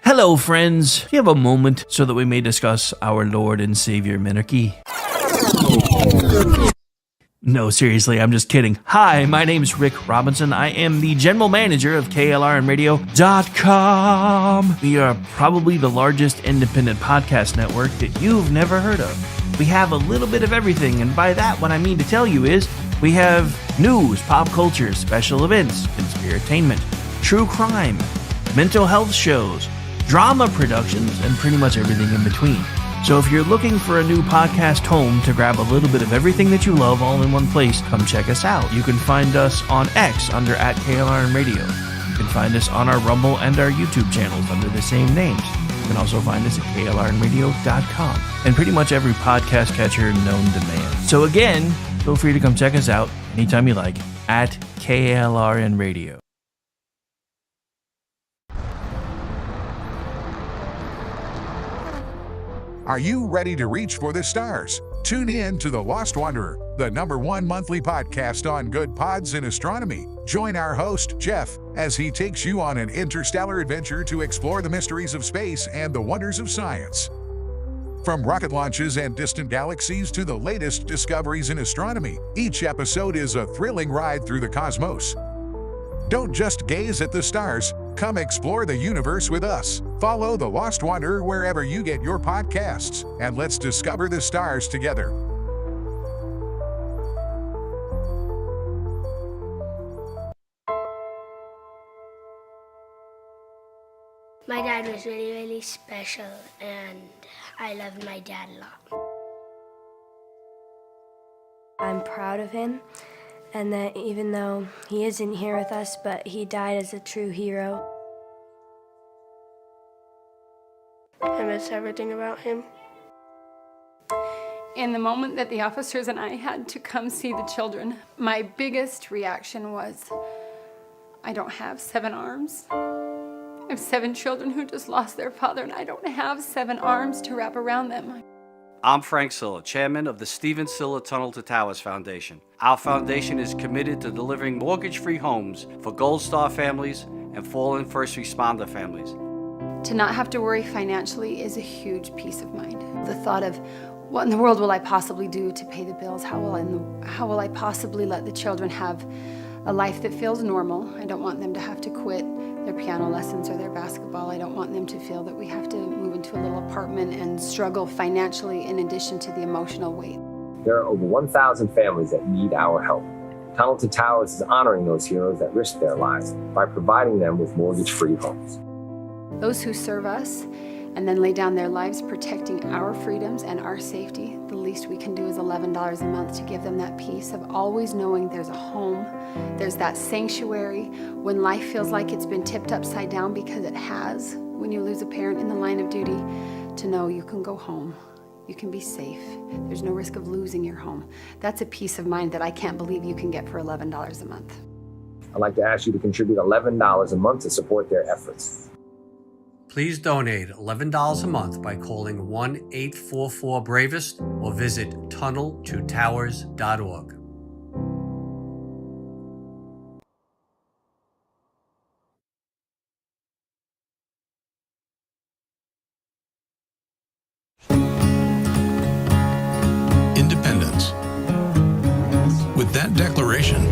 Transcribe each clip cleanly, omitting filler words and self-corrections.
Hello, friends. Do you have a moment so that we may discuss our Lord and Savior Minarchy? No, seriously, I'm just kidding. Hi, my name's Rick Robinson. I am the general manager of KLRNradio.com. We are probably the largest independent podcast network that you've never heard of. We have a little bit of everything, and by that, what I mean to tell you is we have news, pop culture, special events, conspiratainment, true crime, mental health shows, drama productions, and pretty much everything in between. So if you're looking for a new podcast home to grab a little bit of everything that you love all in one place, come check us out. You can find us on X under @KLRNradio. You can find us on our Rumble and our YouTube channels under the same names. You can also find us at KLRNradio.com and pretty much every podcast catcher known to man. So again, feel free to come check us out anytime you like at KLRNradio. Are you ready to reach for the stars? Tune in to The Lost Wanderer, the #1 monthly podcast on good pods in astronomy. Join our host, Jeff, as he takes you on an interstellar adventure to explore the mysteries of space and the wonders of science. From rocket launches and distant galaxies to the latest discoveries in astronomy, each episode is a thrilling ride through the cosmos. Don't just gaze at the stars, come explore the universe with us. Follow The Lost Wanderer wherever you get your podcasts, and let's discover the stars together. My dad was really, really special, and I loved my dad a lot. I'm proud of him, and that even though he isn't here with us, but he died as a true hero. I miss everything about him. In the moment that the officers and I had to come see the children, my biggest reaction was, I don't have 7 arms. I have 7 children who just lost their father, and I don't have 7 arms to wrap around them. I'm Frank Silla, chairman of the Stephen Silla Tunnel to Towers Foundation. Our foundation is committed to delivering mortgage-free homes for Gold Star families and fallen first responder families. To not have to worry financially is a huge peace of mind. The thought of, what in the world will I possibly do to pay the bills? How will I possibly let the children have a life that feels normal? I don't want them to have to quit their piano lessons or their basketball. I don't want them to feel that we have to move into a little apartment and struggle financially in addition to the emotional weight. There are over 1,000 families that need our help. Tunnel to Towers is honoring those heroes that risked their lives by providing them with mortgage-free homes. Those who serve us and then lay down their lives protecting our freedoms and our safety, the least we can do is $11 a month to give them that peace of always knowing there's a home, there's that sanctuary when life feels like it's been tipped upside down, because it has. When you lose a parent in the line of duty, to know you can go home, you can be safe, there's no risk of losing your home. That's a peace of mind that I can't believe you can get for $11 a month. I'd like to ask you to contribute $11 a month to support their efforts. Please donate $11 a month by calling 1-844-BRAVEST or visit tunneltotowers.org. Independence. With that declaration,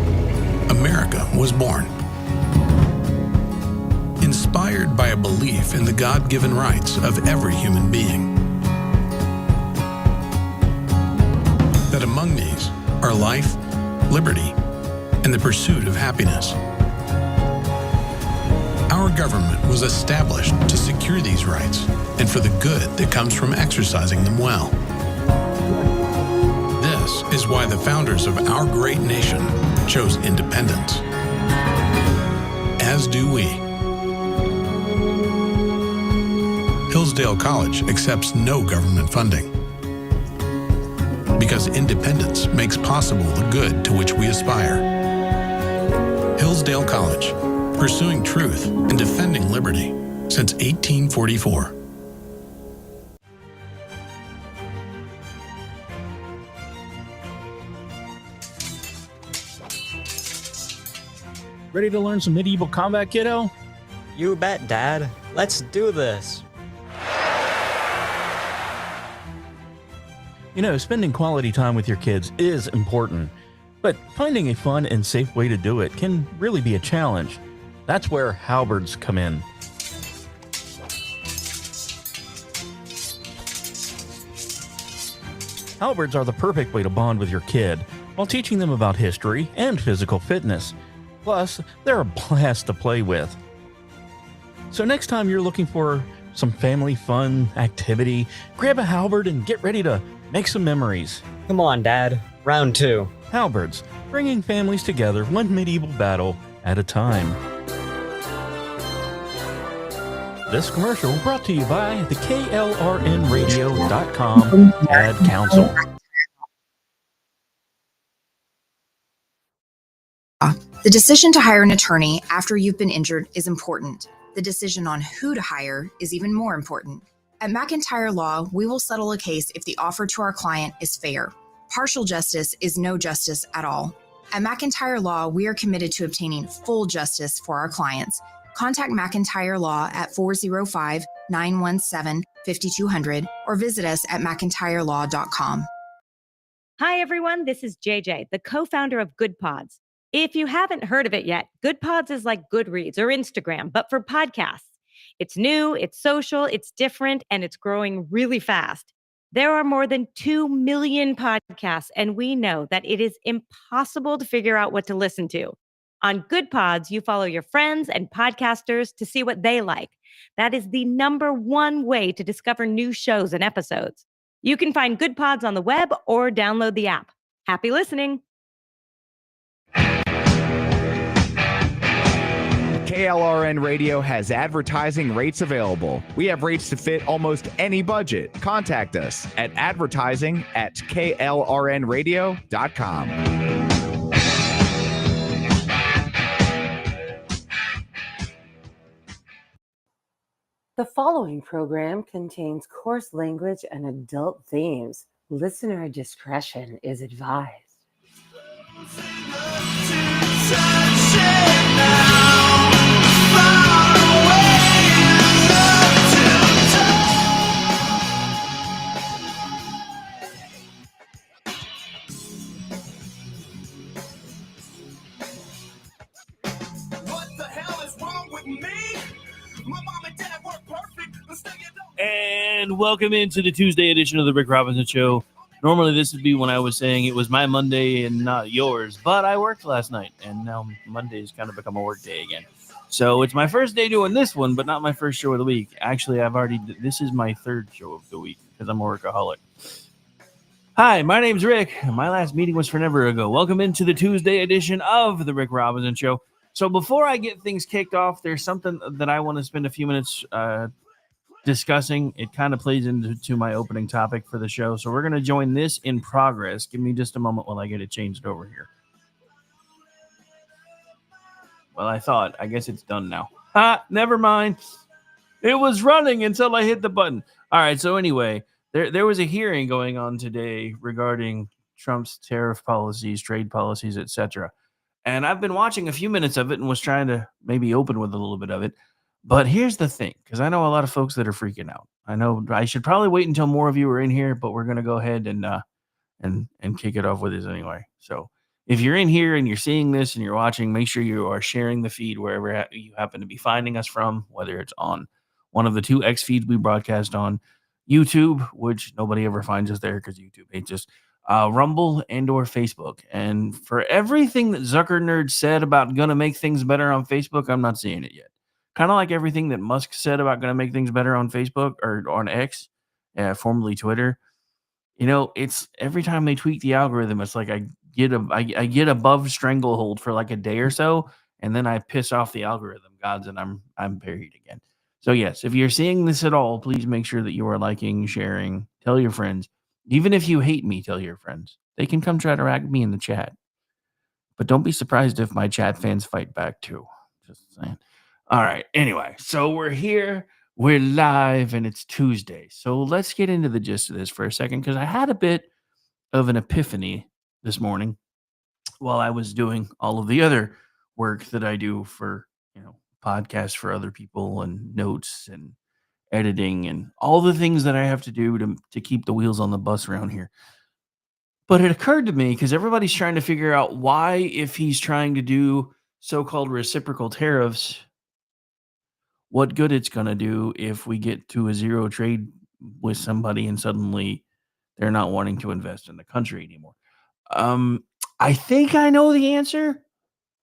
America was born. Inspired by a belief in the God-given rights of every human being. That among these are life, liberty, and the pursuit of happiness. Our government was established to secure these rights and for the good that comes from exercising them well. This is why the founders of our great nation chose independence. As do we. Hillsdale College accepts no government funding. because independence makes possible the good to which we aspire. Hillsdale College, pursuing truth and defending liberty since 1844. Ready to learn some medieval combat, kiddo? You bet, Dad. Let's do this. You know, spending quality time with your kids is important, but finding a fun and safe way to do it can really be a challenge. That's where halberds come in. Halberds are the perfect way to bond with your kid while teaching them about history and physical fitness. Plus, they're a blast to play with. So next time you're looking for some family fun activity, grab a halberd and get ready to make some memories. Come on, Dad. Round 2. Halberds, bringing families together one medieval battle at a time. This commercial brought to you by the KLRNradio.com Ad Council. The decision to hire an attorney after you've been injured is important. The decision on who to hire is even more important. At McIntyre Law, we will settle a case if the offer to our client is fair. Partial justice is no justice at all. At McIntyre Law, we are committed to obtaining full justice for our clients. Contact McIntyre Law at 405-917-5200 or visit us at mcintyrelaw.com. Hi, everyone. This is JJ, the co-founder of Good Pods. If you haven't heard of it yet, Good Pods is like Goodreads or Instagram, but for podcasts. It's new, it's social, it's different, and it's growing really fast. There are more than 2 million podcasts, and we know that it is impossible to figure out what to listen to. On Good Pods, you follow your friends and podcasters to see what they like. That is the #1 way to discover new shows and episodes. You can find Good Pods on the web or download the app. Happy listening. KLRN Radio has advertising rates available. We have rates to fit almost any budget. Contact us at advertising@klrnradio.com. The following program contains coarse language and adult themes. Listener discretion is advised. And welcome into the Tuesday edition of the Rick Robinson Show. Normally this would be when I was saying it was my Monday and not yours, but I worked last night, and now Monday's kind of become a work day again. So it's my first day doing this one, but not my first show of the week. Actually, this is my third show of the week because I'm a workaholic. Hi, my name's Rick. My last meeting was forever ago. Welcome into the Tuesday edition of the Rick Robinson Show. So before I get things kicked off, there's something that I want to spend a few minutes discussing. It kind of plays into my opening topic for the show. So we're going to join this in progress. Give me just a moment while I get it changed over here. Well, I guess it's done now. Never mind. It was running until I hit the button. All right. So anyway, there was a hearing going on today regarding Trump's tariff policies, trade policies, etc. And I've been watching a few minutes of it and was trying to maybe open with a little bit of it. But here's the thing, because I know a lot of folks that are freaking out. I know I should probably wait until more of you are in here, but we're going to go ahead and kick it off with this anyway. So if you're in here and you're seeing this and you're watching, make sure you are sharing the feed wherever you happen to be finding us from, whether it's on one of the 2 X feeds we broadcast on, YouTube, which nobody ever finds us there because YouTube hates us, Rumble, and or Facebook. And for everything that Zucker Nerd said about going to make things better on Facebook, I'm not seeing it yet. Kind of like everything that Musk said about going to make things better on Facebook or on X, formerly Twitter. You know, it's every time they tweak the algorithm, it's like I get above stranglehold for like a day or so, and then I piss off the algorithm gods, and I'm buried again. So yes, if you're seeing this at all, please make sure that you are liking, sharing, tell your friends. Even if you hate me, tell your friends. They can come try to rag me in the chat. But don't be surprised if my chat fans fight back too. Just saying. All right. Anyway, so we're here. We're live and it's Tuesday. So let's get into the gist of this for a second because I had a bit of an epiphany this morning while I was doing all of the other work that I do for, podcasts for other people and notes and editing and all the things that I have to do to keep the wheels on the bus around here. But it occurred to me because everybody's trying to figure out why, if he's trying to do so-called reciprocal tariffs, what good it's going to do if we get to a zero trade with somebody and suddenly they're not wanting to invest in the country anymore. I think I know the answer.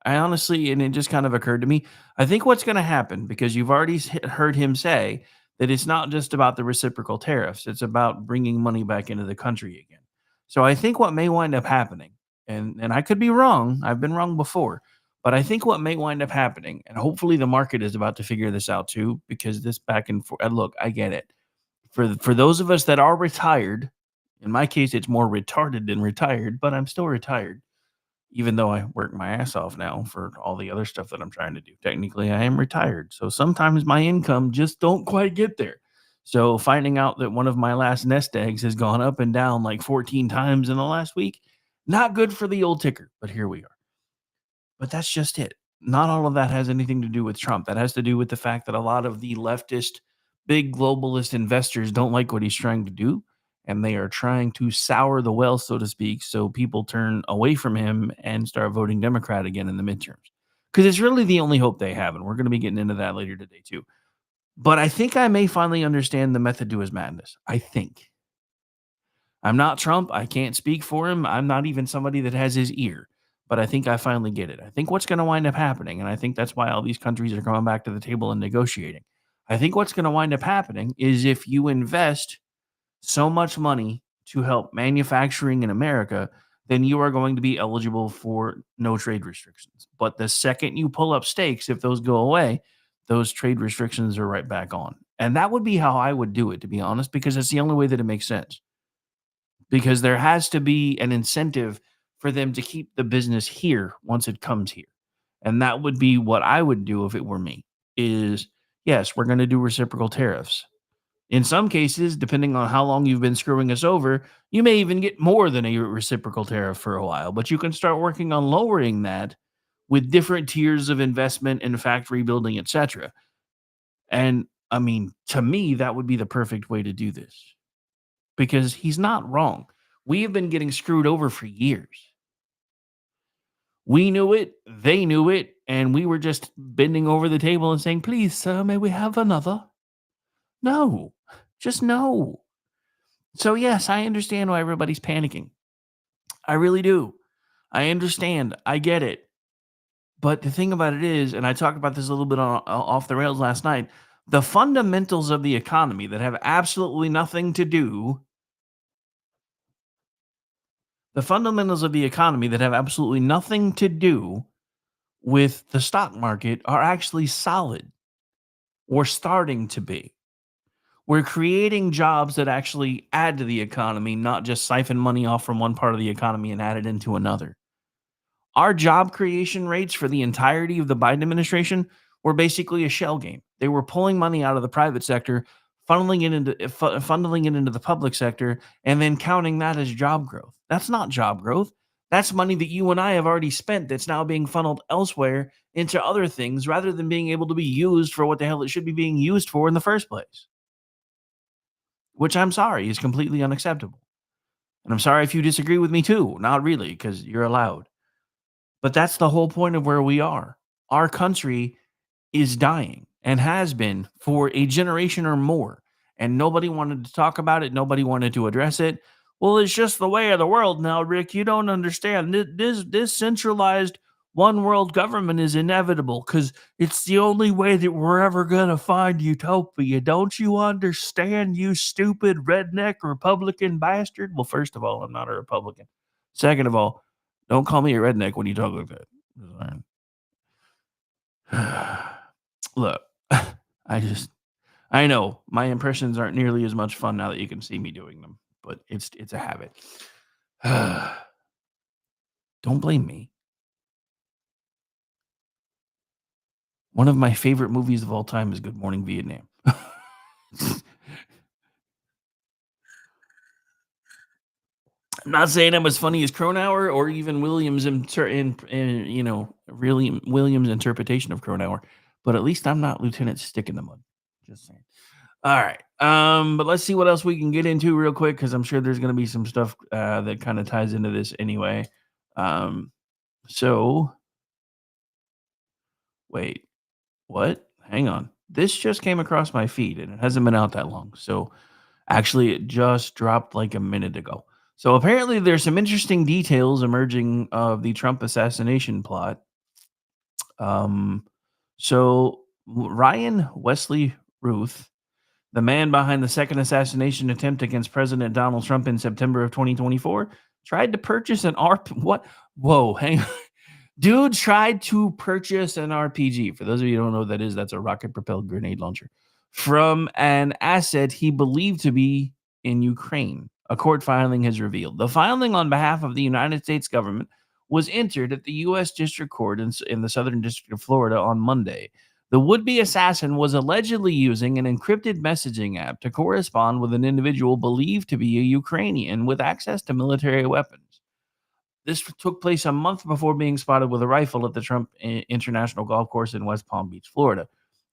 I honestly, and it just kind of occurred to me, I think what's going to happen, because you've already heard him say that it's not just about the reciprocal tariffs, it's about bringing money back into the country again. So I think what may wind up happening, and I could be wrong, I've been wrong before, but I think what may wind up happening, and hopefully the market is about to figure this out too, because this back and forth, look, I get it. For those of us that are retired, in my case, it's more retarded than retired, but I'm still retired. Even though I work my ass off now for all the other stuff that I'm trying to do. Technically, I am retired. So sometimes my income just don't quite get there. So finding out that one of my last nest eggs has gone up and down like 14 times in the last week, not good for the old ticker, but here we are. But that's just it. Not all of that has anything to do with Trump. That has to do with the fact that a lot of the leftist, big globalist investors don't like what he's trying to do. And they are trying to sour the well, so to speak, so people turn away from him and start voting Democrat again in the midterms. Because it's really the only hope they have, and we're going to be getting into that later today, too. But I think I may finally understand the method to his madness. I think. I'm not Trump. I can't speak for him. I'm not even somebody that has his ear. But I think I finally get it. I think what's going to wind up happening, and I think that's why all these countries are coming back to the table and negotiating. I think what's going to wind up happening is if you invest so much money to help manufacturing in America, then you are going to be eligible for no trade restrictions. But the second you pull up stakes, if those go away, those trade restrictions are right back on. And that would be how I would do it, to be honest, because it's the only way that it makes sense. Because there has to be an incentive for them to keep the business here once it comes here. And that would be what I would do if it were me, is, yes, we're going to do reciprocal tariffs. In some cases, depending on how long you've been screwing us over, you may even get more than a reciprocal tariff for a while, but you can start working on lowering that with different tiers of investment and factory building, etc. And I mean, to me, that would be the perfect way to do this because he's not wrong. We have been getting screwed over for years. We knew it, they knew it, and we were just bending over the table and saying, please, sir, may we have another? No. Just no. So, yes, I understand why everybody's panicking. I really do. I understand. I get it. But the thing about it is, and I talked about this a little bit off the rails last night, the fundamentals of the economy that have absolutely nothing to do, with the stock market are actually solid or starting to be. We're creating jobs that actually add to the economy, not just siphon money off from one part of the economy and add it into another. Our job creation rates for the entirety of the Biden administration were basically a shell game. They were pulling money out of the private sector, funneling it into the public sector, and then counting that as job growth. That's not job growth. That's money that you and I have already spent that's now being funneled elsewhere into other things rather than being able to be used for what the hell it should be being used for in the first place. Which I'm sorry is completely unacceptable. And I'm sorry if you disagree with me too. Not really, because you're allowed. But that's the whole point of where we are. Our country is dying and has been for a generation or more. And nobody wanted to talk about it. Nobody wanted to address it. Well, it's just the way of the world now, Rick. You don't understand. This centralized one world government is inevitable because it's the only way that we're ever going to find utopia. Don't you understand, you stupid redneck Republican bastard? Well, first of all, I'm not a Republican. Second of all, don't call me a redneck when you talk like that. Look, I know my impressions aren't nearly as much fun now that you can see me doing them. but it's a habit. Don't blame me. One of my favorite movies of all time is Good Morning Vietnam. I'm not saying I'm as funny as Cronauer or even Williams really Williams' interpretation of Cronauer, but at least I'm not Lieutenant Stick in the Mud. Just saying. All right. But let's see what else we can get into real quick, because I'm sure there's going to be some stuff that kind of ties into this anyway. So wait, what? Hang on. This just came across my feed and it hasn't been out that long. So actually, it just dropped like a minute ago. So apparently, there's some interesting details emerging of the Trump assassination plot. So Ryan Wesley Ruth, the man behind the second assassination attempt against President Donald Trump in September of 2024, tried to purchase an what? Whoa, hang on. Dude tried to purchase an RPG. For those of you who don't know what that is, that's a rocket-propelled grenade launcher from an asset he believed to be in Ukraine. A court filing has revealed. The filing on behalf of the United States government was entered at the U.S. District Court in the Southern District of Florida on Monday. The would-be assassin was allegedly using an encrypted messaging app to correspond with an individual believed to be a Ukrainian with access to military weapons. This took place a month before being spotted with a rifle at the Trump International Golf Course in West Palm Beach, Florida.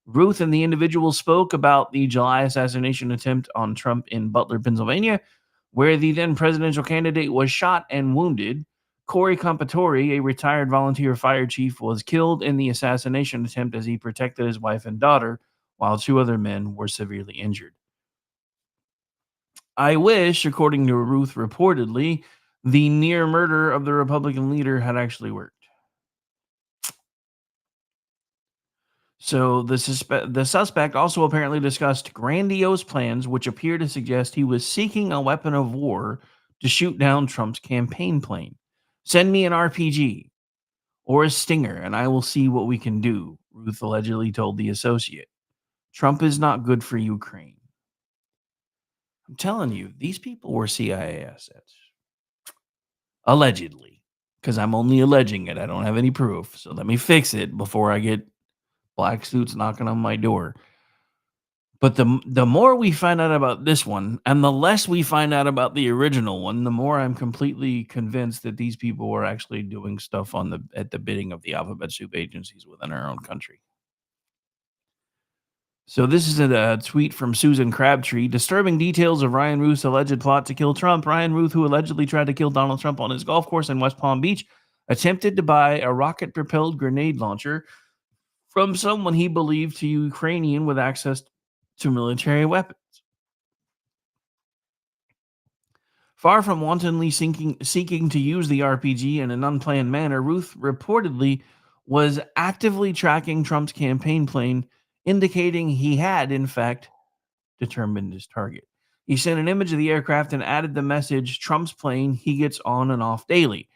Ruth and the individual spoke about the July assassination attempt on Trump in Butler, Pennsylvania, where the then presidential candidate was shot and wounded. Corey Compatore, a retired volunteer fire chief, was killed in the assassination attempt as he protected his wife and daughter, while 2 other men were severely injured. I wish, according to Ruth reportedly, the near murder of the Republican leader had actually worked. So the suspect also apparently discussed grandiose plans which appear to suggest he was seeking a weapon of war to shoot down Trump's campaign plane. Send me an RPG or a Stinger and I will see what we can do, Ruth allegedly told the Associate. Trump is not good for Ukraine. I'm telling you, these people were CIA assets. Allegedly. Because I'm only alleging it. I don't have any proof. So let me fix it before I get black suits knocking on my door. But the more we find out about this one, and the less we find out about the original one, the more I'm completely convinced that these people were actually doing stuff at the bidding of the alphabet soup agencies within our own country. So this is a tweet from Susan Crabtree. Disturbing details of Ryan Ruth's alleged plot to kill Trump. Ryan Ruth, who allegedly tried to kill Donald Trump on his golf course in West Palm Beach, attempted to buy a rocket-propelled grenade launcher from someone he believed to be Ukrainian with access to military weapons. Far from wantonly seeking to use the RPG in an unplanned manner, Ruth reportedly was actively tracking Trump's campaign plane, indicating he had, in fact, determined his target. He sent an image of the aircraft and added the message, Trump's plane, he gets on and off daily.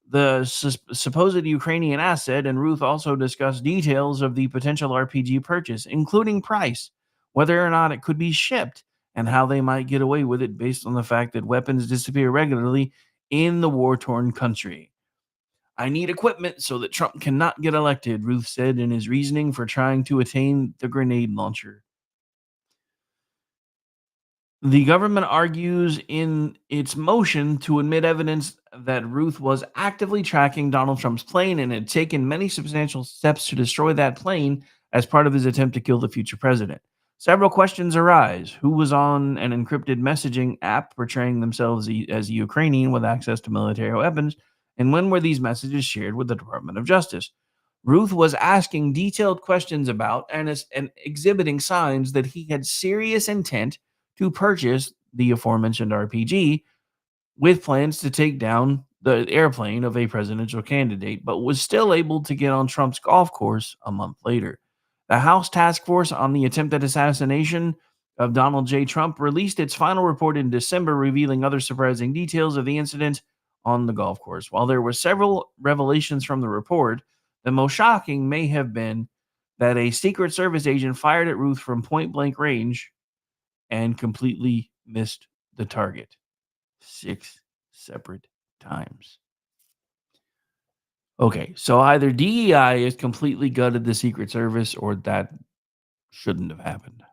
The supposed Ukrainian asset, and Ruth also discussed details of the potential RPG purchase, including price, whether or not it could be shipped, and how they might get away with it based on the fact that weapons disappear regularly in the war-torn country. I need equipment so that Trump cannot get elected, Ruth said in his reasoning for trying to attain the grenade launcher. The government argues in its motion to admit evidence that Ruth was actively tracking Donald Trump's plane and had taken many substantial steps to destroy that plane as part of his attempt to kill the future president. Several questions arise. Who was on an encrypted messaging app portraying themselves as Ukrainian with access to military weapons? And when were these messages shared with the Department of Justice? Ruth was asking detailed questions about and exhibiting signs that he had serious intent to purchase the aforementioned RPG with plans to take down the airplane of a presidential candidate, but was still able to get on Trump's golf course a month later. The House Task Force on the Attempted Assassination of Donald J. Trump released its final report in December, revealing other surprising details of the incident on the golf course. While there were several revelations from the report, the most shocking may have been that a Secret Service agent fired at Ruth from point-blank range and completely missed the target. 6 separate times. Okay, so either DEI has completely gutted the Secret Service or that shouldn't have happened.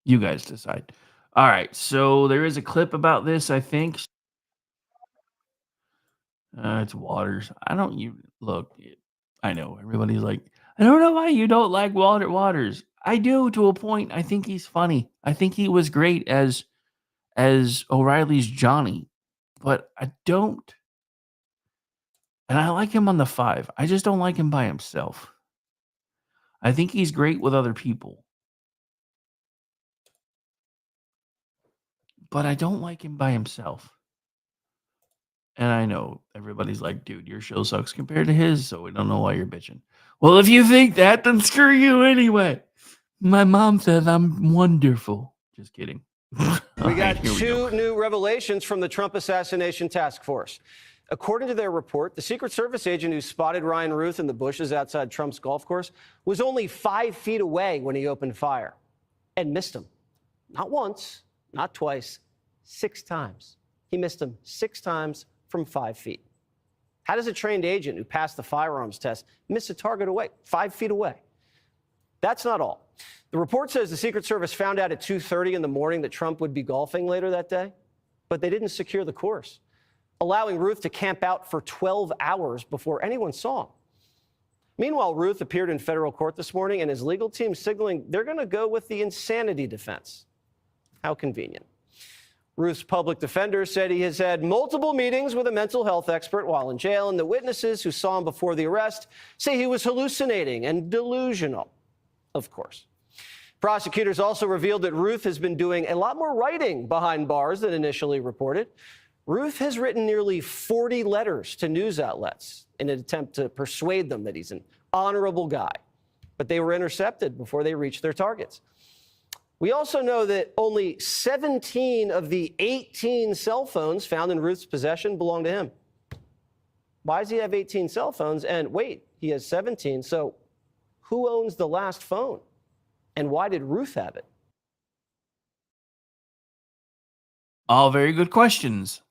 You guys decide. All right, so there is a clip about this, I think. It's Waters. I don't you look. I know everybody's like, I don't know why you don't like Walter Waters. I do to a point. I think he's funny. I think he was great as O'Reilly's Johnny, but I don't. And I like him on the 5. I just don't like him by himself. I think he's great with other people, but I don't like him by himself. And I know everybody's like, dude, your show sucks compared to his, so we don't know why you're bitching. Well, if you think that, then screw you anyway. My mom says I'm wonderful. Just kidding. We got two new revelations from the Trump Assassination Task Force. According to their report, the Secret Service agent who spotted Ryan Ruth in the bushes outside Trump's golf course was only 5 feet away when he opened fire and missed him. Not once, not twice, 6 times. He missed him 6 times from 5 feet. How does a trained agent who passed the firearms test miss a target away, 5 feet away? That's not all. The report says the Secret Service found out at 2:30 in the morning that Trump would be golfing later that day, but they didn't secure the course, allowing Ruth to camp out for 12 hours before anyone saw him. Meanwhile, Ruth appeared in federal court this morning, and his legal team signaling they're going to go with the insanity defense. How convenient. Ruth's public defender said he has had multiple meetings with a mental health expert while in jail, and the witnesses who saw him before the arrest say he was hallucinating and delusional, of course. Prosecutors also revealed that Ruth has been doing a lot more writing behind bars than initially reported. Ruth has written nearly 40 letters to news outlets in an attempt to persuade them that he's an honorable guy, but they were intercepted before they reached their targets. We also know that only 17 of the 18 cell phones found in Ruth's possession belong to him. Why does he have 18 cell phones? And wait, he has 17. So who owns the last phone? And why did Ruth have it? All very good questions.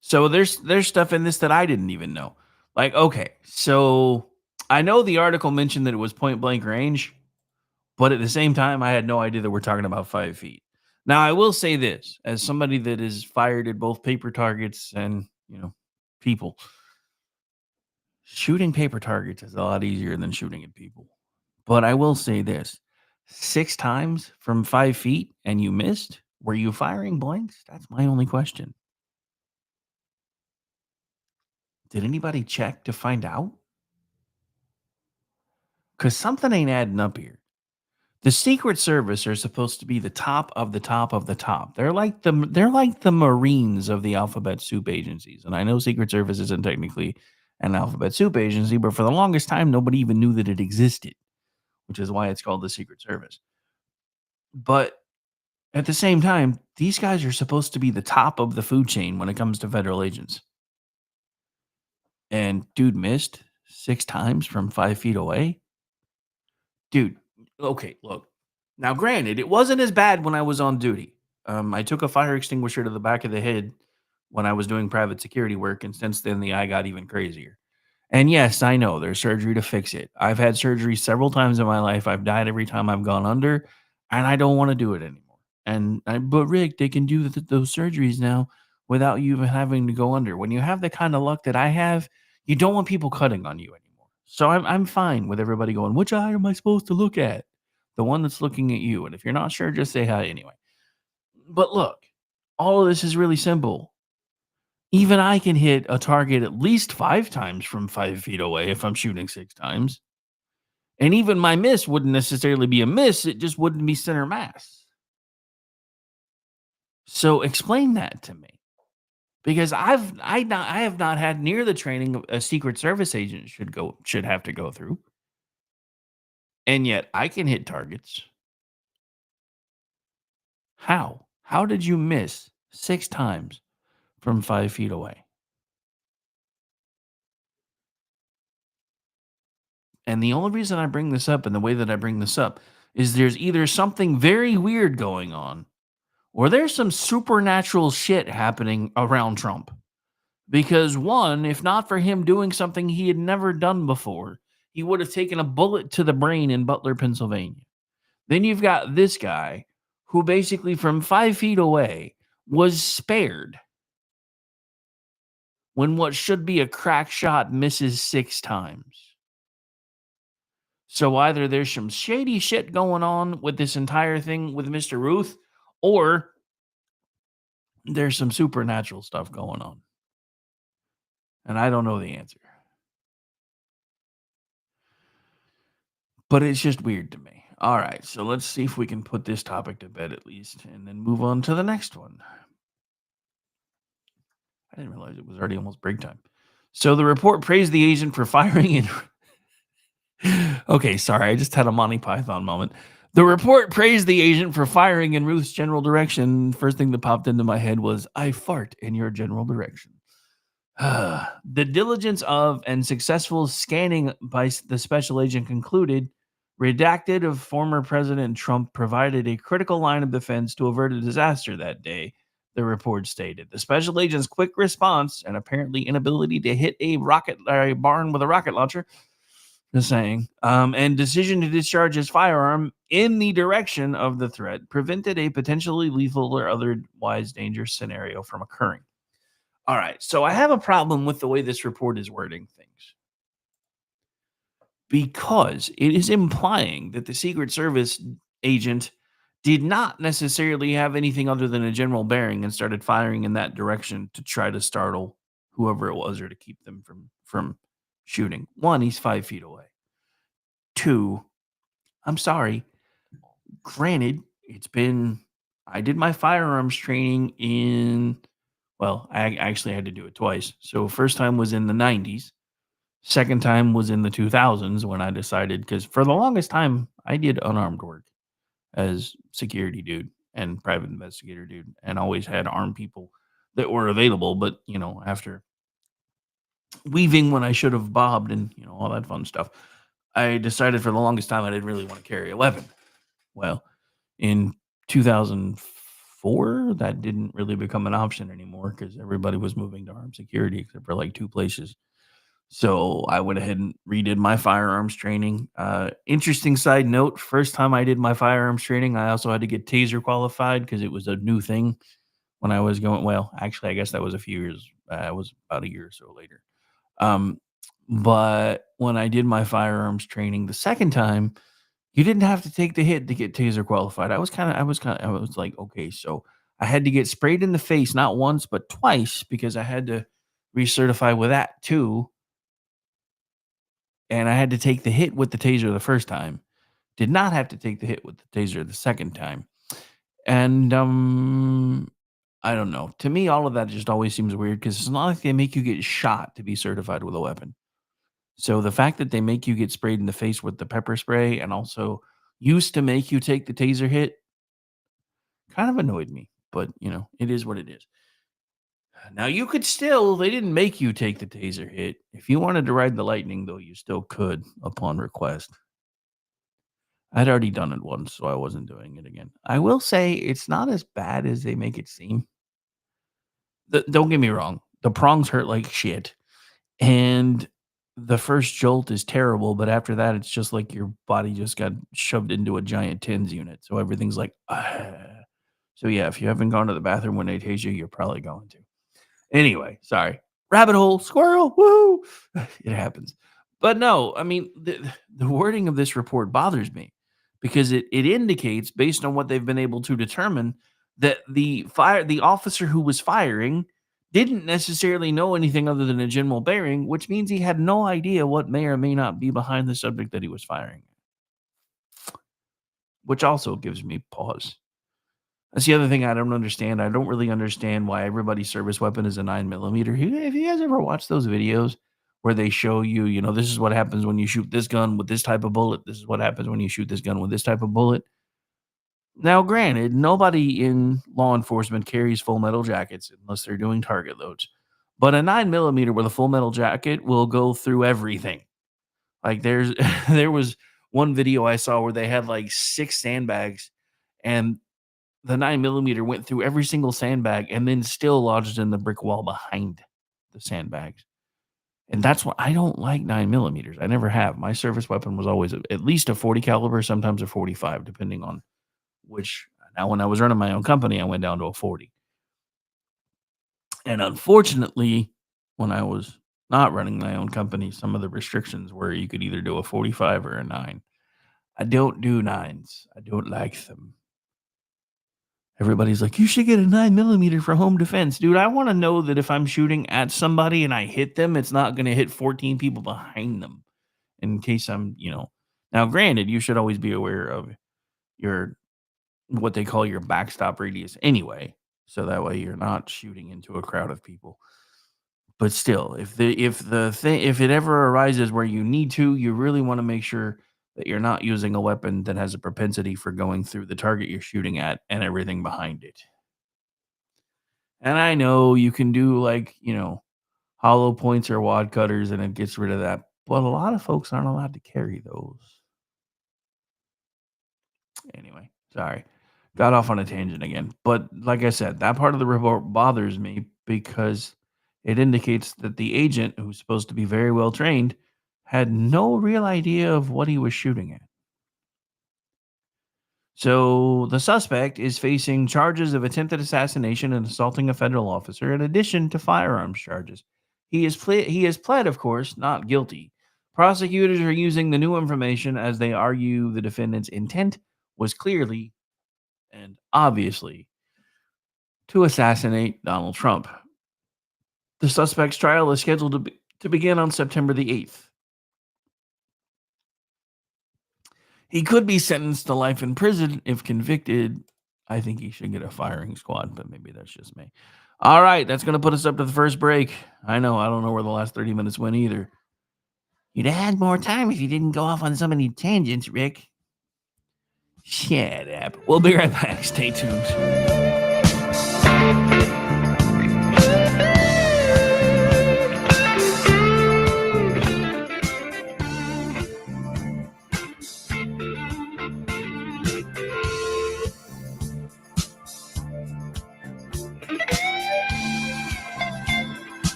So there's stuff in this that I didn't even know. Like, okay, so I know the article mentioned that it was point blank range, but at the same time, I had no idea that we're talking about 5 feet. Now, I will say this, as somebody that is fired at both paper targets and, people, shooting paper targets is a lot easier than shooting at people. But I will say this, 6 times from 5 feet and you missed? Were you firing blanks? That's my only question. Did anybody check to find out? Because something ain't adding up here. The Secret Service are supposed to be the top of the top of the top. They're like the Marines of the alphabet soup agencies. And I know Secret Service isn't technically an alphabet soup agency, but for the longest time, nobody even knew that it existed, which is why it's called the Secret Service. But at the same time, these guys are supposed to be the top of the food chain when it comes to federal agents. And dude missed 6 times from 5 feet away. Dude, okay, look. Now, granted, it wasn't as bad when I was on duty. I took a fire extinguisher to the back of the head when I was doing private security work, and since then, the eye got even crazier. And yes, I know there's surgery to fix it. I've had surgery several times in my life. I've died every time I've gone under, and I don't want to do it anymore. But Rick, they can do those surgeries now without you even having to go under. When you have the kind of luck that I have, you don't want people cutting on you anymore. So I'm fine with everybody going, which eye am I supposed to look at? The one that's looking at you. And if you're not sure, just say hi anyway. But look, all of this is really simple. Even I can hit a target at least 5 times from 5 feet away if I'm shooting 6 times. And even my miss wouldn't necessarily be a miss. It just wouldn't be center mass. So explain that to me. Because I have not had near the training a Secret Service agent should have to go through. And yet I can hit targets. How? How did you miss 6 times from 5 feet away? And the only reason I bring this up and the way that I bring this up is there's either something very weird going on, or there's some supernatural shit happening around Trump. Because one, if not for him doing something he had never done before, he would have taken a bullet to the brain in Butler, Pennsylvania. Then you've got this guy who basically from 5 feet away was spared when what should be a crack shot misses 6 times. So either there's some shady shit going on with this entire thing with Mr. Ruth, or there's some supernatural stuff going on. And I don't know the answer. But it's just weird to me. All right, so let's see if we can put this topic to bed at least, and then move on to the next one. I didn't realize it was already almost break time. So the report praised the agent for firing and... Okay, sorry, I just had a Monty Python moment. The report praised the agent for firing in Ruth's general direction. First thing that popped into my head was, I fart in your general direction. The diligence of and successful scanning by the special agent concluded, redacted of former President Trump provided a critical line of defense to avert a disaster that day, the report stated. The special agent's quick response and apparently inability to hit a barn with a rocket launcher, and decision to discharge his firearm in the direction of the threat prevented a potentially lethal or otherwise dangerous scenario from occurring. All right, so I have a problem with the way this report is wording things, because it is implying that the Secret Service agent did not necessarily have anything other than a general bearing and started firing in that direction to try to startle whoever it was or to keep them from shooting. One, he's 5 feet away. Two, I'm sorry. Granted, I did my firearms training I actually had to do it twice. So first time was in the 90s. Second time was in the 2000s when I decided, because for the longest time, I did unarmed work as security dude and private investigator dude, and always had armed people that were available. But, after weaving when I should have bobbed and, all that fun stuff, I decided for the longest time I didn't really want to carry a weapon. Well, in 2004, that didn't really become an option anymore because everybody was moving to armed security except for like 2 places. So I went ahead and redid my firearms training. Interesting side note, first time I did my firearms training, I also had to get taser qualified because it was a new thing when I was going. Well, actually, I guess that was a few years. It was about a year or so later. But when I did my firearms training the second time, you didn't have to take the hit to get taser qualified. I was like, okay, so I had to get sprayed in the face, not once, but twice, because I had to recertify with that too. And I had to take the hit with the taser the first time. Did not have to take the hit with the taser the second time. And I don't know. To me, all of that just always seems weird because it's not like they make you get shot to be certified with a weapon. So the fact that they make you get sprayed in the face with the pepper spray and also used to make you take the taser hit kind of annoyed me. But, it is what it is. Now, they didn't make you take the taser hit. If you wanted to ride the lightning, though, you still could upon request. I'd already done it once, so I wasn't doing it again. I will say it's not as bad as they make it seem. Don't get me wrong. The prongs hurt like shit. And the first jolt is terrible, but after that, it's just like your body just got shoved into a giant TENS unit. So everything's like, So yeah, if you haven't gone to the bathroom when they tase you, you're probably going to. Anyway, sorry. Rabbit hole, squirrel, woo! It happens. But no, I mean, the wording of this report bothers me because it indicates, based on what they've been able to determine, that the officer who was firing didn't necessarily know anything other than a general bearing, which means he had no idea what may or may not be behind the subject that he was firing. Which also gives me pause. That's the other thing I don't understand. I don't really understand why everybody's service weapon is a 9mm. Have you guys ever watched those videos where they show you, this is what happens when you shoot this gun with this type of bullet. This is what happens when you shoot this gun with this type of bullet. Now, granted, nobody in law enforcement carries full metal jackets unless they're doing target loads. But a 9mm with a full metal jacket will go through everything. Like there was one video I saw where they had like 6 sandbags and the 9mm went through every single sandbag and then still lodged in the brick wall behind the sandbags. And that's why I don't like 9mm. I never have. My service weapon was always at least a 40 caliber, sometimes a 45, depending on which. Now, when I was running my own company, I went down to a 40. And unfortunately, when I was not running my own company, some of the restrictions were you could either do a 45 or a 9. I don't do 9s. I don't like them. Everybody's like, you should get a 9mm for home defense. Dude, I want to know that if I'm shooting at somebody and I hit them, it's not going to hit 14 people behind them. In case I'm, Now, granted, you should always be aware of your what they call your backstop radius anyway, so that way you're not shooting into a crowd of people. But still, if it ever arises where you need to, you really want to make sure that you're not using a weapon that has a propensity for going through the target you're shooting at and everything behind it. And I know you can do hollow points or wad cutters and it gets rid of that, but a lot of folks aren't allowed to carry those. Anyway, sorry. Got off on a tangent again. But like I said, that part of the report bothers me because it indicates that the agent, who's supposed to be very well trained, had no real idea of what he was shooting at. So the suspect is facing charges of attempted assassination and assaulting a federal officer, in addition to firearms charges. He has pled, of course, not guilty. Prosecutors are using the new information as they argue the defendant's intent was clearly and obviously to assassinate Donald Trump. The suspect's trial is scheduled to begin on September the 8th. He could be sentenced to life in prison if convicted. I think he should get a firing squad, but maybe that's just me. All right, that's going to put us up to the first break. I know, I don't know where the last 30 minutes went either. You'd have had more time if you didn't go off on so many tangents, Rick. Shut up. We'll be right back. Stay tuned.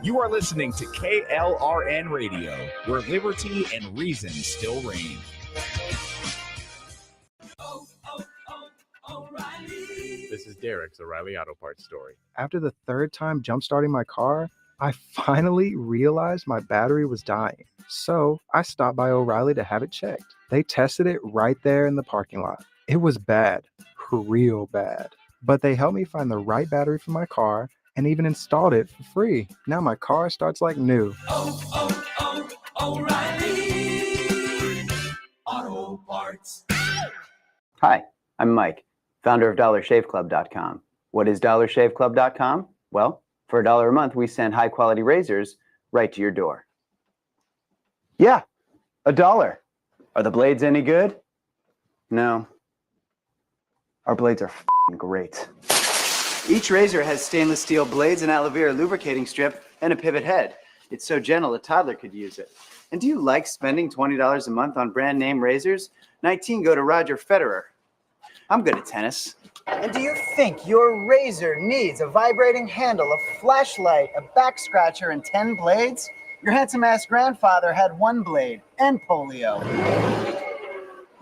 You are listening to KLRN Radio, where liberty and reason still reign. This is Derek's O'Reilly Auto Parts story. After the third time jump-starting my car, I finally realized my battery was dying. So I stopped by O'Reilly to have it checked. They tested it right there in the parking lot. It was bad, real bad. But they helped me find the right battery for my car and even installed it for free. Now my car starts like new. O'Reilly Auto Parts. Hi, I'm Mike, founder of DollarShaveClub.com. What is DollarShaveClub.com? Well, for $1 a month, we send high-quality razors right to your door. Yeah, $1. Are the blades any good? No. Our blades are f***ing great. Each razor has stainless steel blades, an aloe vera lubricating strip, and a pivot head. It's so gentle a toddler could use it. And do you like spending $20 a month on brand name razors? 19 go to Roger Federer. I'm good at tennis. And do you think your razor needs a vibrating handle, a flashlight, a back scratcher, and 10 blades? Your handsome-ass grandfather had 1 blade and polio.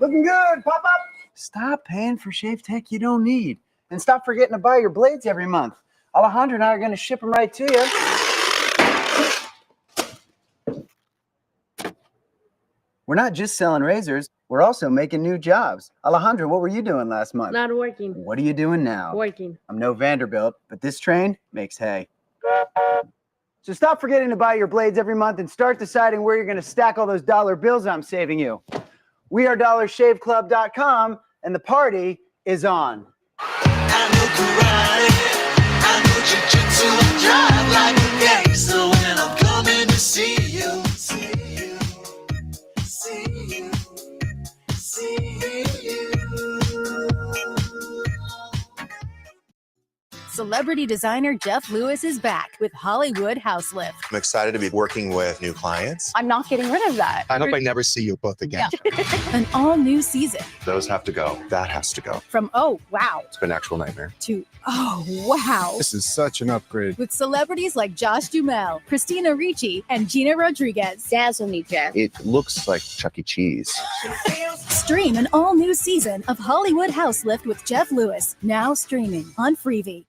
Looking good, pop up! Stop paying for shave tech you don't need. And stop forgetting to buy your blades every month. Alejandro and I are going to ship them right to you. We're not just selling razors. We're also making new jobs. Alejandro, what were you doing last month? Not working. What are you doing now? Working. I'm no Vanderbilt, but this train makes hay. So stop forgetting to buy your blades every month and start deciding where you're going to stack all those dollar bills I'm saving you. We are DollarShaveClub.com, and the party is on. I know karate, I know jiu-jitsu, I drive like a gangster when I'm coming to see you, see you, see you, see you. Celebrity designer Jeff Lewis is back with Hollywood House Lift. I'm excited to be working with new clients. I'm not getting rid of that. I hope I never see you both again. An all-new season. Those have to go. That has to go. From oh, wow, It's been an actual nightmare. to oh, wow. This is such an upgrade. With celebrities like Josh Duhamel, Christina Ricci, and Gina Rodriguez. Dazzle me, Jeff. It looks like Chuck E. Cheese. Stream an all-new season of Hollywood House Lift with Jeff Lewis, now streaming on Freevee.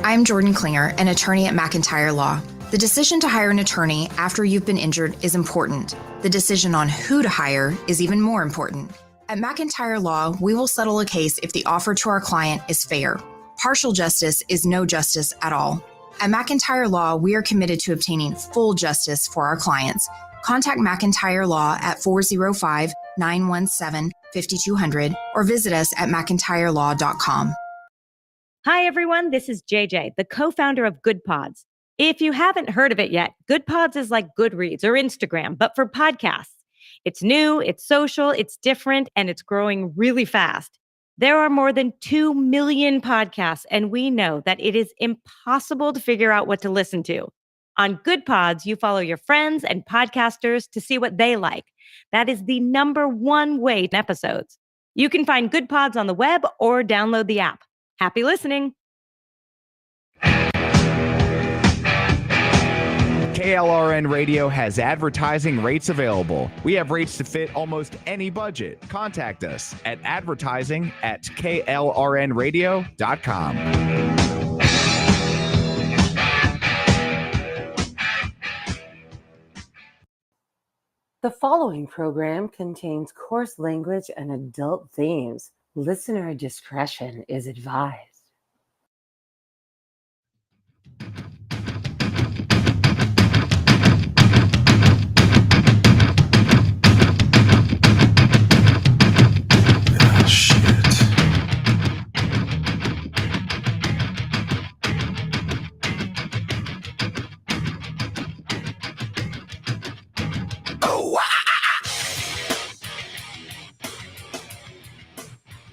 I'm Jordan Klinger, an attorney at McIntyre Law. The decision to hire an attorney after you've been injured is important. The decision on who to hire is even more important. At McIntyre Law, we will settle a case if the offer to our client is fair. Partial justice is no justice at all. At McIntyre Law, we are committed to obtaining full justice for our clients. Contact McIntyre Law at 405-917-5200 or visit us at mcintyrelaw.com. Hi, everyone. This is JJ, the co-founder of Good Pods. If you haven't heard of it yet, Good Pods is like Goodreads or Instagram, but for podcasts. It's new, it's social, it's different, and it's growing really fast. There are more than 2 million podcasts, and we know that it is impossible to figure out what to listen to. On Good Pods, you follow your friends and podcasters to see what they like. That is the number one way to episodes. You can find Good Pods on the web or download the app. Happy listening. KLRN Radio has advertising rates available. We have rates to fit almost any budget. Contact us at advertising@klrnradio.com. The following program contains coarse language and adult themes. Listener discretion is advised.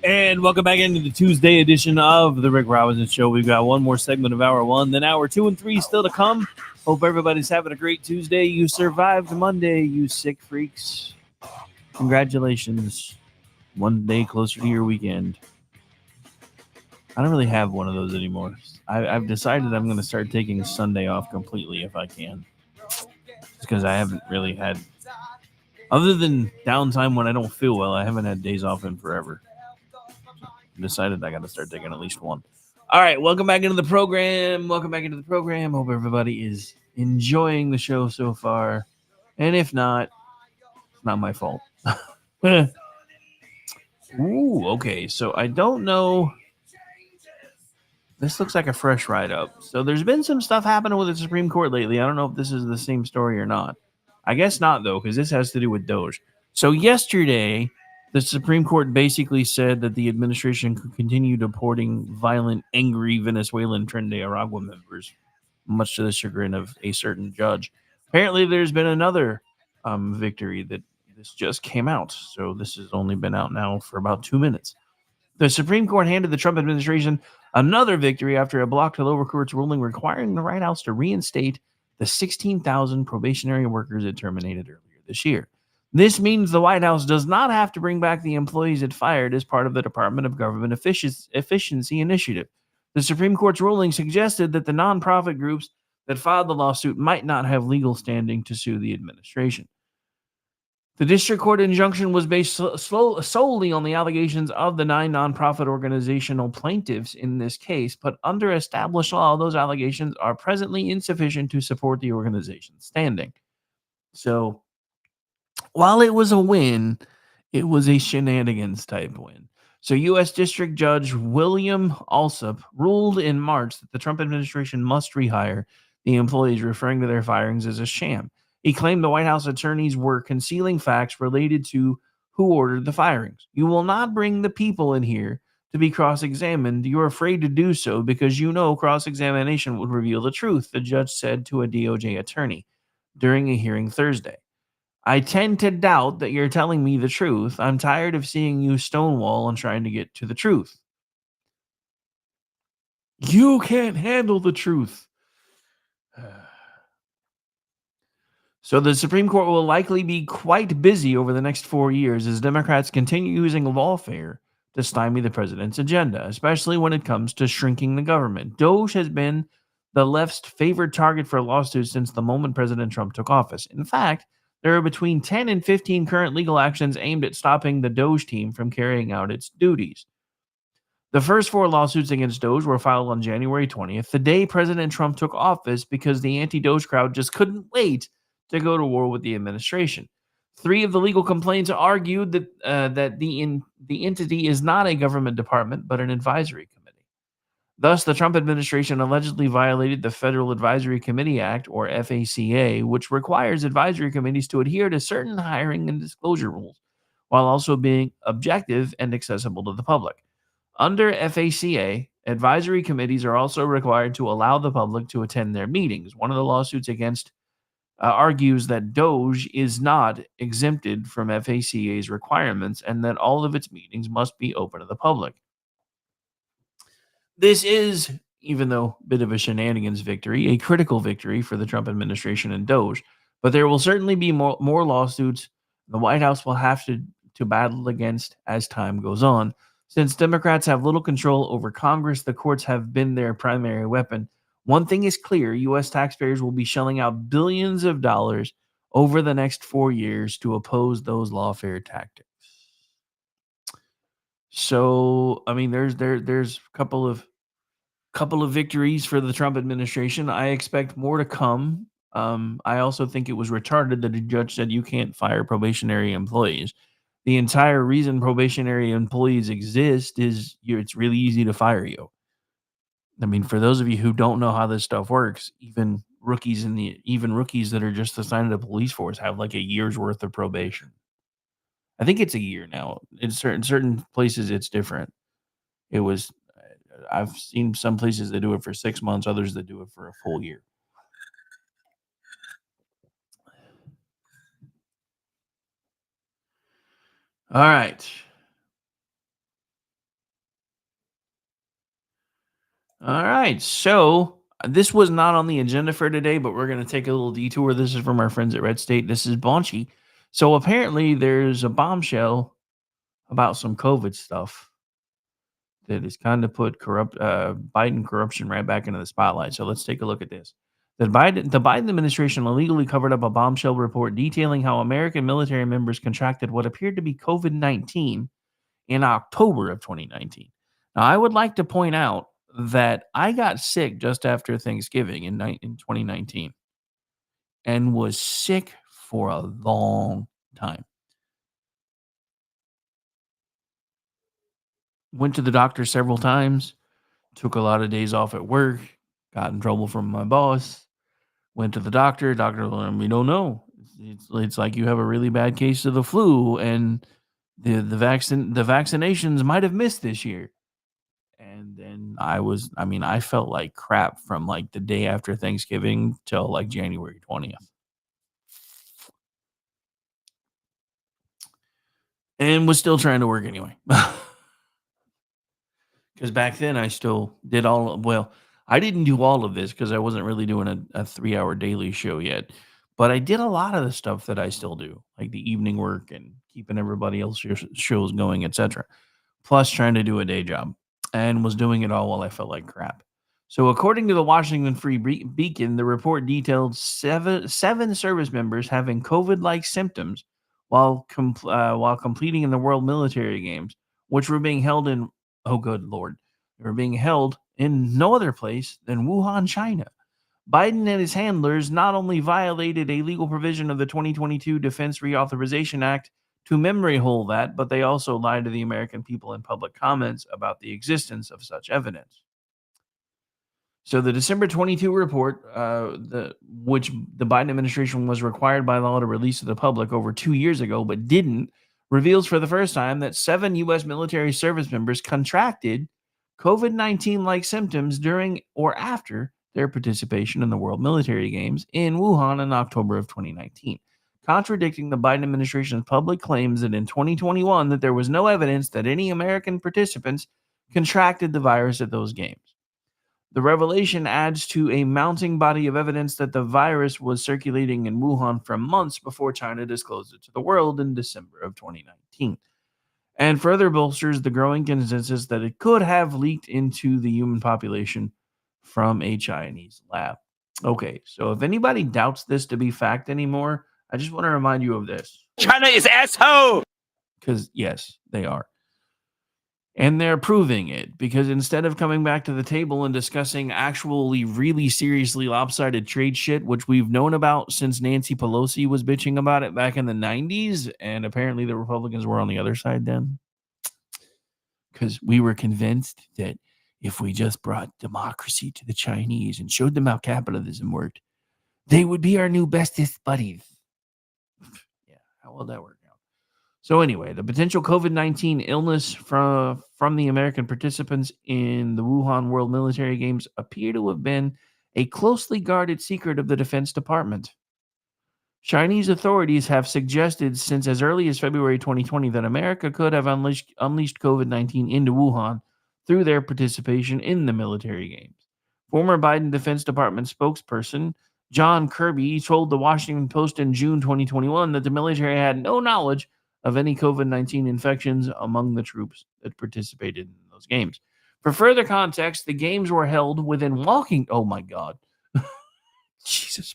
And welcome back into the Tuesday edition of the Rick Robinson Show. We've got one more segment of Hour 1, then Hour 2 and 3 still to come. Hope everybody's having a great Tuesday. You survived Monday, you sick freaks. Congratulations. One day closer to your weekend. I don't really have one of those anymore. I've decided I'm going to start taking Sunday off completely if I can. Just because I haven't really had, other than downtime when I don't feel well, I haven't had days off in forever. Decided I got to start taking at least one. All right, welcome back into the program. Hope everybody is enjoying the show so far. And if not, it's not my fault. Ooh, okay. So I don't know. This looks like a fresh write-up. So there's been some stuff happening with the Supreme Court lately. I don't know if this is the same story or not. I guess not, though, because this has to do with Doge. So yesterday, the Supreme Court basically said that the administration could continue deporting violent, angry Venezuelan Tren de Aragua members, much to the chagrin of a certain judge. Apparently, there's been another victory that this just came out. So this has only been out now for about 2 minutes. The Supreme Court handed the Trump administration another victory after it blocked the lower court's ruling requiring the White House to reinstate the 16,000 probationary workers it terminated earlier this year. This means the White House does not have to bring back the employees it fired as part of the Department of Government Efficiency Initiative. The Supreme Court's ruling suggested that the nonprofit groups that filed the lawsuit might not have legal standing to sue the administration. The district court injunction was based solely on the allegations of the 9 nonprofit organizational plaintiffs in this case, but under established law, those allegations are presently insufficient to support the organization's standing. So, while it was a win, it was a shenanigans type win. So U.S. District Judge William Alsup ruled in March that the Trump administration must rehire the employees, referring to their firings as a sham. He claimed the White House attorneys were concealing facts related to who ordered the firings. You will not bring the people in here to be cross-examined. You're afraid to do so because you know cross-examination would reveal the truth, the judge said to a DOJ attorney during a hearing Thursday. I tend to doubt that you're telling me the truth. I'm tired of seeing you stonewall and trying to get to the truth. You can't handle the truth. So the Supreme Court will likely be quite busy over the next 4 years as Democrats continue using lawfare to stymie the president's agenda, especially when it comes to shrinking the government. DOGE has been the left's favorite target for lawsuits since the moment President Trump took office. In fact, there are between 10 and 15 current legal actions aimed at stopping the DOGE team from carrying out its duties. The first 4 lawsuits against DOGE were filed on January 20th, the day President Trump took office, because the anti-DOGE crowd just couldn't wait to go to war with the administration. 3 of the legal complaints argued that the entity is not a government department, but an advisory committee. Thus, the Trump administration allegedly violated the Federal Advisory Committee Act, or FACA, which requires advisory committees to adhere to certain hiring and disclosure rules, while also being objective and accessible to the public. Under FACA, advisory committees are also required to allow the public to attend their meetings. One of the lawsuits against argues that DOGE is not exempted from FACA's requirements and that all of its meetings must be open to the public. This is, even though a bit of a shenanigans victory, a critical victory for the Trump administration and DOGE, but there will certainly be more lawsuits the White House will have to battle against as time goes on. Since Democrats have little control over Congress, the courts have been their primary weapon. One thing is clear, U.S. taxpayers will be shelling out billions of dollars over the next 4 years to oppose those lawfare tactics. So, I mean, there's a couple of victories for the Trump administration. I expect more to come. I also think it was retarded that a judge said you can't fire probationary employees. The entire reason probationary employees exist is it's really easy to fire you. I mean, for those of you who don't know how this stuff works, even rookies that are just assigned to the police force have like a year's worth of probation. I think it's a year now. In certain places, it's different. I've seen some places that do it for 6 months, others that do it for a full year. All right. All right. So this was not on the agenda for today, but we're going to take a little detour. This is from our friends at Red State. This is Bonchi. So apparently there's a bombshell about some COVID stuff that has kind of put Biden corruption right back into the spotlight. So let's take a look at this. The Biden administration illegally covered up a bombshell report detailing how American military members contracted what appeared to be COVID-19 in October of 2019. Now, I would like to point out that I got sick just after Thanksgiving in 2019 and was sick for a long time. Went to the doctor several times, took a lot of days off at work, got in trouble from my boss, went to the doctor. Doctor told me, we don't know. It's like you have a really bad case of the flu, and the vaccinations might have missed this year. And then I felt like crap from like the day after Thanksgiving till like January 20th. And was still trying to work anyway. Because back then I still did I didn't do all of this because I wasn't really doing a 3-hour daily show yet. But I did a lot of the stuff that I still do, like the evening work and keeping everybody else's shows going, etc. Plus trying to do a day job. And was doing it all while I felt like crap. So according to the Washington Free Beacon, the report detailed seven service members having COVID-like symptoms while completing in the World Military Games, which were being held in, oh good Lord, they were being held in no other place than Wuhan, China. Biden and his handlers not only violated a legal provision of the 2022 Defense Reauthorization Act to memory hole that, but they also lied to the American people in public comments about the existence of such evidence. So the December 22 report, which the Biden administration was required by law to release to the public over 2 years ago, but didn't, reveals for the first time that 7 U.S. military service members contracted COVID-19-like symptoms during or after their participation in the World Military Games in Wuhan in October of 2019. contradicting the Biden administration's public claims that in 2021 that there was no evidence that any American participants contracted the virus at those games. The revelation adds to a mounting body of evidence that the virus was circulating in Wuhan for months before China disclosed it to the world in December of 2019, and further bolsters the growing consensus that it could have leaked into the human population from a Chinese lab. Okay, so if anybody doubts this to be fact anymore, I just want to remind you of this. China is asshole. Because, yes, they are. And they're proving it, because instead of coming back to the table and discussing actually really seriously lopsided trade shit, which we've known about since Nancy Pelosi was bitching about it back in the 90s, and apparently the Republicans were on the other side then, because we were convinced that if we just brought democracy to the Chinese and showed them how capitalism worked, they would be our new bestest buddies. Yeah, how will that work? So anyway, the potential COVID-19 illness from the American participants in the Wuhan World Military Games appear to have been a closely guarded secret of the Defense Department. Chinese authorities have suggested since as early as February 2020 that America could have unleashed COVID-19 into Wuhan through their participation in the military games. Former Biden Defense Department spokesperson John Kirby told the Washington Post in June 2021 that the military had no knowledge of any COVID-19 infections among the troops that participated in those games. For further context, the games were held within walking... Oh, my God. Jesus.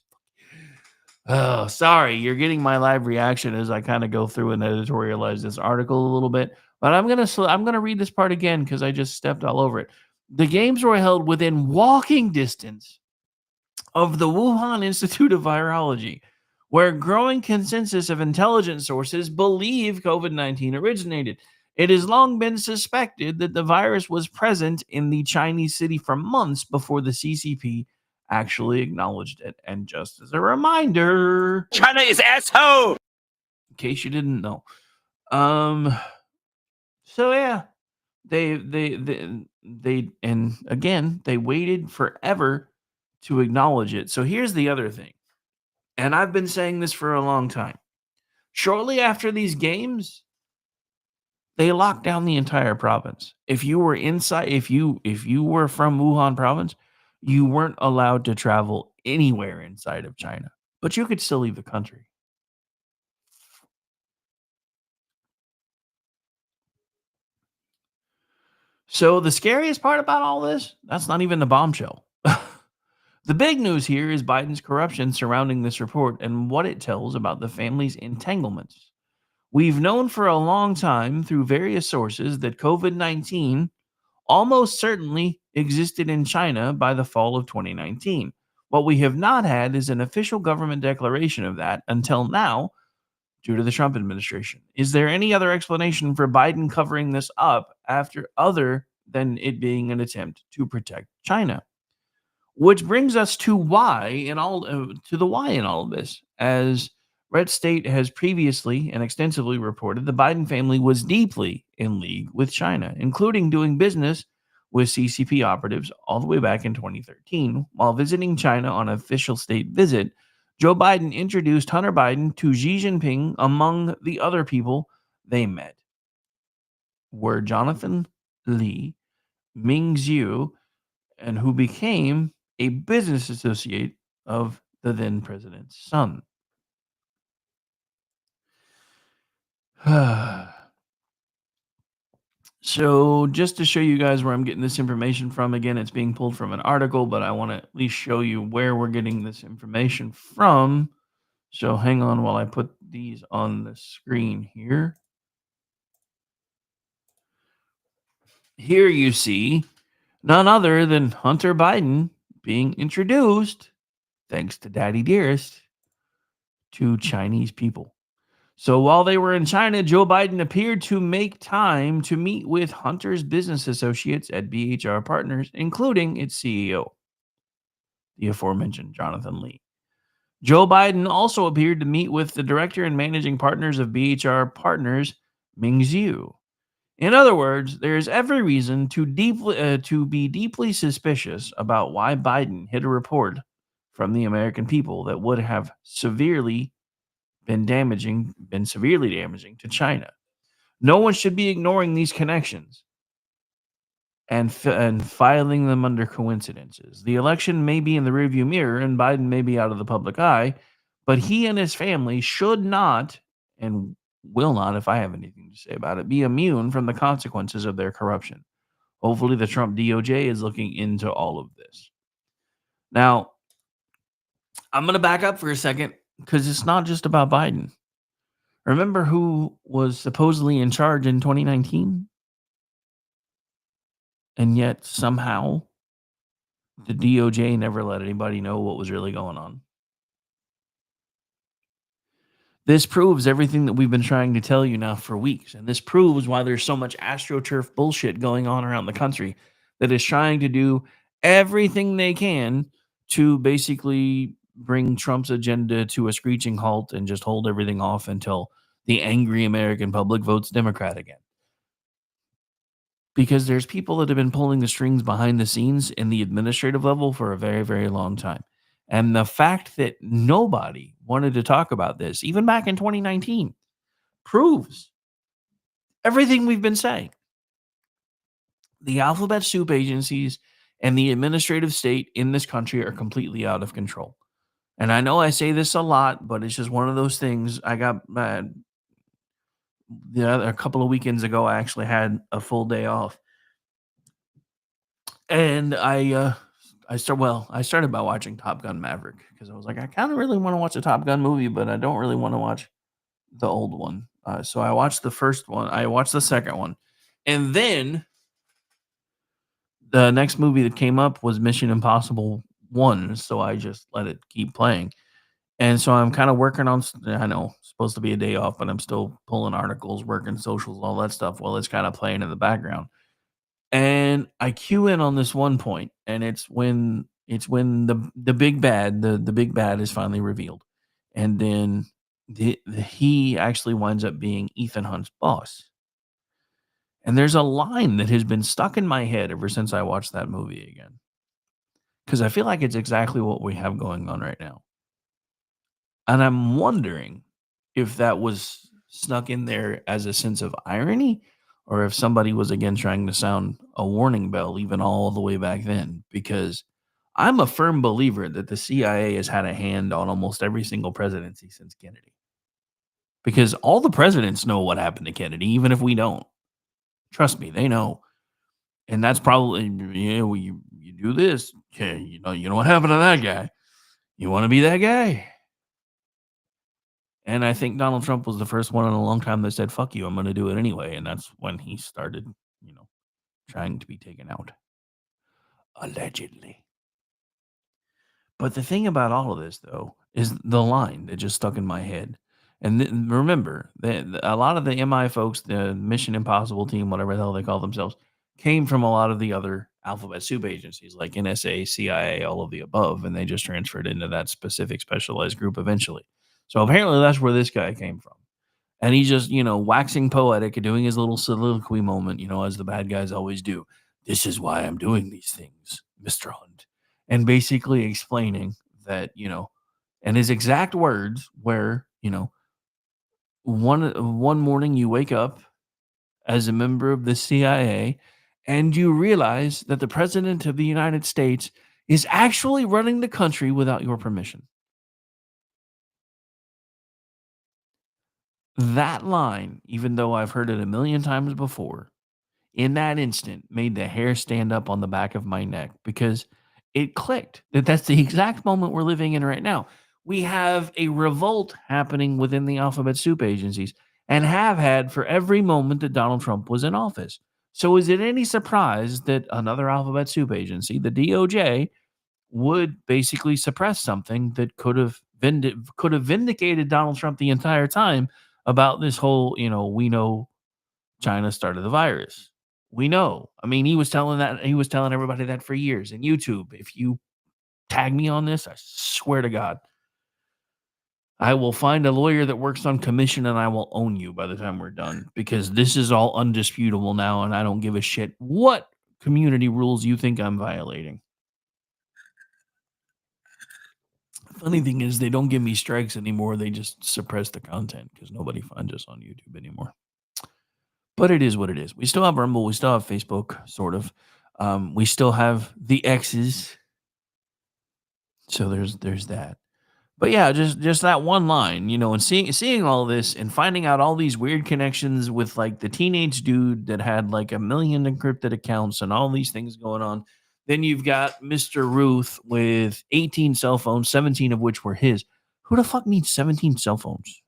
Oh, sorry. You're getting my live reaction as I kind of go through and editorialize this article a little bit. But I'm gonna read this part again because I just stepped all over it. The games were held within walking distance of the Wuhan Institute of Virology, where growing consensus of intelligence sources believe COVID-19 originated. It has long been suspected that the virus was present in the Chinese city for months before the CCP actually acknowledged it. And just as a reminder, China is asshole. In case you didn't know. So yeah, they and again, they waited forever to acknowledge it. So here's the other thing. And I've been saying this for a long time. Shortly after these games, they locked down the entire province. If you were inside, if you were from Wuhan province, you weren't allowed to travel anywhere inside of China, but you could still leave the country. So the scariest part about all this, that's not even the bombshell. The big news here is Biden's corruption surrounding this report and what it tells about the family's entanglements. We've known for a long time through various sources that COVID-19 almost certainly existed in China by the fall of 2019. What we have not had is an official government declaration of that until now, due to the Trump administration. Is there any other explanation for Biden covering this up other than it being an attempt to protect China? Which brings us to the why in all of this. As Red State has previously and extensively reported, the Biden family was deeply in league with China, including doing business with CCP operatives all the way back in 2013. While visiting China on an official state visit, Joe Biden introduced Hunter Biden to Xi Jinping. Among the other people they met were Jonathan Li, Ming Zhu, and who became a business associate of the then president's son. So just to show you guys where I'm getting this information from, again, it's being pulled from an article, but I want to at least show you where we're getting this information from. So hang on while I put these on the screen here. Here you see none other than Hunter Biden being introduced, thanks to Daddy Dearest, to Chinese people. So while they were in China, Joe Biden appeared to make time to meet with Hunter's business associates at BHR Partners, including its CEO, the aforementioned Jonathan Li. Joe Biden also appeared to meet with the director and managing partners of BHR Partners, Ming Zhu. In other words, there is every reason to be deeply suspicious about why Biden hid a report from the American people that would have severely been severely damaging to China. No one should be ignoring these connections and filing them under coincidences. The election may be in the rearview mirror and Biden may be out of the public eye, but he and his family should not and will not, if I have anything to say about it, be immune from the consequences of their corruption. Hopefully, the Trump DOJ is looking into all of this. Now, I'm going to back up for a second because it's not just about Biden. Remember who was supposedly in charge in 2019? And yet, somehow, the DOJ never let anybody know what was really going on. This proves everything that we've been trying to tell you now for weeks. And this proves why there's so much AstroTurf bullshit going on around the country that is trying to do everything they can to basically bring Trump's agenda to a screeching halt and just hold everything off until the angry American public votes Democrat again. Because there's people that have been pulling the strings behind the scenes in the administrative level for a very, very long time. And the fact that nobody wanted to talk about this, even back in 2019, proves everything we've been saying. The alphabet soup agencies and the administrative state in this country are completely out of control. And I know I say this a lot, but it's just one of those things. I got a couple of weekends ago, I actually had a full day off. And I started by watching Top Gun Maverick because I was like, I kind of really want to watch a Top Gun movie, but I don't really want to watch the old one. So I watched the first one. I watched the second one. And then the next movie that came up was Mission Impossible 1. So I just let it keep playing. And so I'm kind of working on, I know, it's supposed to be a day off, but I'm still pulling articles, working socials, all that stuff while it's kind of playing in the background. And I cue in on this one point, and it's when the big bad, the big bad is finally revealed. And then he actually winds up being Ethan Hunt's boss. And there's a line that has been stuck in my head ever since I watched that movie again. Because I feel like it's exactly what we have going on right now. And I'm wondering if that was snuck in there as a sense of irony, or if somebody was again trying to sound a warning bell even all the way back then. Because I'm a firm believer that the CIA has had a hand on almost every single presidency since Kennedy. Because all the presidents know what happened to Kennedy, even if we don't. Trust me, they know. And that's probably, you do this, you know what happened to that guy. You want to be that guy. And I think Donald Trump was the first one in a long time that said, fuck you, I'm going to do it anyway. And that's when he started, trying to be taken out. Allegedly. But the thing about all of this, though, is the line that just stuck in my head. And remember, a lot of the MI folks, the Mission Impossible team, whatever the hell they call themselves, came from a lot of the other alphabet soup agencies like NSA, CIA, all of the above. And they just transferred into that specific specialized group eventually. So apparently that's where this guy came from. And he's just, waxing poetic and doing his little soliloquy moment, as the bad guys always do. This is why I'm doing these things, Mr. Hunt. And basically explaining that, and his exact words were, one morning you wake up as a member of the CIA and you realize that the president of the United States is actually running the country without your permission. That line, even though I've heard it a million times before, in that instant made the hair stand up on the back of my neck because it clicked that that's the exact moment we're living in right now. We have a revolt happening within the alphabet soup agencies and have had for every moment that Donald Trump was in office. So is it any surprise that another alphabet soup agency, the DOJ, would basically suppress something that could have vindicated Donald Trump the entire time about this whole, we know China started the virus. We know. I mean, he was telling everybody that for years. And YouTube, if you tag me on this, I swear to God, I will find a lawyer that works on commission and I will own you by the time we're done, because this is all undisputable now. And I don't give a shit what community rules you think I'm violating. Funny thing is, they don't give me strikes anymore. They just suppress the content because nobody finds us on YouTube anymore. But it is what it is. We still have Rumble. We still have Facebook, sort of. We still have the X's. So there's that. But yeah, just that one line, and seeing all this and finding out all these weird connections with like the teenage dude that had like 1 million encrypted accounts and all these things going on. Then you've got Mr. Ruth with 18 cell phones, 17 of which were his. Who the fuck needs 17 cell phones?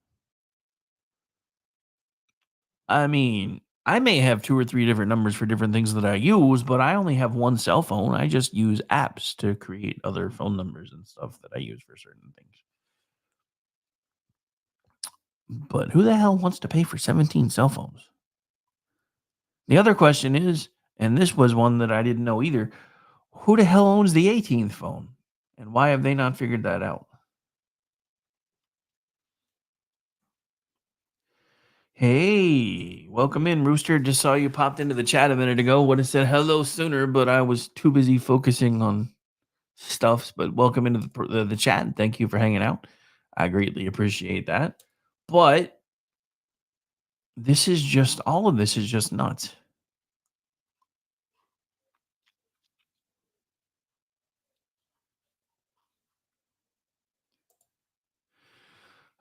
I mean, I may have 2 or 3 different numbers for different things that I use, but I only have one cell phone. I just use apps to create other phone numbers and stuff that I use for certain things. But who the hell wants to pay for 17 cell phones? The other question is, and this was one that I didn't know either, who the hell owns the 18th phone? And why have they not figured that out? Hey, welcome in, Rooster. Just saw you popped into the chat a minute ago. Would have said hello sooner, but I was too busy focusing on stuffs. But welcome into the chat, and thank you for hanging out. I greatly appreciate that. But all of this is just nuts.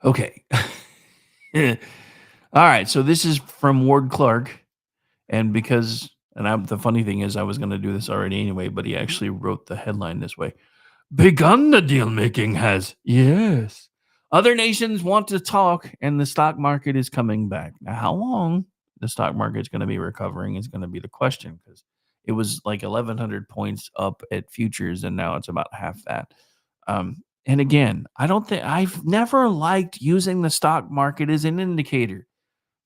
Okay. All right. So this is from Ward Clark. And the funny thing is, I was going to do this already anyway, but he actually wrote the headline this way. Begun the deal making has. Yes. Other nations want to talk, and the stock market is coming back. Now, how long the stock market is going to be recovering is going to be the question, because it was like 1,100 points up at futures, and now it's about half that. And again, I've never liked using the stock market as an indicator.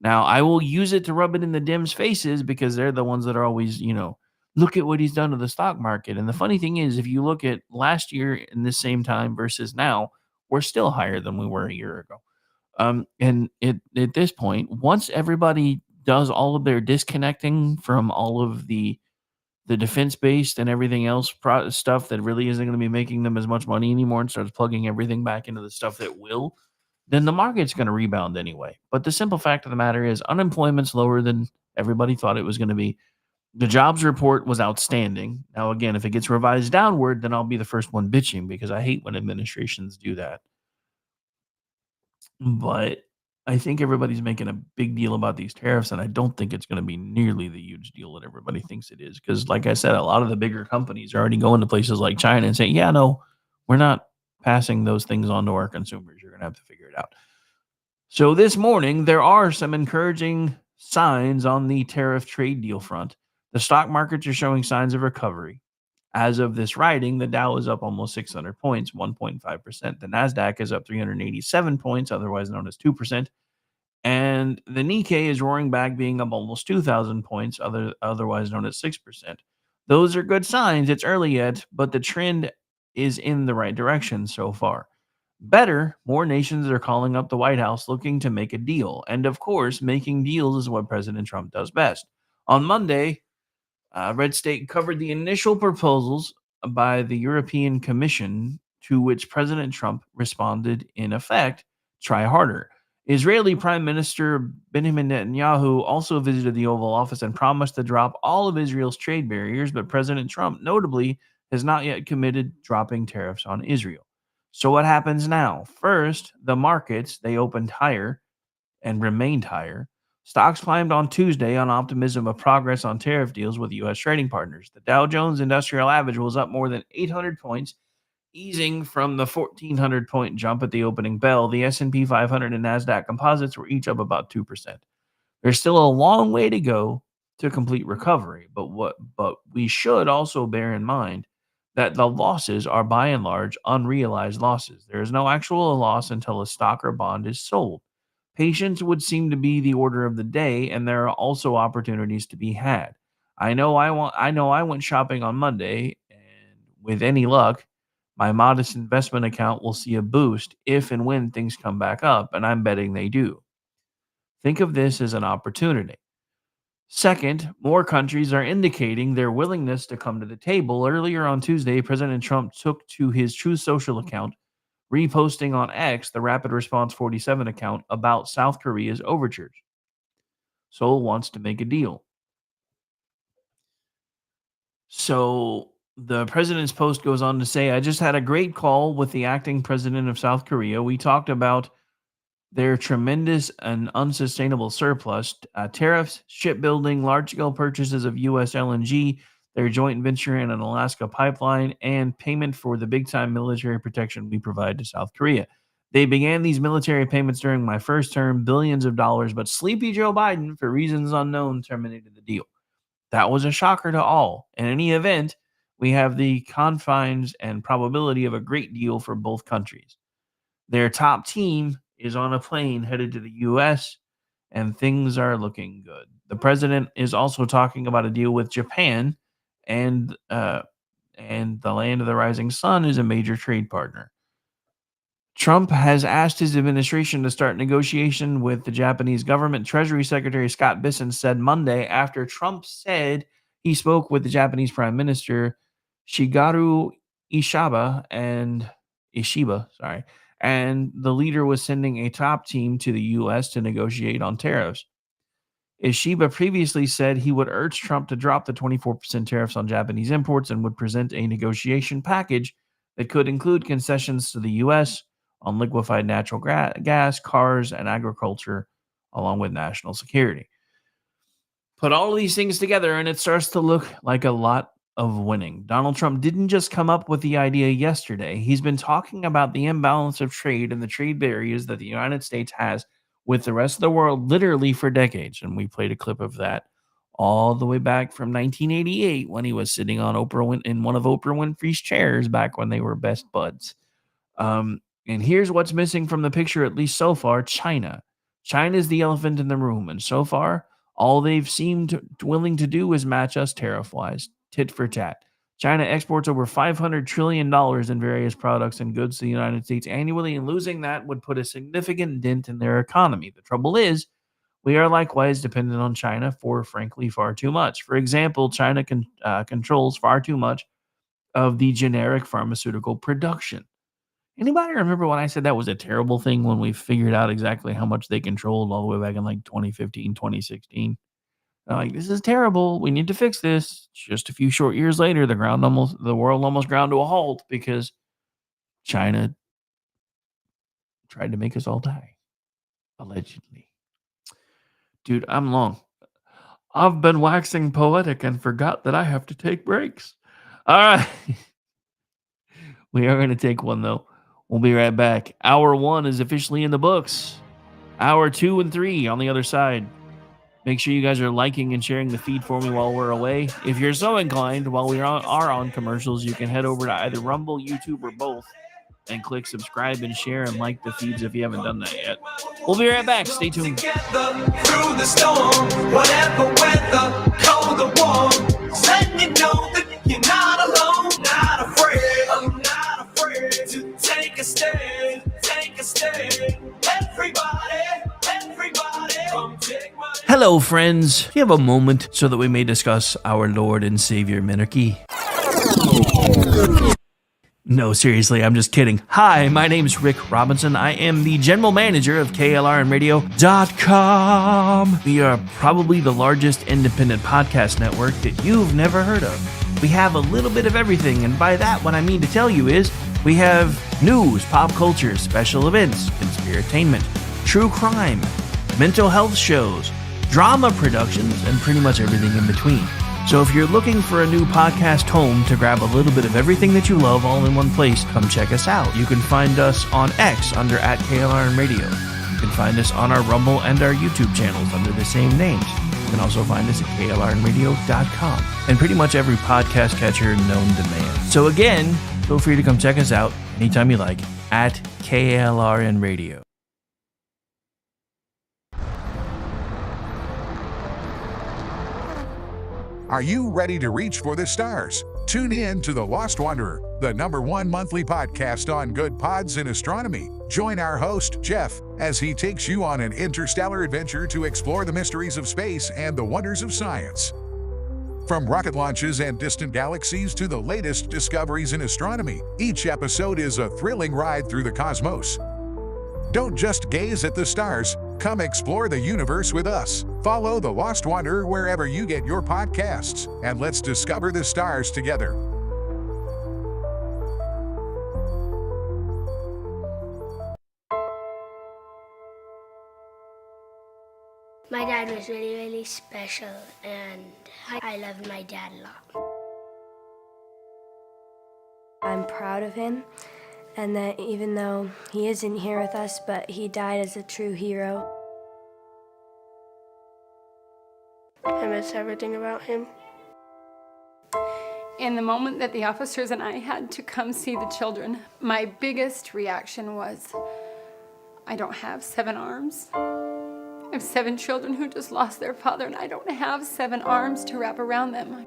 Now, I will use it to rub it in the Dems' faces because they're the ones that are always, look at what he's done to the stock market. And the funny thing is, if you look at last year in this same time versus now, we're still higher than we were a year ago. And at this point, once everybody does all of their disconnecting from all of the defense-based and everything else stuff that really isn't going to be making them as much money anymore and starts plugging everything back into the stuff that will, then the market's going to rebound anyway. But the simple fact of the matter is unemployment's lower than everybody thought it was going to be. The jobs report was outstanding. Now, again, if it gets revised downward, then I'll be the first one bitching because I hate when administrations do that. But I think everybody's making a big deal about these tariffs, and I don't think it's going to be nearly the huge deal that everybody thinks it is. Because, like I said, a lot of the bigger companies are already going to places like China and saying, yeah, no, we're not passing those things on to our consumers. You're going to have to figure it out. So this morning, there are some encouraging signs on the tariff trade deal front. The stock markets are showing signs of recovery. As of this writing, the Dow is up almost 600 points, 1.5%. The NASDAQ is up 387 points, otherwise known as 2%. And the Nikkei is roaring back, being up almost 2,000 points, otherwise known as 6%. Those are good signs. It's early yet, but the trend is in the right direction so far. Better, more nations are calling up the White House looking to make a deal. And of course, making deals is what President Trump does best. On Monday, Red State covered the initial proposals by the European Commission, to which President Trump responded, in effect, try harder. Israeli Prime Minister Benjamin Netanyahu also visited the Oval Office and promised to drop all of Israel's trade barriers, but President Trump, notably, has not yet committed dropping tariffs on Israel. So what happens now? First, the markets, they opened higher and remained higher. Stocks climbed on Tuesday on optimism of progress on tariff deals with U.S. trading partners. The Dow Jones Industrial Average was up more than 800 points, easing from the 1,400-point jump at the opening bell. The S&P 500 and NASDAQ composites were each up about 2%. There's still a long way to go to complete recovery, but we should also bear in mind that the losses are by and large unrealized losses. There is no actual loss until a stock or bond is sold. Patience would seem to be the order of the day, and there are also opportunities to be had. I know I went shopping on Monday, and with any luck, my modest investment account will see a boost if and when things come back up, and I'm betting they do. Think of this as an opportunity. Second, more countries are indicating their willingness to come to the table. Earlier on Tuesday, President Trump took to his Truth Social account reposting on X the Rapid Response 47 account about South Korea's overtures. Seoul wants to make a deal. So the president's post goes on to say, I just had a great call with the acting president of South Korea. We talked about their tremendous and unsustainable surplus, tariffs, shipbuilding, large-scale purchases of U.S. LNG, their joint venture in an Alaska pipeline, and payment for the big-time military protection we provide to South Korea. They began these military payments during my first term, billions of dollars, but sleepy Joe Biden, for reasons unknown, terminated the deal. That was a shocker to all. In any event, we have the confines and probability of a great deal for both countries. Their top team is on a plane headed to the U.S., and things are looking good. The president is also talking about a deal with Japan, and the land of the rising sun is a major trade partner. Trump has asked his administration to start negotiation with the Japanese government. Treasury Secretary Scott Bessent said Monday, after Trump said he spoke with the Japanese Prime Minister Shigeru Ishiba, and the leader was sending a top team to the U.S. to negotiate on tariffs. Ishiba previously said he would urge Trump to drop the 24% tariffs on Japanese imports and would present a negotiation package that could include concessions to the U.S. on liquefied natural gas, cars, and agriculture, along with national security. Put all of these things together, and it starts to look like a lot of winning. Donald Trump didn't just come up with the idea yesterday. He's been talking about the imbalance of trade and the trade barriers that the United States has with the rest of the world literally for decades. And we played a clip of that all the way back from 1988 when he was sitting on in one of Oprah Winfrey's chairs back when they were best buds. And here's what's missing from the picture, at least so far: China. China is the elephant in the room. And so far, all they've seemed willing to do is match us tariff-wise, tit for tat. China exports over $500 trillion in various products and goods to the United States annually, and losing that would put a significant dent in their economy. The trouble is, we are likewise dependent on China for, frankly, far too much. For example, China controls far too much of the generic pharmaceutical production. Anybody remember when I said that was a terrible thing when we figured out exactly how much they controlled all the way back in like 2015, 2016? Like, this is terrible. We need to fix this. Just a few short years later, the world almost ground to a halt because China tried to make us all die, allegedly. Dude, I'm long. I've been waxing poetic and forgot that I have to take breaks. All right. We are going to take one, though. We'll be right back. Hour 1 is officially in the books. Hour 2 and 3 on the other side. Make sure you guys are liking and sharing the feed for me while we're away. If you're so inclined, while we are on commercials, you can head over to either Rumble, YouTube, or both and click subscribe and share and like the feeds if you haven't done that yet. We'll be right back. Stay tuned. Through the storm, whatever weather, cold or warm, letting you know that you're not alone, not afraid. I'm not afraid to take a stand, everybody, come take my... Hello, friends. Do you have a moment so that we may discuss our Lord and Savior Minarchy? No, seriously, I'm just kidding. Hi, my name's Rick Robinson. I am the general manager of KLRNradio.com. We are probably the largest independent podcast network that you've never heard of. We have a little bit of everything, and by that, what I mean to tell you is we have news, pop culture, special events, conspiratainment, true crime, mental health shows, drama productions, and pretty much everything in between. So if you're looking for a new podcast home to grab a little bit of everything that you love all in one place, come check us out. You can find us on X under @KLRNradio. You can find us on our Rumble and our YouTube channels under the same names. You can also find us at KLRNradio.com and pretty much every podcast catcher known to man. So again, feel free to come check us out anytime you like at KLRNradio. Are you ready to reach for the stars? Tune in to The Lost Wanderer, the #1 monthly podcast on good pods in astronomy. Join our host, Jeff, as he takes you on an interstellar adventure to explore the mysteries of space and the wonders of science. From rocket launches and distant galaxies to the latest discoveries in astronomy, each episode is a thrilling ride through the cosmos. Don't just gaze at the stars, come explore the universe with us. Follow The Lost Wanderer wherever you get your podcasts, and let's discover the stars together. My dad was really, really special, and I loved my dad a lot. I'm proud of him, and that even though he isn't here with us, but he died as a true hero. I miss everything about him. In the moment that the officers and I had to come see the children, my biggest reaction was, I don't have 7 arms. I have 7 children who just lost their father, and I don't have 7 arms to wrap around them.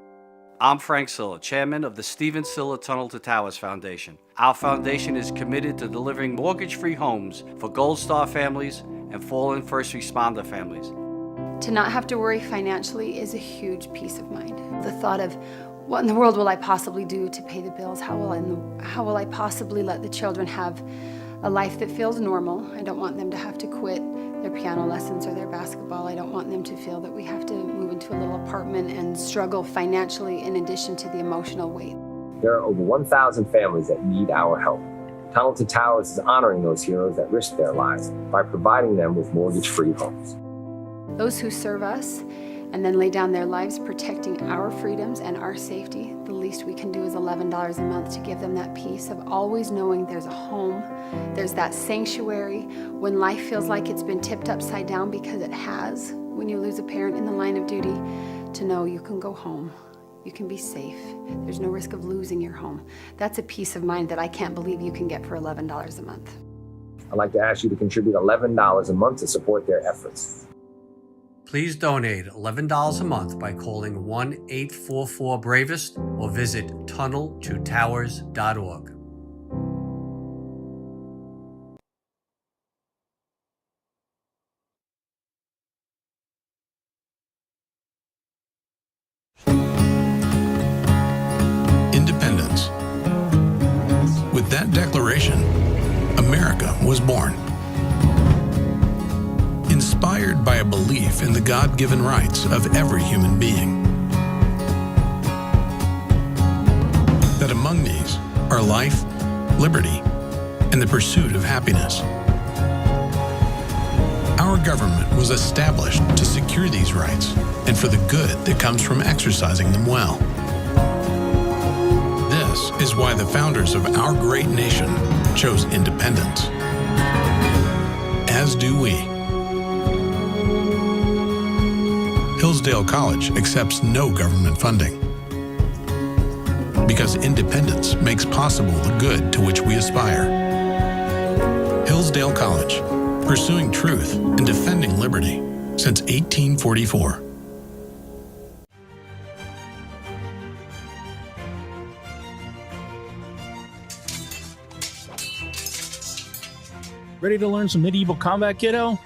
I'm Frank Silla, chairman of the Stephen Silla Tunnel to Towers Foundation. Our foundation is committed to delivering mortgage-free homes for Gold Star families and fallen first responder families. To not have to worry financially is a huge peace of mind. The thought of, what in the world will I possibly do to pay the bills? How will I possibly let the children have a life that feels normal? I don't want them to have to quit their piano lessons or their basketball. I don't want them to feel that we have to move into a little apartment and struggle financially in addition to the emotional weight. There are over 1,000 families that need our help. Tunnel to Towers is honoring those heroes that risk their lives by providing them with mortgage-free homes. Those who serve us and then lay down their lives protecting our freedoms and our safety, the least we can do is $11 a month to give them that peace of always knowing there's a home, there's that sanctuary when life feels like it's been tipped upside down, because it has, when you lose a parent in the line of duty, to know you can go home, you can be safe, there's no risk of losing your home. That's a peace of mind that I can't believe you can get for $11 a month. I'd like to ask you to contribute $11 a month to support their efforts. Please donate $11 a month by calling 1-844-BRAVEST or visit tunneltotowers.org. Independence. With that declaration, America was born. Inspired by a belief in the God-given rights of every human being. That among these are life, liberty, and the pursuit of happiness. Our government was established to secure these rights and for the good that comes from exercising them well. This is why the founders of our great nation chose independence. As do we. Hillsdale College accepts no government funding because independence makes possible the good to which we aspire. Hillsdale College, pursuing truth and defending liberty since 1844. Ready to learn some medieval combat, kiddo?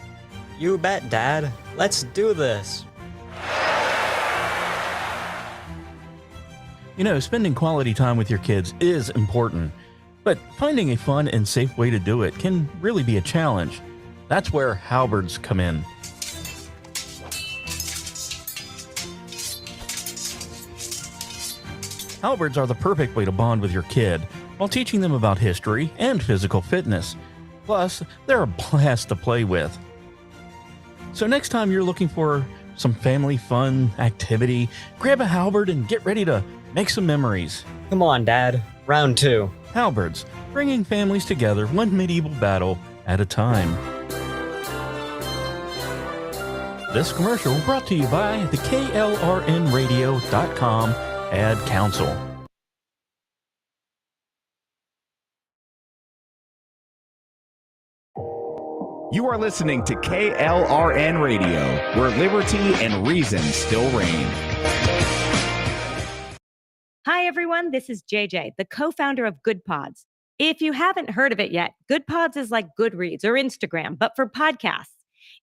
You bet, Dad. Let's do this. You know, spending quality time with your kids is important, but finding a fun and safe way to do it can really be a challenge. That's where halberds come in. Halberds are the perfect way to bond with your kid while teaching them about history and physical fitness. Plus, they're a blast to play with. So next time you're looking for some family fun activity, grab a halberd and get ready to make some memories. Come on, Dad. Round 2. Halberds, bringing families together one medieval battle at a time. This commercial brought to you by the KLRNradio.com Ad Council. You are listening to KLRN Radio, where liberty and reason still reign. Hi, everyone. This is JJ, the co-founder of Good Pods. If you haven't heard of it yet, Good Pods is like Goodreads or Instagram, but for podcasts.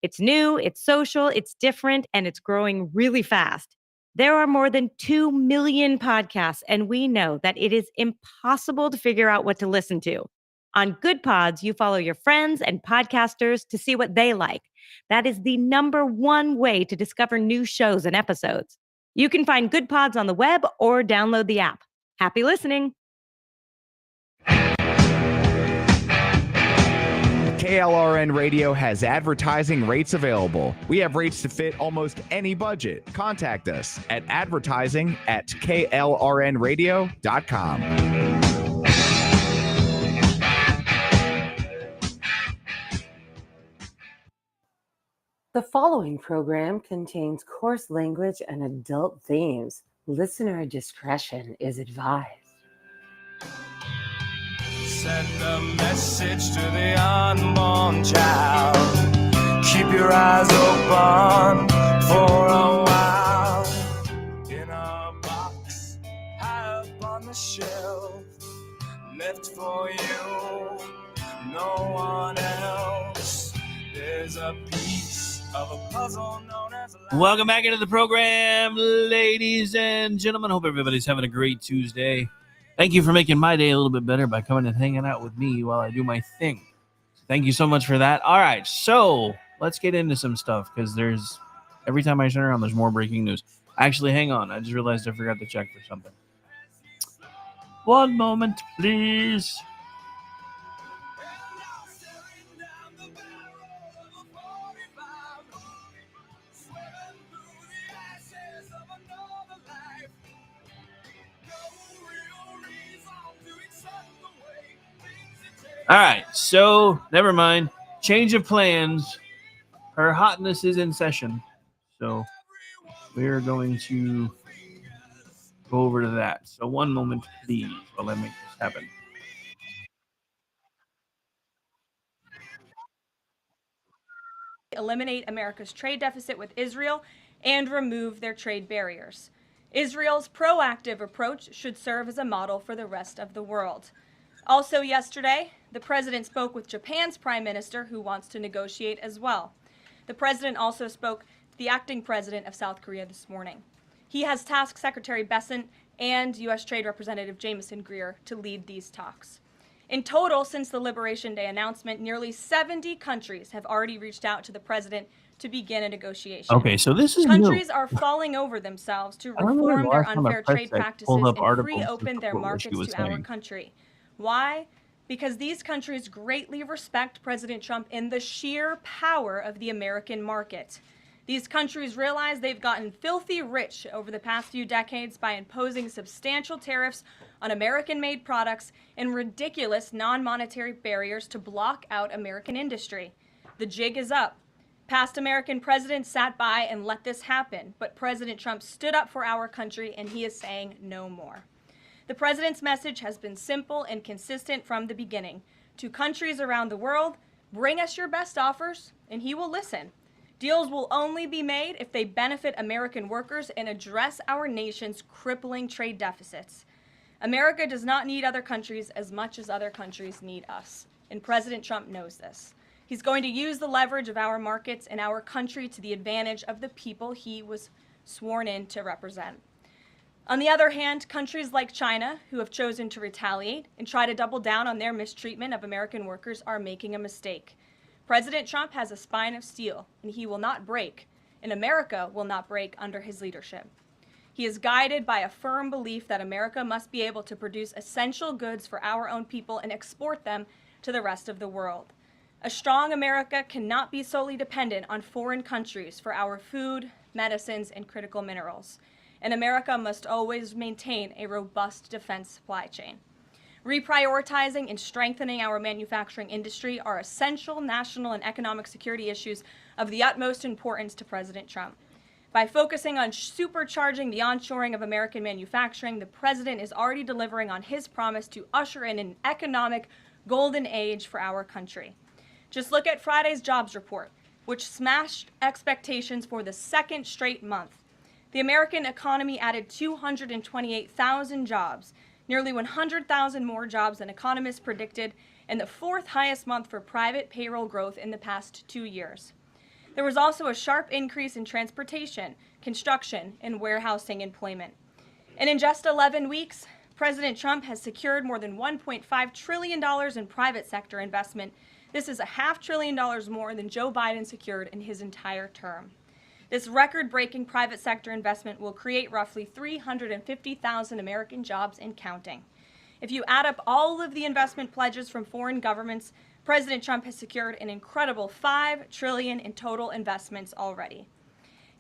It's new, it's social, it's different, and it's growing really fast. There are more than 2 million podcasts, and we know that it is impossible to figure out what to listen to. On Good Pods, you follow your friends and podcasters to see what they like. That is the number one way to discover new shows and episodes. You can find Good Pods on the web or download the app. Happy listening. KLRN Radio has advertising rates available. We have rates to fit almost any budget. Contact us at advertising@klrnradio.com. The following program contains coarse language and adult themes. Listener discretion is advised. Send a message to the unborn child. Keep your eyes open for a while. In a box high up on the shelf, left for you, no one else. There's a piece of a puzzle known as life. Welcome back into the program, ladies and gentlemen. Hope everybody's having a great Tuesday. Thank you for making my day a little bit better by coming and hanging out with me while I do my thing. Thank you so much for that. All right, so let's get into some stuff because every time I turn around, there's more breaking news. Actually, hang on. I just realized I forgot to check for something. One moment, please. All right, so never mind. Change of plans. Her hotness is in session. So we're going to go over to that. So one moment, please, while I make this happen. Eliminate America's trade deficit with Israel and remove their trade barriers. Israel's proactive approach should serve as a model for the rest of the world. Also yesterday, the president spoke with Japan's prime minister, who wants to negotiate as well. The president also spoke to the acting president of South Korea this morning. He has tasked Secretary Bessent and U.S. Trade Representative Jamieson Greer to lead these talks. In total, since the Liberation Day announcement, nearly 70 countries have already reached out to the president to begin a negotiation. Okay, so this is countries new. are falling over themselves to I remember reform the their last time a unfair press trade sec practices pulled up and articles reopen to their support what markets she was to our saying. country. Why? Because these countries greatly respect President Trump in the sheer power of the American market. These countries realize they've gotten filthy rich over the past few decades by imposing substantial tariffs on American-made products and ridiculous non-monetary barriers to block out American industry. The jig is up. Past American presidents sat by and let this happen, but President Trump stood up for our country, and he is saying no more. The president's message has been simple and consistent from the beginning. To countries around the world, bring us your best offers, and he will listen. Deals will only be made if they benefit American workers and address our nation's crippling trade deficits. America does not need other countries as much as other countries need us, and President Trump knows this. He's going to use the leverage of our markets and our country to the advantage of the people he was sworn in to represent. On the other hand, countries like China, who have chosen to retaliate and try to double down on their mistreatment of American workers, are making a mistake. President Trump has a spine of steel, and he will not break, and America will not break under his leadership. He is guided by a firm belief that America must be able to produce essential goods for our own people and export them to the rest of the world. A strong America cannot be solely dependent on foreign countries for our food, medicines, and critical minerals. And America must always maintain a robust defense supply chain. Reprioritizing and strengthening our manufacturing industry are essential national and economic security issues of the utmost importance to President Trump. By focusing on supercharging the onshoring of American manufacturing, the president is already delivering on his promise to usher in an economic golden age for our country. Just look at Friday's jobs report, which smashed expectations for the second straight month. The American economy added 228,000 jobs, nearly 100,000 more jobs than economists predicted, and the fourth highest month for private payroll growth in the past 2 years. There was also a sharp increase in transportation, construction, and warehousing employment. And in just 11 weeks, President Trump has secured more than $1.5 trillion in private sector investment. This is $500 billion more than Joe Biden secured in his entire term. This record-breaking private sector investment will create roughly 350,000 American jobs and counting. If you add up all of the investment pledges from foreign governments, President Trump has secured an incredible $5 trillion in total investments already.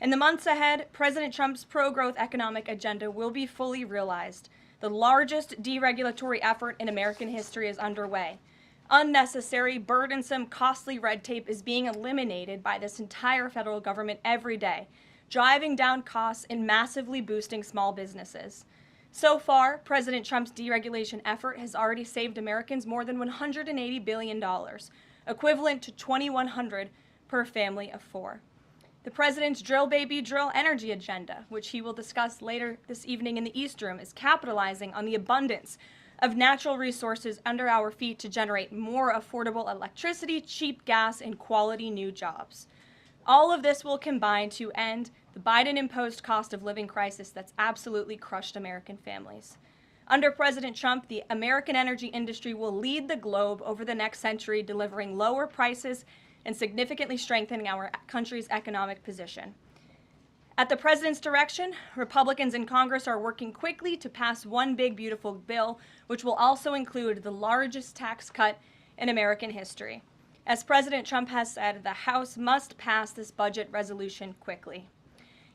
In the months ahead, President Trump's pro-growth economic agenda will be fully realized. The largest deregulatory effort in American history is underway. Unnecessary, burdensome, costly red tape is being eliminated by this entire federal government every day, driving down costs and massively boosting small businesses. So far, President Trump's deregulation effort has already saved Americans more than $180 billion, equivalent to $2,100 per family of 4. The president's drill baby drill energy agenda, which he will discuss later this evening in the East Room, is capitalizing on the abundance of natural resources under our feet to generate more affordable electricity, cheap gas, and quality new jobs. All of this will combine to end the Biden-imposed cost of living crisis that's absolutely crushed American families. Under President Trump, the American energy industry will lead the globe over the next century, delivering lower prices and significantly strengthening our country's economic position. At the president's direction, Republicans in Congress are working quickly to pass one big, beautiful bill, which will also include the largest tax cut in American history. As President Trump has said, the House must pass this budget resolution quickly.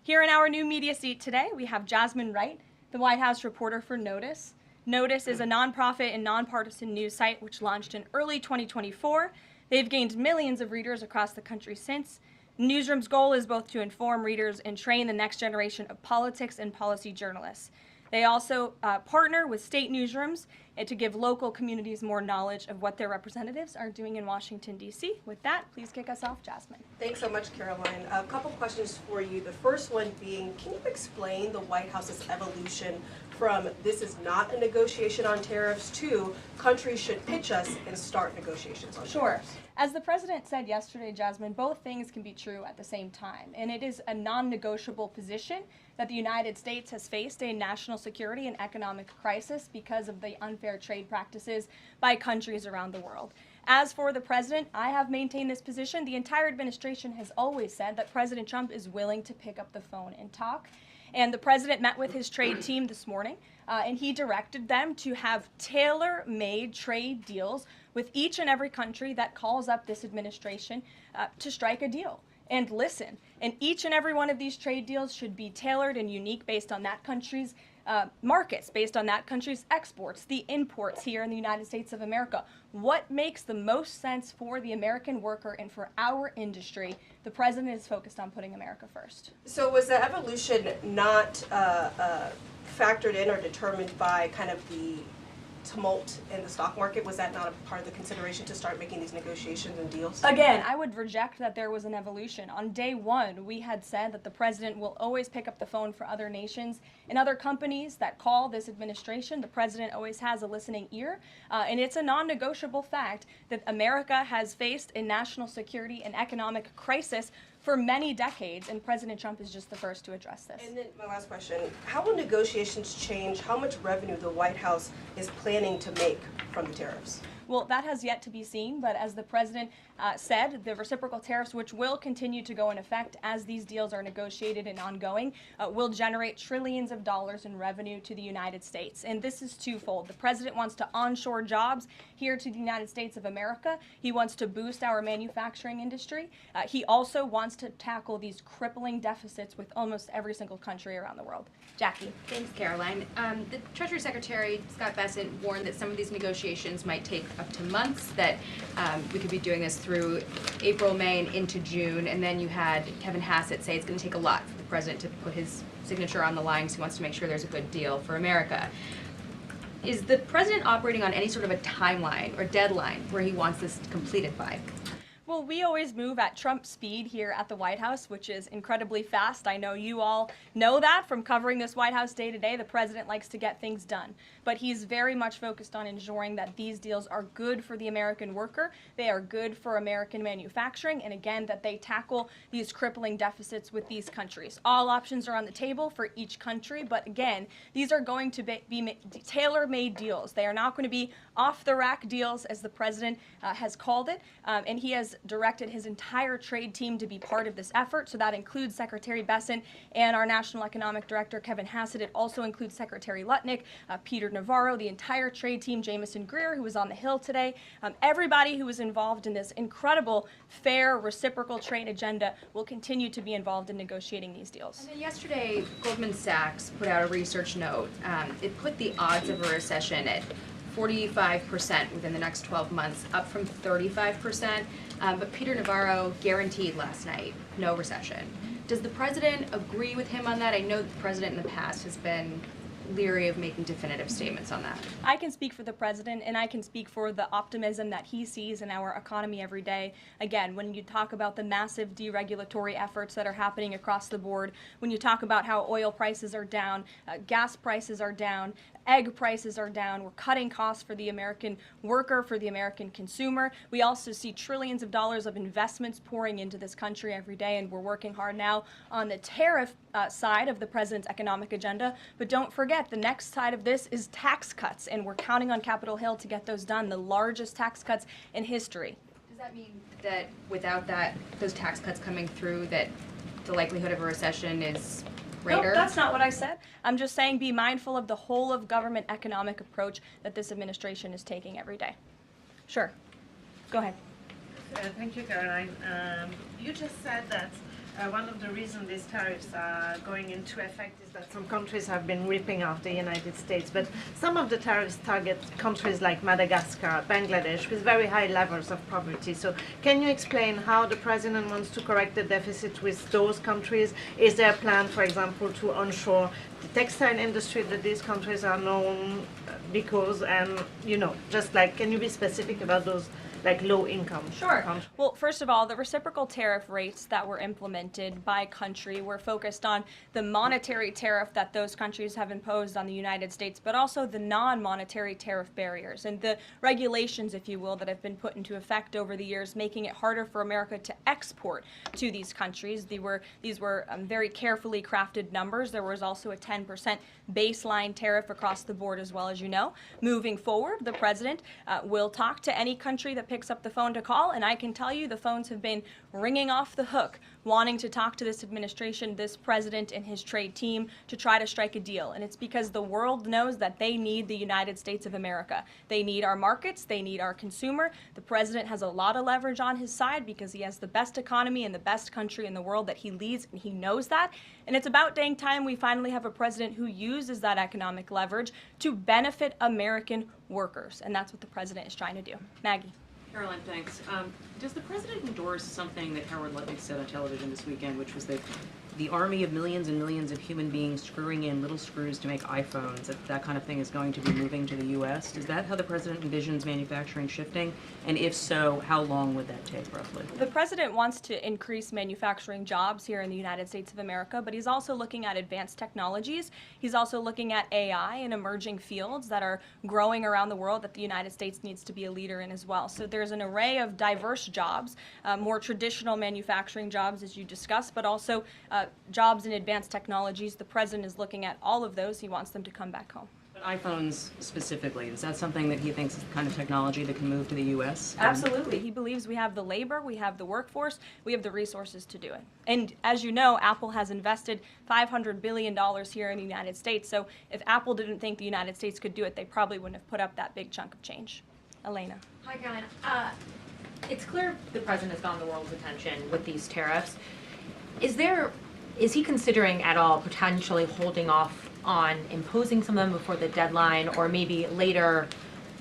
Here in our new media seat today, we have Jasmine Wright, the White House reporter for Notice. Notice is a nonprofit and nonpartisan news site which launched in early 2024. They've gained millions of readers across the country since. Newsroom's goal is both to inform readers and train the next generation of politics and policy journalists. They also partner with state newsrooms to give local communities more knowledge of what their representatives are doing in Washington, D.C. With that, please kick us off, Jasmine. Thanks so much, Caroline. A couple questions for you. The first one being, can you explain the White House's evolution from this is not a negotiation on tariffs to countries should pitch us and start negotiations on tariffs? As the president said yesterday, Jasmine, both things can be true at the same time. And it is a non-negotiable position that the United States has faced a national security and economic crisis because of the unfair trade practices by countries around the world. As for the president, I have maintained this position. The entire administration has always said that President Trump is willing to pick up the phone and talk. And the president met with his trade team this morning, and he directed them to have tailor-made trade deals with each and every country that calls up this administration to strike a deal and listen. And each and every one of these trade deals should be tailored and unique based on that country's markets, based on that country's exports, the imports here in the United States of America. What makes the most sense for the American worker and for our industry? The president is focused on putting America first. So was the evolution not factored in or determined by kind of the tumult in the stock market? Was that not a part of the consideration to start making these negotiations and deals? Again, I would reject that there was an evolution. On day one, we had said that the president will always pick up the phone for other nations and other companies that call this administration. The president always has a listening ear, and it's a non-negotiable fact that America has faced a national security and economic crisis for many decades, and President Trump is just the first to address this. And then my last question, how will negotiations change how much revenue the White House is planning to make from the tariffs? Well, that has yet to be seen, but as the president said, the reciprocal tariffs, which will continue to go in effect as these deals are negotiated and ongoing, will generate trillions of dollars in revenue to the United States. And this is twofold. The president wants to onshore jobs here to the United States of America. He wants to boost our manufacturing industry. He also wants to tackle these crippling deficits with almost every single country around the world. Jackie. Thanks, Caroline. The Treasury Secretary, Scott Bessent, warned that some of these negotiations might take up to months, that we could be doing this through April, May, and into June. And then you had Kevin Hassett say it's going to take a lot for the president to put his signature on the line because he wants to make sure there's a good deal for America. Is the president operating on any sort of a timeline or deadline where he wants this completed by? Well, we always move at Trump speed here at the White House, which is incredibly fast. I know you all know that from covering this White House day to day. The president likes to get things done, but he's very much focused on ensuring that these deals are good for the American worker, they are good for American manufacturing, and again, that they tackle these crippling deficits with these countries. All options are on the table for each country, but again, these are going to be tailor-made deals. They are not going to be off-the-rack deals, as the president has called it, and he has directed his entire trade team to be part of this effort. So that includes Secretary Bessent and our National Economic Director, Kevin Hassett. It also includes Secretary Lutnick, Peter Navarro, the entire trade team, Jamieson Greer, who was on the Hill today. Everybody who was involved in this incredible, fair, reciprocal trade agenda will continue to be involved in negotiating these deals. And then yesterday, Goldman Sachs put out a research note. It put the odds of a recession at 45% within the next 12 months, up from 35%. But Peter Navarro guaranteed last night no recession. Does the president agree with him on that? I know the president in the past has been leery of making definitive statements on that. I can speak for the president, and I can speak for the optimism that he sees in our economy every day. Again, when you talk about the massive deregulatory efforts that are happening across the board, when you talk about how oil prices are down, gas prices are down, egg prices are down, we're cutting costs for the American worker, for the American consumer. We also see trillions of dollars of investments pouring into this country every day, and we're working hard now on the tariff side of the president's economic agenda. But don't forget, the next side of this is tax cuts, and we're counting on Capitol Hill to get those done, the largest tax cuts in history. Does that mean that without those tax cuts coming through, that the likelihood of a recession is greater? No, that's not what I said. I'm just saying be mindful of the whole of government economic approach that this administration is taking every day. Sure. Go ahead. Thank you, Caroline. You just said that one of the reasons these tariffs are going into effect is that some countries have been ripping off the United States, but some of the tariffs target countries like Madagascar, Bangladesh, with very high levels of poverty. So can you explain how the president wants to correct the deficit with those countries? Is there a plan, for example, to onshore the textile industry that these countries are known because, and just like, can you be specific about those like low income? Sure. Well, first of all, the reciprocal tariff rates that were implemented by country were focused on the monetary tariff that those countries have imposed on the United States, but also the non-monetary tariff barriers and the regulations, if you will, that have been put into effect over the years, making it harder for America to export to these countries. These were very carefully crafted numbers. There was also a 10% baseline tariff across the board, as well, as you know. Moving forward, the president will talk to any country that picks up the phone to call, and I can tell you the phones have been ringing off the hook, wanting to talk to this administration, this president, and his trade team to try to strike a deal. And it's because the world knows that they need the United States of America. They need our markets, they need our consumer. The president has a lot of leverage on his side because he has the best economy and the best country in the world that he leads, and he knows that. And it's about dang time we finally have a president who uses that economic leverage to benefit American workers, and that's what the president is trying to do. Maggie. Caroline, thanks. Does the president endorse something that Howard Lutnick said on television this weekend, which was that the army of millions and millions of human beings screwing in little screws to make iPhones, that kind of thing is going to be moving to the U.S.? Is that how the president envisions manufacturing shifting? And if so, how long would that take, roughly? The president wants to increase manufacturing jobs here in the United States of America, but he's also looking at advanced technologies. He's also looking at AI and emerging fields that are growing around the world that the United States needs to be a leader in as well. So there's an array of diverse jobs, more traditional manufacturing jobs, as you discussed, but also jobs in advanced technologies. The president is looking at all of those. He wants them to come back home. But iPhones specifically, is that something that he thinks is the kind of technology that can move to the U.S.? Absolutely. He believes we have the labor, we have the workforce, we have the resources to do it. And as you know, Apple has invested $500 billion here in the United States. So if Apple didn't think the United States could do it, they probably wouldn't have put up that big chunk of change. Elena. Hi, Caroline. It's clear the president has gotten the world's attention with these tariffs. Is he considering at all potentially holding off on imposing some of them before the deadline, or maybe later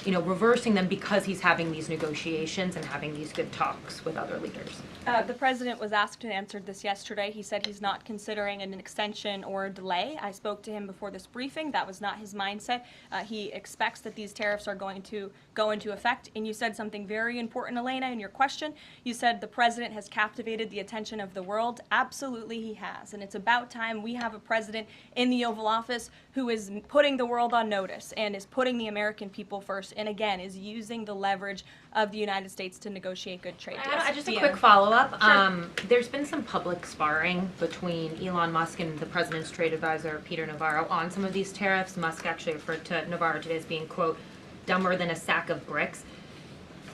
reversing them because he's having these negotiations and having these good talks with other leaders? The president was asked and answered this yesterday. He said he's not considering an extension or a delay. I spoke to him before this briefing. That was not his mindset. He expects that these tariffs are going to go into effect. And you said something very important, Elena, in your question. You said the president has captivated the attention of the world. Absolutely he has. And it's about time we have a president in the Oval Office who is putting the world on notice and is putting the American people first, and again, is using the leverage of the United States to negotiate good trade deals. Just a quick follow-up. Sure. There's been some public sparring between Elon Musk and the president's trade advisor, Peter Navarro, on some of these tariffs. Musk actually referred to Navarro today as being, quote, dumber than a sack of bricks.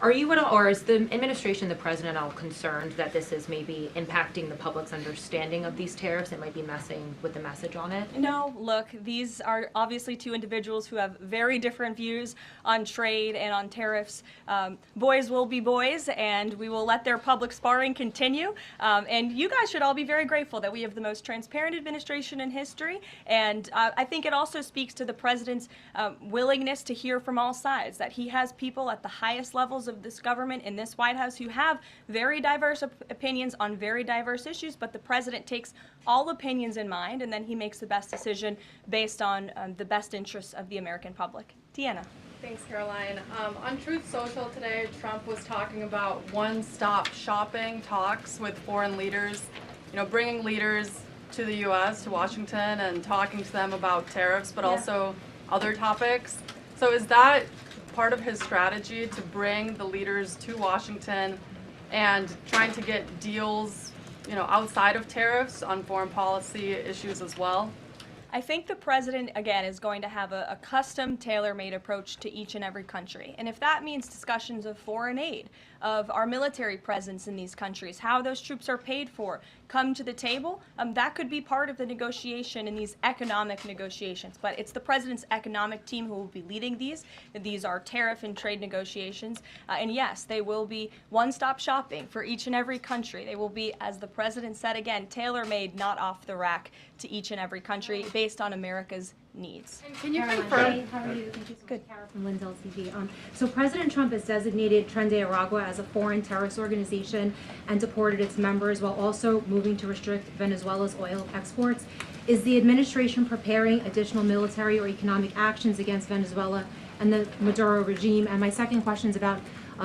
Are you at all, or is the administration, the president, all concerned that this is maybe impacting the public's understanding of these tariffs? It might be messing with the message on it? No, look, these are obviously two individuals who have very different views on trade and on tariffs. Boys will be boys, and we will let their public sparring continue. And you guys should all be very grateful that we have the most transparent administration in history. And I think it also speaks to the president's willingness to hear from all sides, that he has people at the highest levels of this government in this White House who have very diverse opinions on very diverse issues, but the president takes all opinions in mind, and then he makes the best decision based on the best interests of the American public. Deanna. Thanks, Caroline. On Truth Social today, Trump was talking about one-stop shopping talks with foreign leaders, bringing leaders to the U.S., to Washington, and talking to them about tariffs, but also other topics. So is that part of his strategy to bring the leaders to Washington and trying to get deals, outside of tariffs on foreign policy issues as well? I think the president, again, is going to have a custom, tailor-made approach to each and every country. And if that means discussions of foreign aid, of our military presence in these countries, how those troops are paid for, come to the table, that could be part of the negotiation in these economic negotiations. But it's the president's economic team who will be leading these. These are tariff and trade negotiations. And yes, they will be one-stop shopping for each and every country. They will be, as the president said again, tailor-made, not off the rack to each and every country based on America's needs. Can you Caroline, confirm? hi, how are you? Thank you so much, Carol from Lynn's LTV. So President Trump has designated Tren de Aragua as a foreign terrorist organization and deported its members while also moving to restrict Venezuela's oil exports. Is the administration preparing additional military or economic actions against Venezuela and the Maduro regime? And my second question is about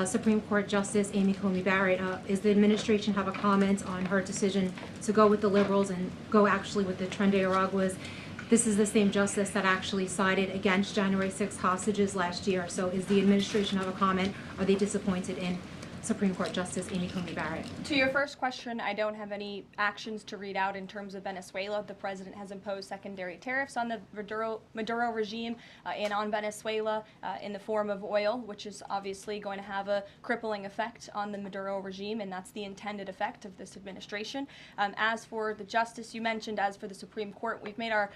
Supreme Court Justice Amy Coney Barrett. Is the administration have a comment on her decision to go with the liberals and go actually with the Tren de Araguas? This is the same justice that actually sided against January 6th hostages last year. So is the administration have a comment? Are they disappointed in Supreme Court Justice Amy Coney Barrett? To your first question, I don't have any actions to read out in terms of Venezuela. The president has imposed secondary tariffs on the Maduro regime and on Venezuela in the form of oil, which is obviously going to have a crippling effect on the Maduro regime, and that's the intended effect of this administration. As for the justice you mentioned, as for the Supreme Court, we've made our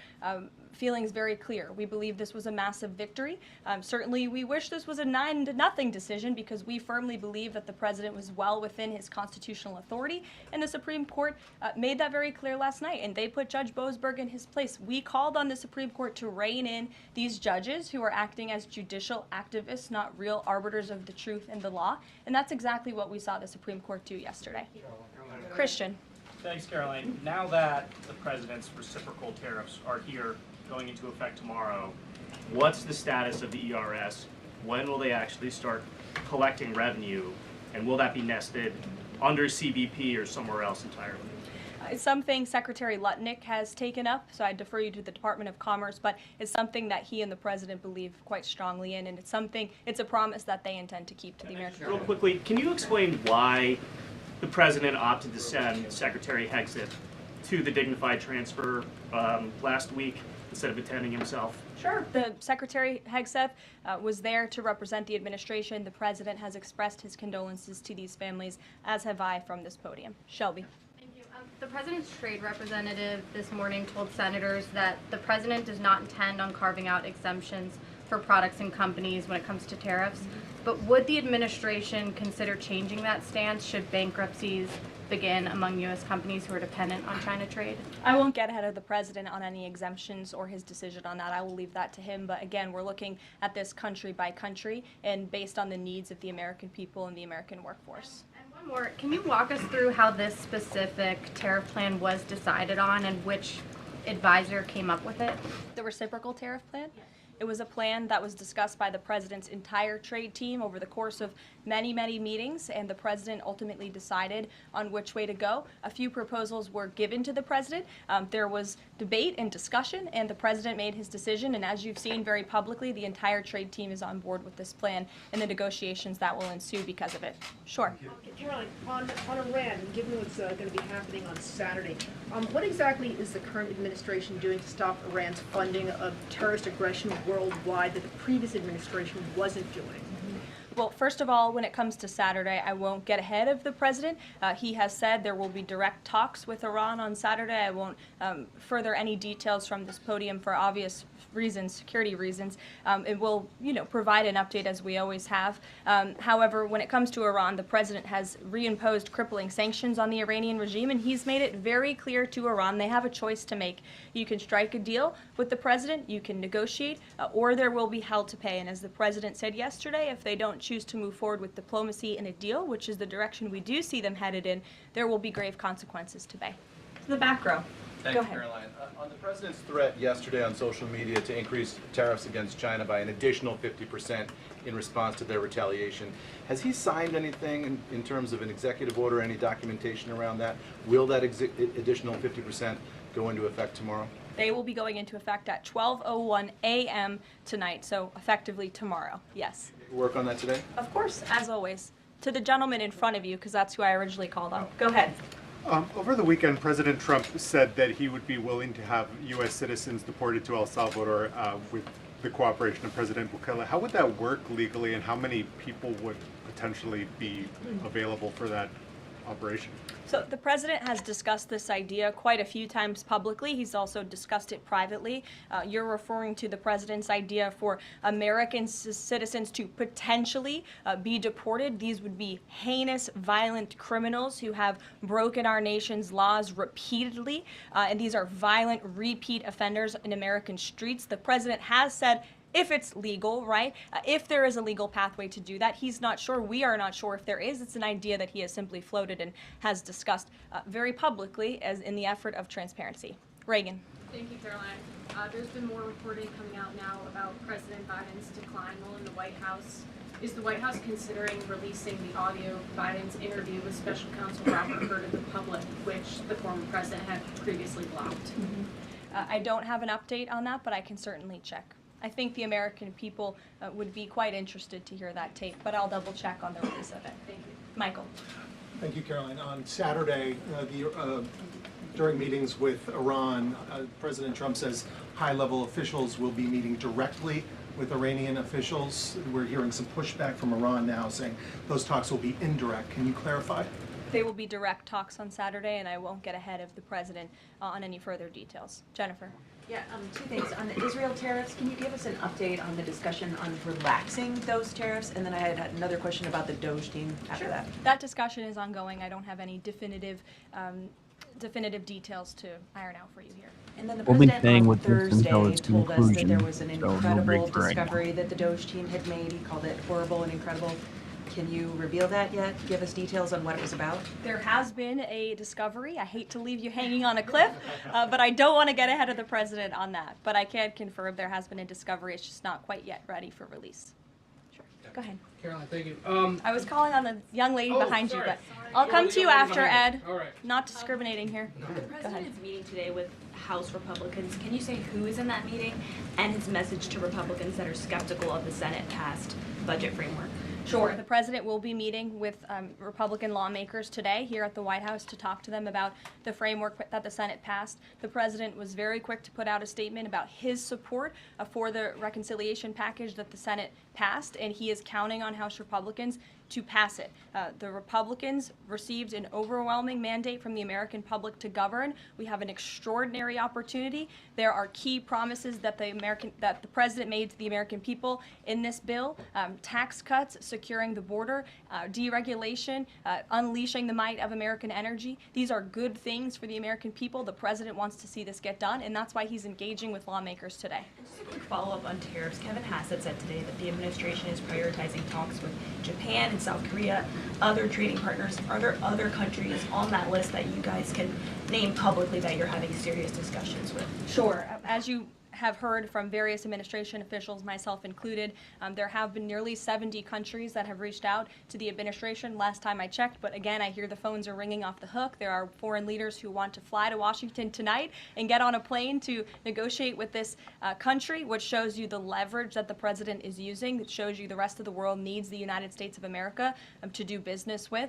feelings very clear. We believe this was a massive victory. Certainly, we wish this was a 9-0 decision because we firmly believe that the president was well within his constitutional authority, and the Supreme Court made that very clear last night, and they put Judge Boasberg in his place. We called on the Supreme Court to rein in these judges who are acting as judicial activists, not real arbiters of the truth and the law, and that's exactly what we saw the Supreme Court do yesterday. Christian. Thanks, Caroline. Now that the president's reciprocal tariffs are here, going into effect tomorrow, what's the status of the ERS? When will they actually start collecting revenue? And will that be nested under CBP or somewhere else entirely? It's something Secretary Lutnick has taken up, so I defer you to the Department of Commerce, but it's something that he and the president believe quite strongly in, and it's a promise that they intend to keep to the American people. Real quickly, can you explain why the president opted to send Secretary Hegseth to the dignified transfer last week instead of attending himself? Sure. The Secretary Hegseth was there to represent the administration. The president has expressed his condolences to these families, as have I from this podium. Shelby. Thank you. The president's trade representative this morning told senators that the president does not intend on carving out exemptions for products and companies when it comes to tariffs. But would the administration consider changing that stance should bankruptcies begin among U.S. companies who are dependent on China trade? I won't get ahead of the president on any exemptions or his decision on that. I will leave that to him. But again, we're looking at this country by country and based on the needs of the American people and the American workforce. And one more, can you walk us through how this specific tariff plan was decided on and which advisor came up with it? The reciprocal tariff plan? It was a plan that was discussed by the president's entire trade team over the course of many, many meetings, and the president ultimately decided on which way to go. A few proposals were given to the president. There was debate and discussion, and the president made his decision. And as you've seen very publicly, the entire trade team is on board with this plan and the negotiations that will ensue because of it. Sure. Caroline, on Iran, given what's going to be happening on Saturday, what exactly is the current administration doing to stop Iran's funding of terrorist aggression worldwide that the previous administration wasn't doing? Well, first of all, when it comes to Saturday, I won't get ahead of the president. He has said there will be direct talks with Iran on Saturday. I won't further any details from this podium for obvious reasons, security reasons. It will, provide an update as we always have. However, when it comes to Iran, the president has reimposed crippling sanctions on the Iranian regime, and he's made it very clear to Iran they have a choice to make. You can strike a deal with the president, you can negotiate, or there will be hell to pay. And as the president said yesterday, if they don't choose to move forward with diplomacy and a deal, which is the direction we do see them headed in, there will be grave consequences to pay. To the back row. Thank Go you, ahead. Caroline. On the president's threat yesterday on social media to increase tariffs against China by an additional 50% in response to their retaliation, has he signed anything in terms of an executive order, any documentation around that? Will that additional 50% go into effect tomorrow? They will be going into effect at 12:01 a.m. tonight, so effectively tomorrow, yes. Work on that today? Of course, as always. To the gentleman in front of you, because that's who I originally called on. Go ahead. Over the weekend, President Trump said that he would be willing to have U.S. citizens deported to El Salvador with the cooperation of President Bukele. How would that work legally, and how many people would potentially be available for that operation? So the president has discussed this idea quite a few times publicly. He's also discussed it privately. You're referring to the president's idea for American citizens to potentially be deported. These would be heinous, violent criminals who have broken our nation's laws repeatedly. And these are violent, repeat offenders in American streets. The president has said, if it's legal, right? If there is a legal pathway to do that, he's not sure. We are not sure if there is. It's an idea that he has simply floated and has discussed very publicly as in the effort of transparency. Reagan. Thank you, Caroline. There's been more reporting coming out now about President Biden's decline while in the White House. Is the White House considering releasing the audio of Biden's interview with Special Counsel Robert Hur to the public, which the former president had previously blocked? I don't have an update on that, but I can certainly check. I think the American people would be quite interested to hear that tape, but I'll double check on the release of it. Thank you. Michael. Thank you, Caroline. On Saturday, during meetings with Iran, President Trump says high-level officials will be meeting directly with Iranian officials. We're hearing some pushback from Iran now saying those talks will be indirect. Can you clarify? They will be direct talks on Saturday, and I won't get ahead of the president on any further details. Jennifer. Yeah, two things. On the Israel tariffs, can you give us an update on the discussion on relaxing those tariffs? And then I had another question about the Doge team after that. That discussion is ongoing. I don't have any definitive details to iron out for you here. And then the We'll be president staying on with this Thursday until its told us that conclusion, there was an so no incredible break for right now. discovery that the Doge team had made. He called it horrible and incredible. Can you reveal that yet? Give us details on what it was about? There has been a discovery. I hate to leave you hanging on a cliff, but I don't want to get ahead of the president on that. But I can confirm there has been a discovery. It's just not quite yet ready for release. Sure. Go ahead. Caroline, thank you. I was calling on the young lady behind you, but I'll come to you after, Ed. All right. Not discriminating here. The president is meeting today with House Republicans. Can you say who is in that meeting and his message to Republicans that are skeptical of the Senate-passed budget framework? Sure. The president will be meeting with Republican lawmakers today here at the White House to talk to them about the framework that the Senate passed. The president was very quick to put out a statement about his support for the reconciliation package that the Senate passed, and he is counting on House Republicans to pass it. The Republicans received an overwhelming mandate from the American public to govern. We have an extraordinary opportunity. There are key promises that the president made to the American people in this bill: tax cuts, securing the border, deregulation, unleashing the might of American energy. These are good things for the American people. The president wants to see this get done, and that's why he's engaging with lawmakers today. Just a quick follow-up on tariffs. Kevin Hassett said today that the administration is prioritizing talks with Japan and South Korea, other trading partners. Are there other countries on that list that you guys can name publicly that you're having serious discussions with? Sure. As you have heard from various administration officials, myself included, there have been nearly 70 countries that have reached out to the administration last time I checked, but again, I hear the phones are ringing off the hook. There are foreign leaders who want to fly to Washington tonight and get on a plane to negotiate with this country, which shows you the leverage that the president is using. It shows you the rest of the world needs the United States of America to do business with.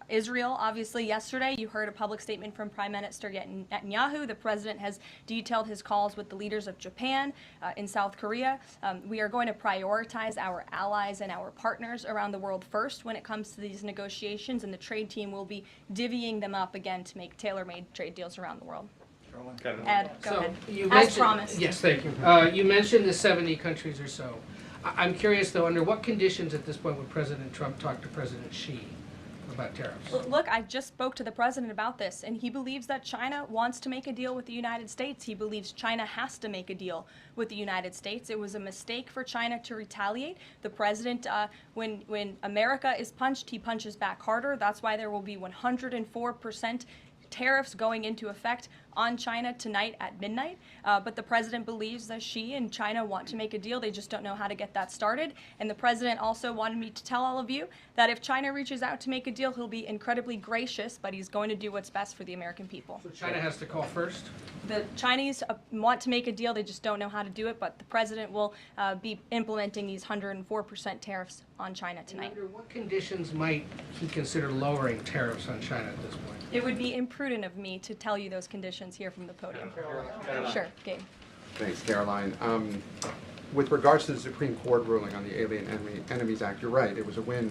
Israel, obviously, yesterday you heard a public statement from Prime Minister Netanyahu. The president has detailed his calls with the leaders of Japan, in South Korea. We are going to prioritize our allies and our partners around the world first when it comes to these negotiations, and the trade team will be divvying them up again to make tailor-made trade deals around the world. Ed, go ahead. As promised. Yes, thank you. You mentioned the 70 countries or so. I'm curious, though, under what conditions at this point would President Trump talk to President Xi about tariffs? Look, I just spoke to the president about this, and he believes that China wants to make a deal with the United States. He believes China has to make a deal with the United States. It was a mistake for China to retaliate. The president, when America is punched, he punches back harder. That's why there will be 104% tariffs going into effect on China tonight at midnight. But the president believes that Xi and China want to make a deal. They just don't know how to get that started. And the president also wanted me to tell all of you that if China reaches out to make a deal, he'll be incredibly gracious, but he's going to do what's best for the American people. So China has to call first? The Chinese want to make a deal. They just don't know how to do it. But the president will be implementing these 104% tariffs on China tonight. And under what conditions might he consider lowering tariffs on China at this point? It would be imprudent of me to tell you those conditions here from the podium. Sure, Gabe. Thanks, Caroline. With regards to the Supreme Court ruling on the Alien Enemies Act, you're right, it was a win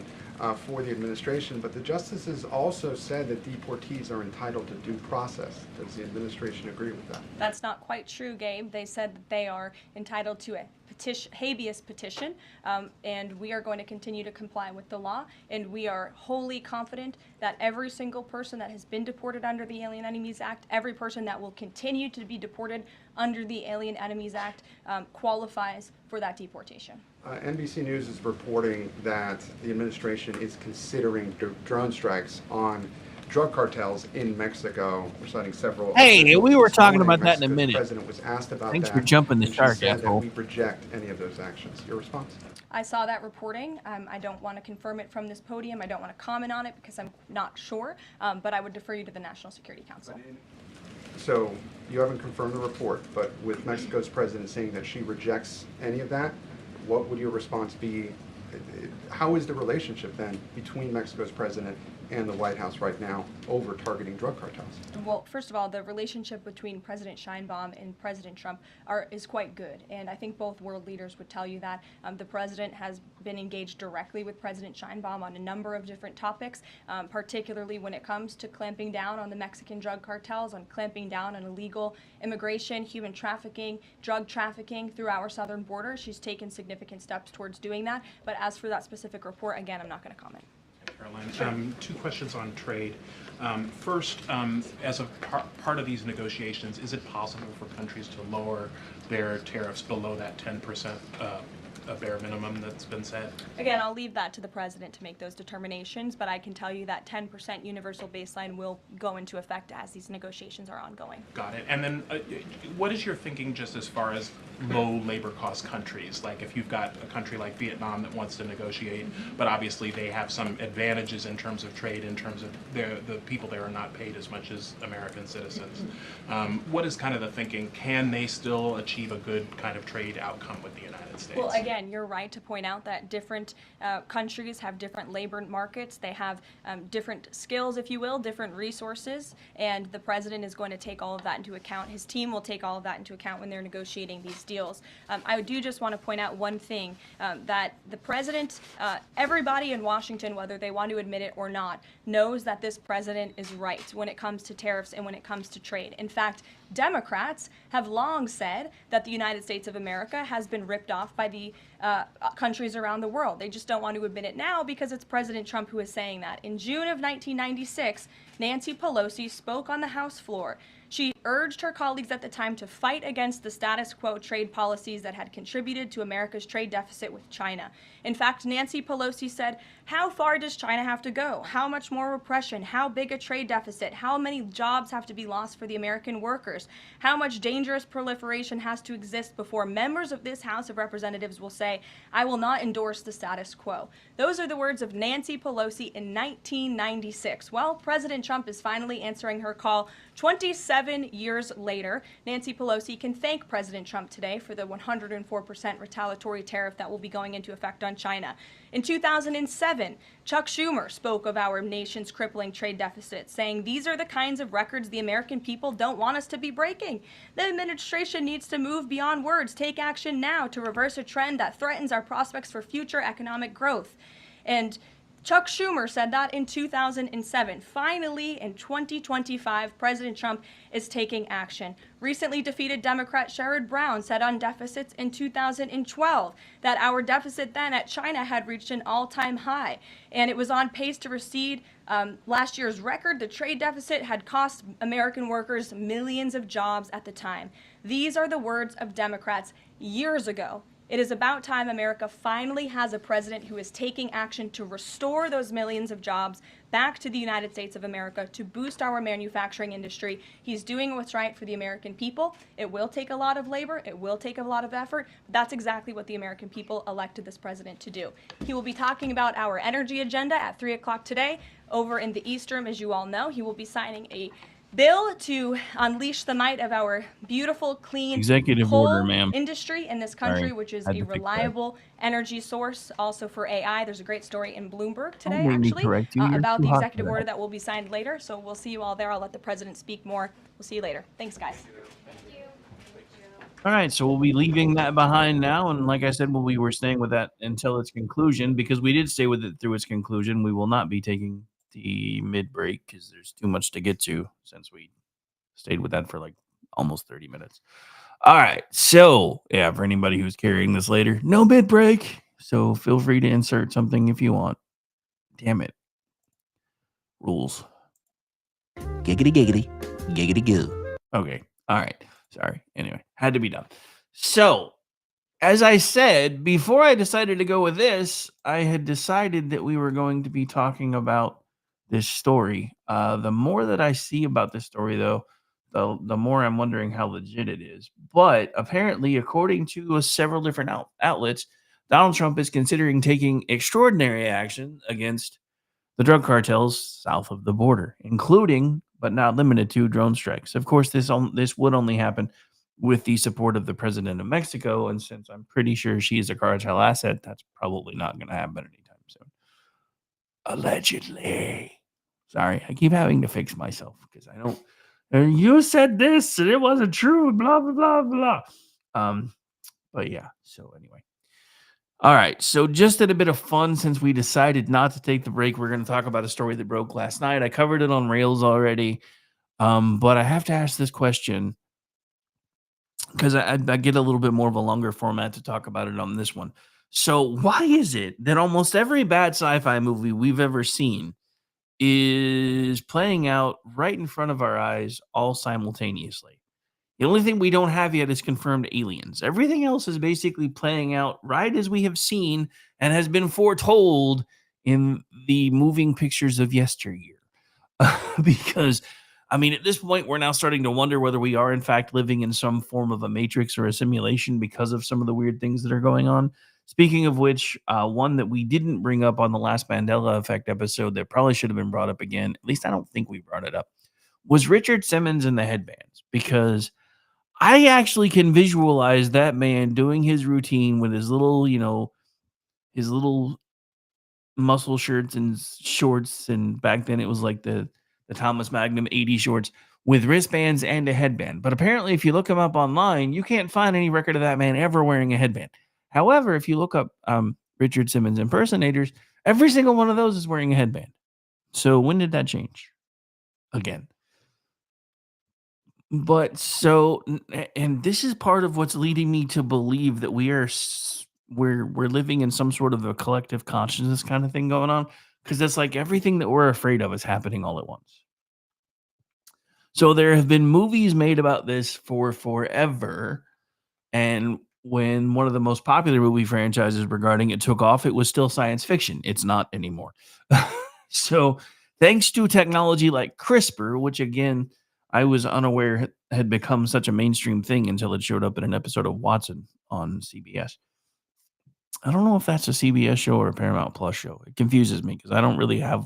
for the administration, but the justices also said that deportees are entitled to due process. Does the administration agree with that? That's not quite true, Gabe. They said that they are entitled to a habeas petition, and we are going to continue to comply with the law, and we are wholly confident that every single person that has been deported under the Alien Enemies Act, every person that will continue to be deported under the Alien Enemies Act qualifies for that deportation. NBC News is reporting that the administration is considering drone strikes on drug cartels in Mexico. We're citing several. Hey, we were talking about that in a Mexico's minute. president was asked about Thanks that. for jumping the and she shark, said that asshole. we reject any of those actions. Your response? I saw that reporting. I don't want to confirm it from this podium. I don't want to comment on it because I'm not sure, but I would defer you to the National Security Council. So you haven't confirmed the report, but with Mexico's president saying that she rejects any of that, what would your response be? How is the relationship then between Mexico's president and the White House right now over targeting drug cartels? Well, first of all, the relationship between President Sheinbaum and President Trump is quite good, and I think both world leaders would tell you that. The president has been engaged directly with President Sheinbaum on a number of different topics, particularly when it comes to clamping down on the Mexican drug cartels, on clamping down on illegal immigration, human trafficking, drug trafficking through our southern border. She's taken significant steps towards doing that, but as for that specific report, again, I'm not going to comment. Caroline, two questions on trade. First, as a part of these negotiations, is it possible for countries to lower their tariffs below that 10% a bare minimum that's been set? Again, I'll leave that to the president to make those determinations, but I can tell you that 10% universal baseline will go into effect as these negotiations are ongoing. Got it. And then what is your thinking just as far as low labor cost countries? Like if you've got a country like Vietnam that wants to negotiate, but obviously they have some advantages in terms of trade, in terms of the people there are not paid as much as American citizens. What is kind of the thinking? Can they still achieve a good kind of trade outcome with the United States? Well, again, you're right to point out that different countries have different labor markets. They have different skills, if you will, different resources, and the president is going to take all of that into account. His team will take all of that into account when they're negotiating these deals. I do just want to point out one thing, that the president, everybody in Washington, whether they want to admit it or not, knows that this president is right when it comes to tariffs and when it comes to trade. In fact, Democrats have long said that the United States of America has been ripped off by the countries around the world. They just don't want to admit it now because it's President Trump who is saying that. In June of 1996, Nancy Pelosi spoke on the House floor. She urged her colleagues at the time to fight against the status quo trade policies that had contributed to America's trade deficit with China. In fact, Nancy Pelosi said, "How far does China have to go? How much more repression? How big a trade deficit? How many jobs have to be lost for the American workers? How much dangerous proliferation has to exist before members of this House of Representatives will say, 'I will not endorse the status quo'?" Those are the words of Nancy Pelosi in 1996. Well, President Trump is finally answering her call 27 years later. Nancy Pelosi can thank President Trump today for the 104% retaliatory tariff that will be going into effect on China. In 2007, Chuck Schumer spoke of our nation's crippling trade deficit, saying, "These are the kinds of records the American people don't want us to be breaking. The administration needs to move beyond words, take action now to reverse a trend that threatens our prospects for future economic growth." And Chuck Schumer said that in 2007. Finally, in 2025, President Trump is taking action. Recently defeated Democrat Sherrod Brown said on deficits in 2012 that our deficit then at China had reached an all-time high, and it was on pace to recede last year's record. The trade deficit had cost American workers millions of jobs at the time. These are the words of Democrats years ago. It is about time America finally has a president who is taking action to restore those millions of jobs back to the United States of America, to boost our manufacturing industry. He's doing what's right for the American people. It will take a lot of labor. It will take a lot of effort. But that's exactly what the American people elected this president to do. He will be talking about our energy agenda at 3 o'clock today over in the East Room, as you all know. He will be signing a bill to unleash the might of our beautiful, clean Executive coal order, ma'am. industry in this country, Sorry, which is had a to fix that. reliable energy source also for AI. There's a great story in Bloomberg today, Don't make me actually, correct you. You're about too the hot for executive that. order that will be signed later. So we'll see you all there. I'll let the president speak more. We'll see you later. Thanks, guys. All right, so we'll be leaving that behind now, and like I said, we were staying with that until its conclusion because we did stay with it through its conclusion. We will not be taking the mid break because there's too much to get to since we stayed with that for like almost 30 minutes. All right, so yeah, for anybody who's carrying this later, no mid break, so feel free to insert something if you want. Damn it, rules. Giggity giggity, giggity goo. Okay, all right. Sorry. Anyway, had to be done. So, as I said, before I decided to go with this, I had decided that we were going to be talking about this story. The more that I see about this story, though, the more I'm wondering how legit it is. But apparently, according to several different outlets, Donald Trump is considering taking extraordinary action against the drug cartels south of the border, including but not limited to drone strikes. Of course, this would only happen with the support of the president of Mexico, and since I'm pretty sure she is a cartel asset, that's probably not going to happen anytime soon. Allegedly. Sorry, I keep having to fix myself because I don't. And you said this, and it wasn't true. Blah blah blah blah. But yeah. So anyway. All right, so just at a bit of fun, since we decided not to take the break, we're going to talk about a story that broke last night. I covered it on Rails already, but I have to ask this question because I get a little bit more of a longer format to talk about it on this one. So why is it that almost every bad sci-fi movie we've ever seen is playing out right in front of our eyes all simultaneously? The only thing we don't have yet is confirmed aliens. Everything else is basically playing out right as we have seen and has been foretold in the moving pictures of yesteryear. Because, I mean, at this point, we're now starting to wonder whether we are, in fact, living in some form of a matrix or a simulation because of some of the weird things that are going on. Speaking of which, one that we didn't bring up on the last Mandela Effect episode that probably should have been brought up again, at least I don't think we brought it up, was Richard Simmons and the headbands. Because I actually can visualize that man doing his routine with his little, his little muscle shirts and shorts. And back then it was like the Thomas Magnum 80 shorts with wristbands and a headband. But apparently, if you look him up online, you can't find any record of that man ever wearing a headband. However, if you look up Richard Simmons impersonators, every single one of those is wearing a headband. So when did that change? Again. But so, and this is part of what's leading me to believe that we're living in some sort of a collective consciousness kind of thing going on, because it's like everything that we're afraid of is happening all at once. So there have been movies made about this for forever, and when one of the most popular movie franchises regarding it took off, it was still science fiction. It's not anymore. So thanks to technology like CRISPR, which again, I was unaware had become such a mainstream thing until it showed up in an episode of Watson on CBS. I don't know if that's a CBS show or a Paramount Plus show. It confuses me because I don't really have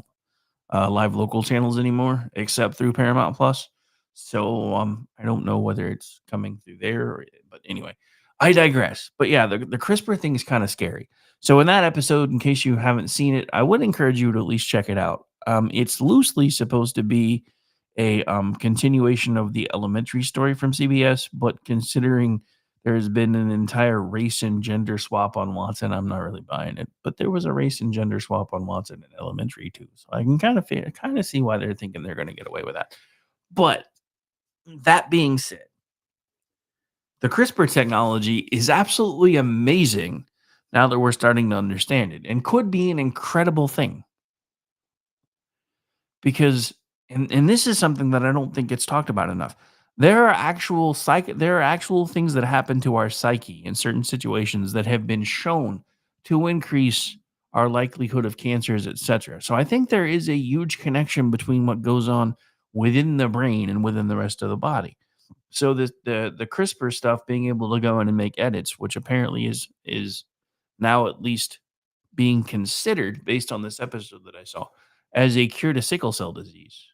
live local channels anymore except through Paramount Plus. So I don't know whether it's coming through there. But anyway, I digress. But yeah, the CRISPR thing is kind of scary. So in that episode, in case you haven't seen it, I would encourage you to at least check it out. It's loosely supposed to be a continuation of the Elementary story from CBS, but considering there's been an entire race and gender swap on Watson, I'm not really buying it. But there was a race and gender swap on Watson in Elementary too, so I can kind of see why they're thinking they're going to get away with that. But that being said, the CRISPR technology is absolutely amazing now that we're starting to understand it, and could be an incredible thing. Because and this is something that I don't think gets talked about enough. There are actual things that happen to our psyche in certain situations that have been shown to increase our likelihood of cancers, etc. So I think there is a huge connection between what goes on within the brain and within the rest of the body. So the CRISPR stuff, being able to go in and make edits, which apparently is now at least being considered based on this episode that I saw as a cure to sickle cell disease,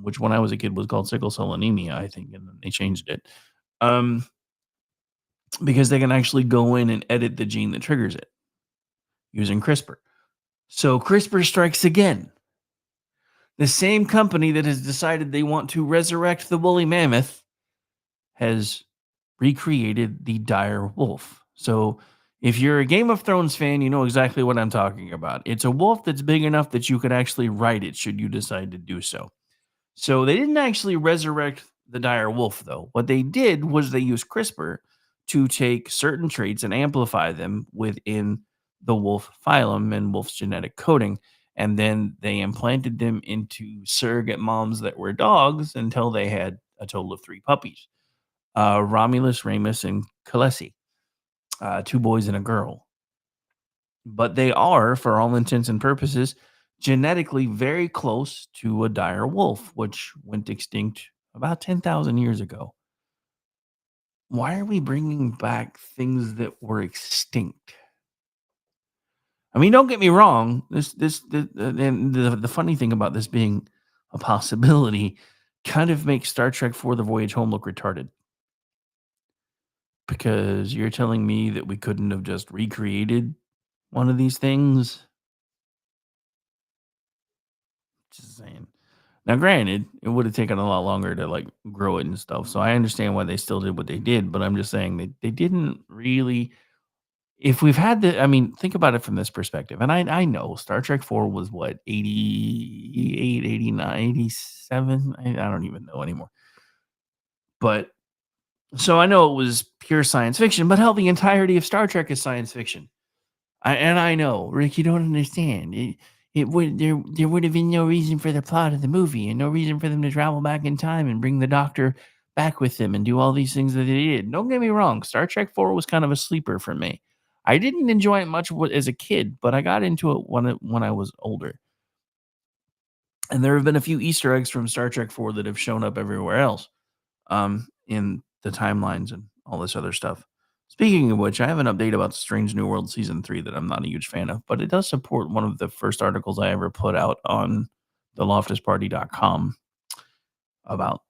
which when I was a kid was called sickle cell anemia, I think, and then they changed it, because they can actually go in and edit the gene that triggers it using CRISPR. So CRISPR strikes again. The same company that has decided they want to resurrect the woolly mammoth has recreated the dire wolf. So if you're a Game of Thrones fan, you know exactly what I'm talking about. It's a wolf that's big enough that you could actually ride it should you decide to do so. So they didn't actually resurrect the dire wolf, though. What they did was they used CRISPR to take certain traits and amplify them within the wolf phylum and wolf's genetic coding. And then they implanted them into surrogate moms that were dogs until they had a total of 3 puppies. Romulus, Remus, and Khaleesi. 2 boys and a girl. But they are, for all intents and purposes, genetically very close to a dire wolf, which went extinct about 10,000 years ago. Why are we bringing back things that were extinct? I mean, don't get me wrong. The funny thing about this being a possibility kind of makes Star Trek IV: The Voyage Home look retarded. Because you're telling me that we couldn't have just recreated one of these things? Just saying. Now, granted, it would have taken a lot longer to like grow it and stuff. So I understand why they still did what they did, but I'm just saying they didn't really. If we've had I mean, think about it from this perspective. And I know Star Trek 4 was what, 88, 89, 87? I don't even know anymore. But so I know it was pure science fiction, but hell, the entirety of Star Trek is science fiction. I know, Rick, you don't understand. There would have been no reason for the plot of the movie and no reason for them to travel back in time and bring the Doctor back with them and do all these things that they did. Don't get me wrong. Star Trek 4 was kind of a sleeper for me. I didn't enjoy it much as a kid, but I got into it when I was older. And there have been a few Easter eggs from Star Trek 4 that have shown up everywhere else in the timelines and all this other stuff. Speaking of which, I have an update about Strange New World Season 3 that I'm not a huge fan of, but it does support one of the first articles I ever put out on theloftusparty.com about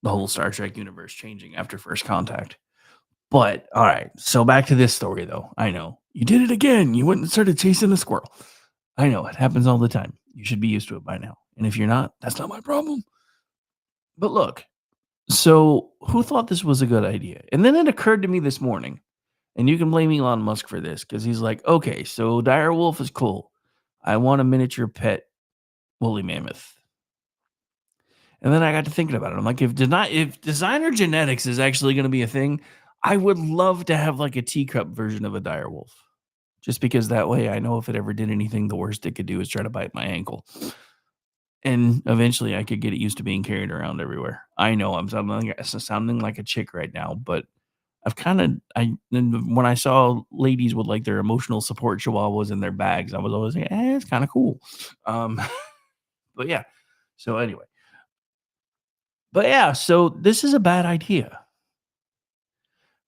the whole Star Trek universe changing after First Contact. But, all right, so back to this story, though. I know. You did it again. You went and started chasing a squirrel. I know. It happens all the time. You should be used to it by now. And if you're not, that's not my problem. But look, So, who thought this was a good idea? And then it occurred to me this morning, and you can blame Elon Musk for this because he's like, okay, so dire wolf is cool. I want a miniature pet woolly mammoth. And then I got to thinking about it. I'm like, if designer genetics is actually going to be a thing, I would love to have like a teacup version of a dire wolf. Just because that way I know if it ever did anything, the worst it could do is try to bite my ankle. And eventually I could get it used to being carried around everywhere. I know I'm sounding like a chick right now, but when I saw ladies with like their emotional support chihuahuas in their bags, I was always like, it's kind of cool. But yeah. So anyway. But yeah, so this is a bad idea.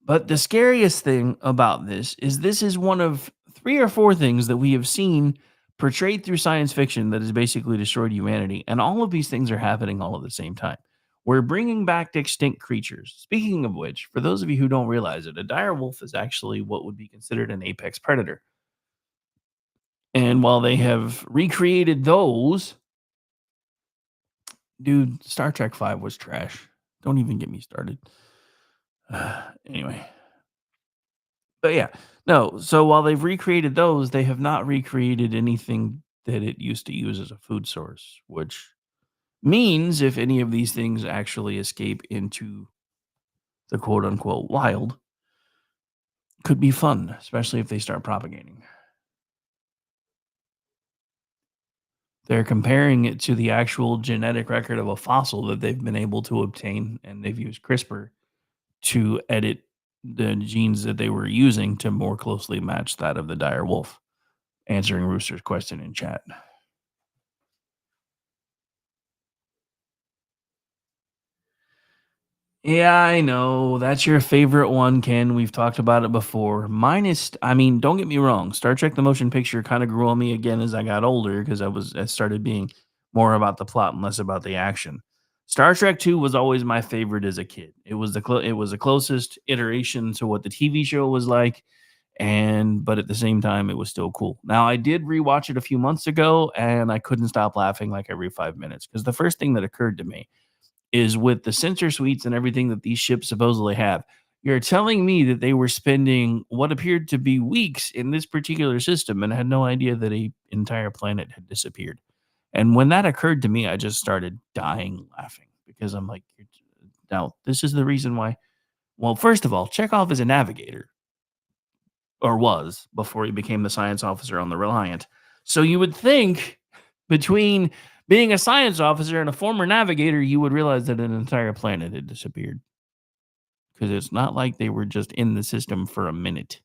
But the scariest thing about this is one of 3 or 4 things that we have seen portrayed through science fiction that has basically destroyed humanity. And all of these things are happening all at the same time. We're bringing back extinct creatures. Speaking of which, for those of you who don't realize it, a dire wolf is actually what would be considered an apex predator. And while they have recreated those, dude, Star Trek V was trash. Don't even get me started. Anyway. But yeah, no. So while they've recreated those, they have not recreated anything that it used to use as a food source, which means if any of these things actually escape into the quote unquote wild, could be fun, especially if they start propagating. They're comparing it to the actual genetic record of a fossil that they've been able to obtain, and they've used CRISPR to edit the genes that they were using to more closely match that of the dire wolf. Answering Rooster's question in chat. Yeah, I know. That's your favorite one, Ken. We've talked about it before. Mine is, I mean, don't get me wrong. Star Trek The Motion Picture kind of grew on me again as I got older because I started being more about the plot and less about the action. Star Trek 2 was always my favorite as a kid. It was the closest iteration to what the TV show was like, but at the same time, it was still cool. Now, I did rewatch it a few months ago, and I couldn't stop laughing like every 5 minutes because the first thing that occurred to me is with the sensor suites and everything that these ships supposedly have. You're telling me that they were spending what appeared to be weeks in this particular system and had no idea that an entire planet had disappeared. And when that occurred to me, I just started dying laughing because I'm like, now this is the reason why. Well, first of all, Chekhov is a navigator, or was before he became the science officer on the Reliant. So you would think between being a science officer and a former navigator, you would realize that an entire planet had disappeared. Because it's not like they were just in the system for a minute.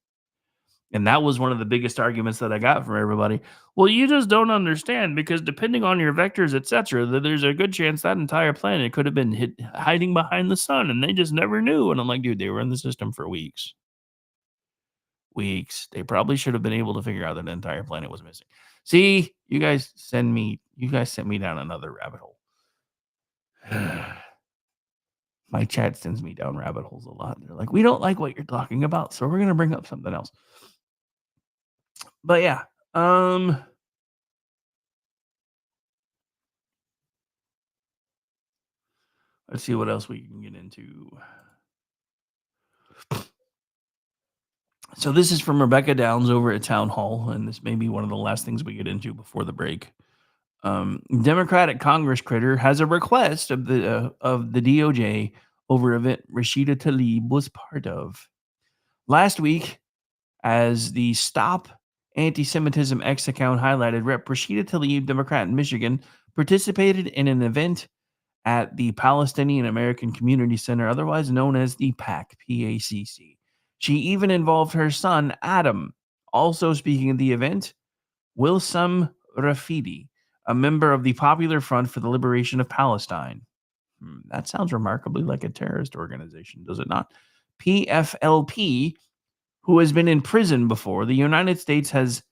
And that was one of the biggest arguments that I got from everybody. Well, you just don't understand because depending on your vectors, etc., that there's a good chance that entire planet could have been hiding behind the sun and they just never knew. And I'm like, dude, they were in the system for weeks. They probably should have been able to figure out that the entire planet was missing. See, you guys sent me down another rabbit hole. My chat sends me down rabbit holes a lot. They're like, we don't like what you're talking about, so we're gonna bring up something else. But yeah, let's see what else we can get into. So this is from Rebecca Downs over at Town Hall, and this may be one of the last things we get into before the break. Democratic Congress critter has a request of the DOJ over event Rashida Tlaib was part of. Last week, as the Stop Anti-Semitism X account highlighted, Rep. Rashida Tlaib, Democrat in Michigan, participated in an event at the Palestinian American Community Center, otherwise known as the PAC, P-A-C-C. She even involved her son, Adam. Also speaking at the event, Wilsam Rafidi, a member of the Popular Front for the Liberation of Palestine. That sounds remarkably like a terrorist organization, does it not? PFLP, who has been in prison before. The United States has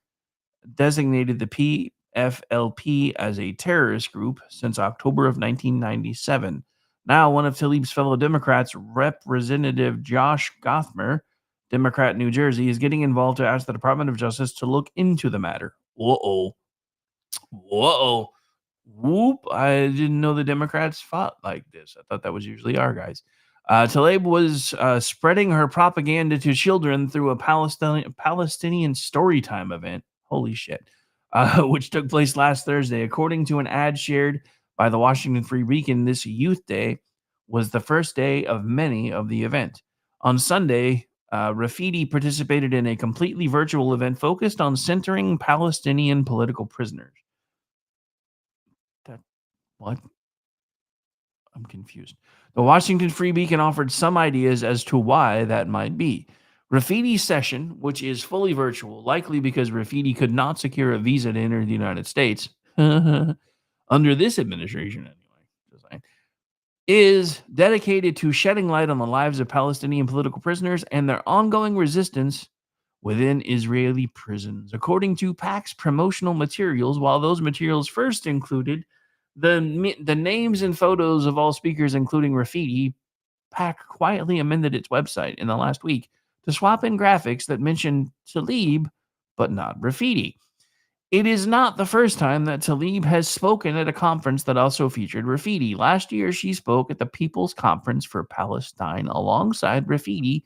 designated the PFLP as a terrorist group since October of 1997. Now, one of Tlaib's fellow Democrats, Representative Josh Gothmer, Democrat New Jersey, is getting involved to ask the Department of Justice to look into the matter. Whoa. Whoop, I didn't know the Democrats fought like this. I thought that was usually our guys. Tlaib was spreading her propaganda to children through a Palestinian storytime event. Holy shit. Which took place last Thursday. According to an ad shared by the Washington Free Beacon, this Youth Day was the first day of many of the event. On Sunday, Rafidi participated in a completely virtual event focused on centering Palestinian political prisoners. What? I'm confused. The Washington Free Beacon offered some ideas as to why that might be. Rafidi's session, which is fully virtual, likely because Rafidi could not secure a visa to enter the United States under this administration anyway, is dedicated to shedding light on the lives of Palestinian political prisoners and their ongoing resistance within Israeli prisons. According to PAC's promotional materials, while those materials first included the names and photos of all speakers, including Rafidi, PAC quietly amended its website in the last week to swap in graphics that mention Tlaib, but not Rafidi. It is not the first time that Tlaib has spoken at a conference that also featured Rafidi. Last year, she spoke at the People's Conference for Palestine alongside Rafidi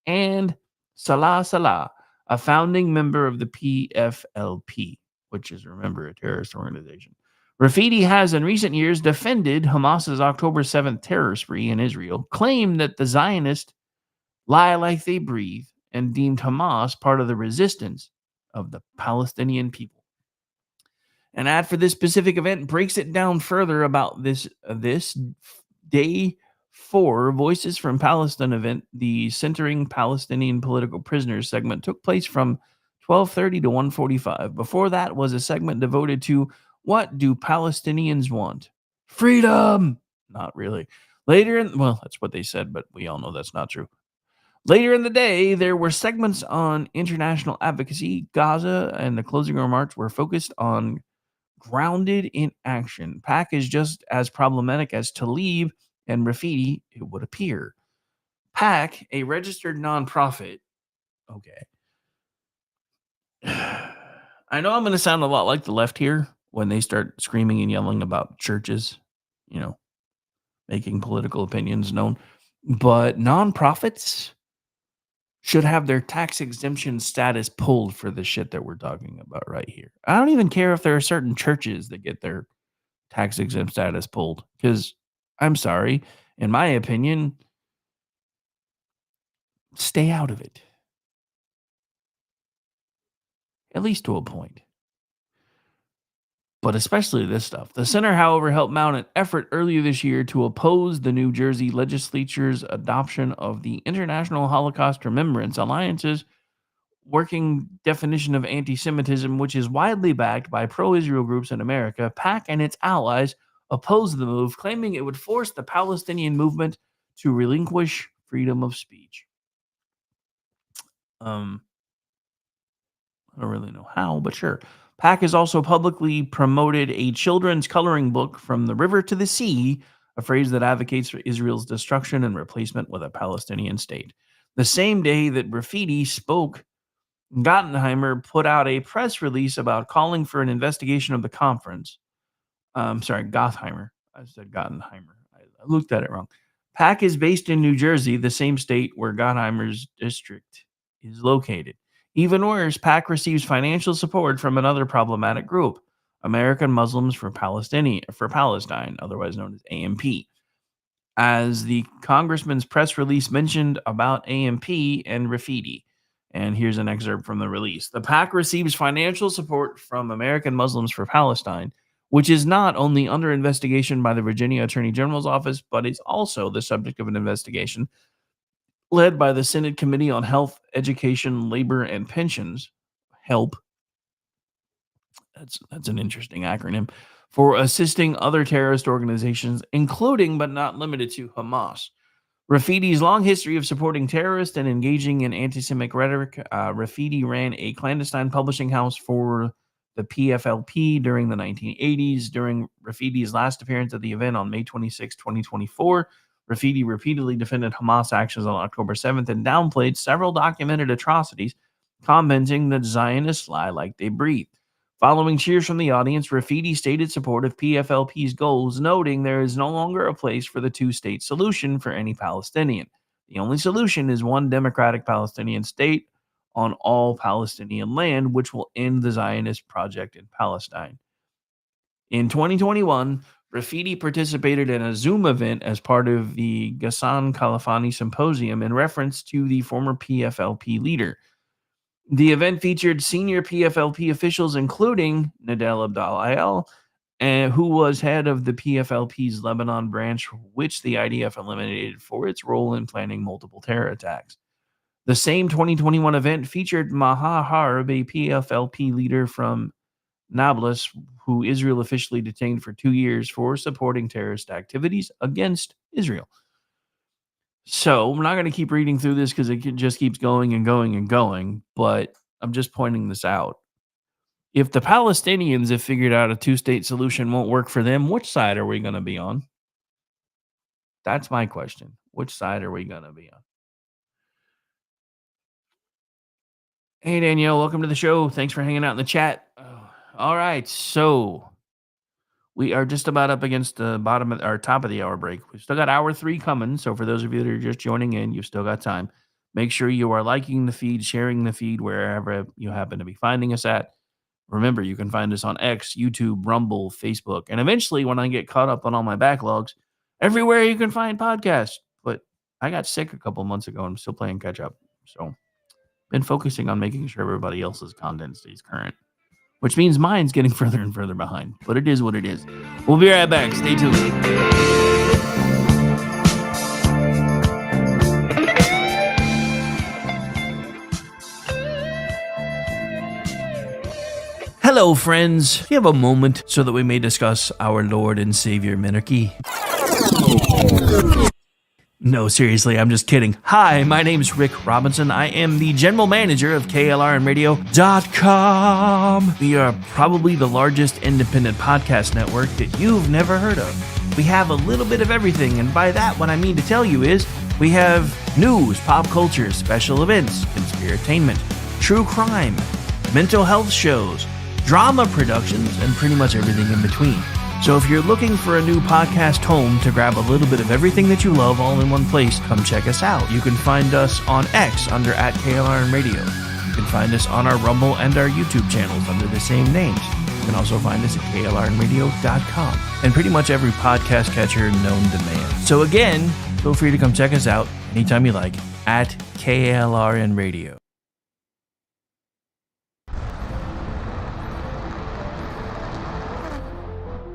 and Salah Salah, a founding member of the PFLP, which is, remember, a terrorist organization. Rafidi has in recent years defended Hamas's October 7th terror spree in Israel, claimed that the Zionists lie like they breathe, and deemed Hamas part of the resistance of the Palestinian people. An ad for this specific event breaks it down further about this Day 4 Voices from Palestine event. The Centering Palestinian Political Prisoners segment took place from 12:30 to 1:45. Before that was a segment devoted to what do Palestinians want? Freedom! Not really. That's what they said, but we all know that's not true. Later in the day, there were segments on international advocacy, Gaza, and the closing remarks were focused on grounded in action. PAC is just as problematic as Tlaib and Rafidi, it would appear. PAC, a registered nonprofit, okay. I know I'm going to sound a lot like the left here when they start screaming and yelling about churches, making political opinions known. But nonprofits should have their tax exemption status pulled for the shit that we're talking about right here. I don't even care if there are certain churches that get their tax exempt status pulled, because I'm sorry, in my opinion, stay out of it. At least to a point. But especially this stuff. The center, however, helped mount an effort earlier this year to oppose the New Jersey legislature's adoption of the International Holocaust Remembrance Alliance's working definition of anti-Semitism, which is widely backed by pro-Israel groups in America. PAC and its allies opposed the move, claiming it would force the Palestinian movement to relinquish freedom of speech. I don't really know how, but sure. PAC has also publicly promoted a children's coloring book, From the River to the Sea, a phrase that advocates for Israel's destruction and replacement with a Palestinian state. The same day that Rafidi spoke, Gottheimer put out a press release about calling for an investigation of the conference. Gottheimer. I said Gottheimer. I looked at it wrong. PAC is based in New Jersey, the same state where Gottheimer's district is located. Even worse, PAC receives financial support from another problematic group, American Muslims for Palestine, otherwise known as AMP. As the congressman's press release mentioned about AMP and Rafidi. And here's an excerpt from the release. The PAC receives financial support from American Muslims for Palestine, which is not only under investigation by the Virginia Attorney General's office, but is also the subject of an investigation led by the Senate Committee on Health, Education, Labor, and Pensions, HELP. That's an interesting acronym, for assisting other terrorist organizations, including but not limited to Hamas. Rafidi's long history of supporting terrorists and engaging in anti-Semitic rhetoric. Rafidi ran a clandestine publishing house for the PFLP during the 1980s. During Rafidi's last appearance at the event on May 26, 2024, Rafidi repeatedly defended Hamas actions on October 7th and downplayed several documented atrocities, commenting that Zionists lie like they breathe. Following cheers from the audience, Rafidi stated support of PFLP's goals, noting there is no longer a place for the two-state solution for any Palestinian. The only solution is one democratic Palestinian state on all Palestinian land, which will end the Zionist project in Palestine. In 2021, Rafidi participated in a Zoom event as part of the Ghassan Khalafani Symposium in reference to the former PFLP leader. The event featured senior PFLP officials, including Nadel Abdal-Ayal, who was head of the PFLP's Lebanon branch, which the IDF eliminated for its role in planning multiple terror attacks. The same 2021 event featured Maha Harb, a PFLP leader from Nablus, who Israel officially detained for 2 years for supporting terrorist activities against Israel. So I'm not going to keep reading through this because it just keeps going and going and going, but I'm just pointing this out. If the Palestinians have figured out a two-state solution won't work for them, which side are we going to be on? That's my question. Which side are we going to be on? Hey, Danielle, welcome to the show. Thanks for hanging out in the chat. All right, so we are just about up against the bottom of our top of the hour break. We've still got hour 3 coming, so for those of you that are just joining in, you've still got time. Make sure you are liking the feed, sharing the feed wherever you happen to be finding us at. Remember, you can find us on X, YouTube, Rumble, Facebook, and eventually when I get caught up on all my backlogs, everywhere you can find podcasts. But I got sick a couple months ago and I'm still playing catch up. So been focusing on making sure everybody else's content stays current, which means mine's getting further and further behind. But it is what it is. We'll be right back. Stay tuned. Hello, friends. Do you have a moment so that we may discuss our Lord and Savior Minarchy? No, seriously, I'm just kidding. Hi, my name's Rick Robinson. I am the general manager of KLRNradio.com. We are probably the largest independent podcast network that you've never heard of. We have a little bit of everything, and by that, what I mean to tell you is we have news, pop culture, special events, conspiratainment, true crime, mental health shows, drama productions, and pretty much everything in between. So if you're looking for a new podcast home to grab a little bit of everything that you love all in one place, come check us out. You can find us on X under @KLRNradio. You can find us on our Rumble and our YouTube channels under the same names. You can also find us at KLRNradio.com and pretty much every podcast catcher known to man. So again, feel free to come check us out anytime you like at KLRNradio.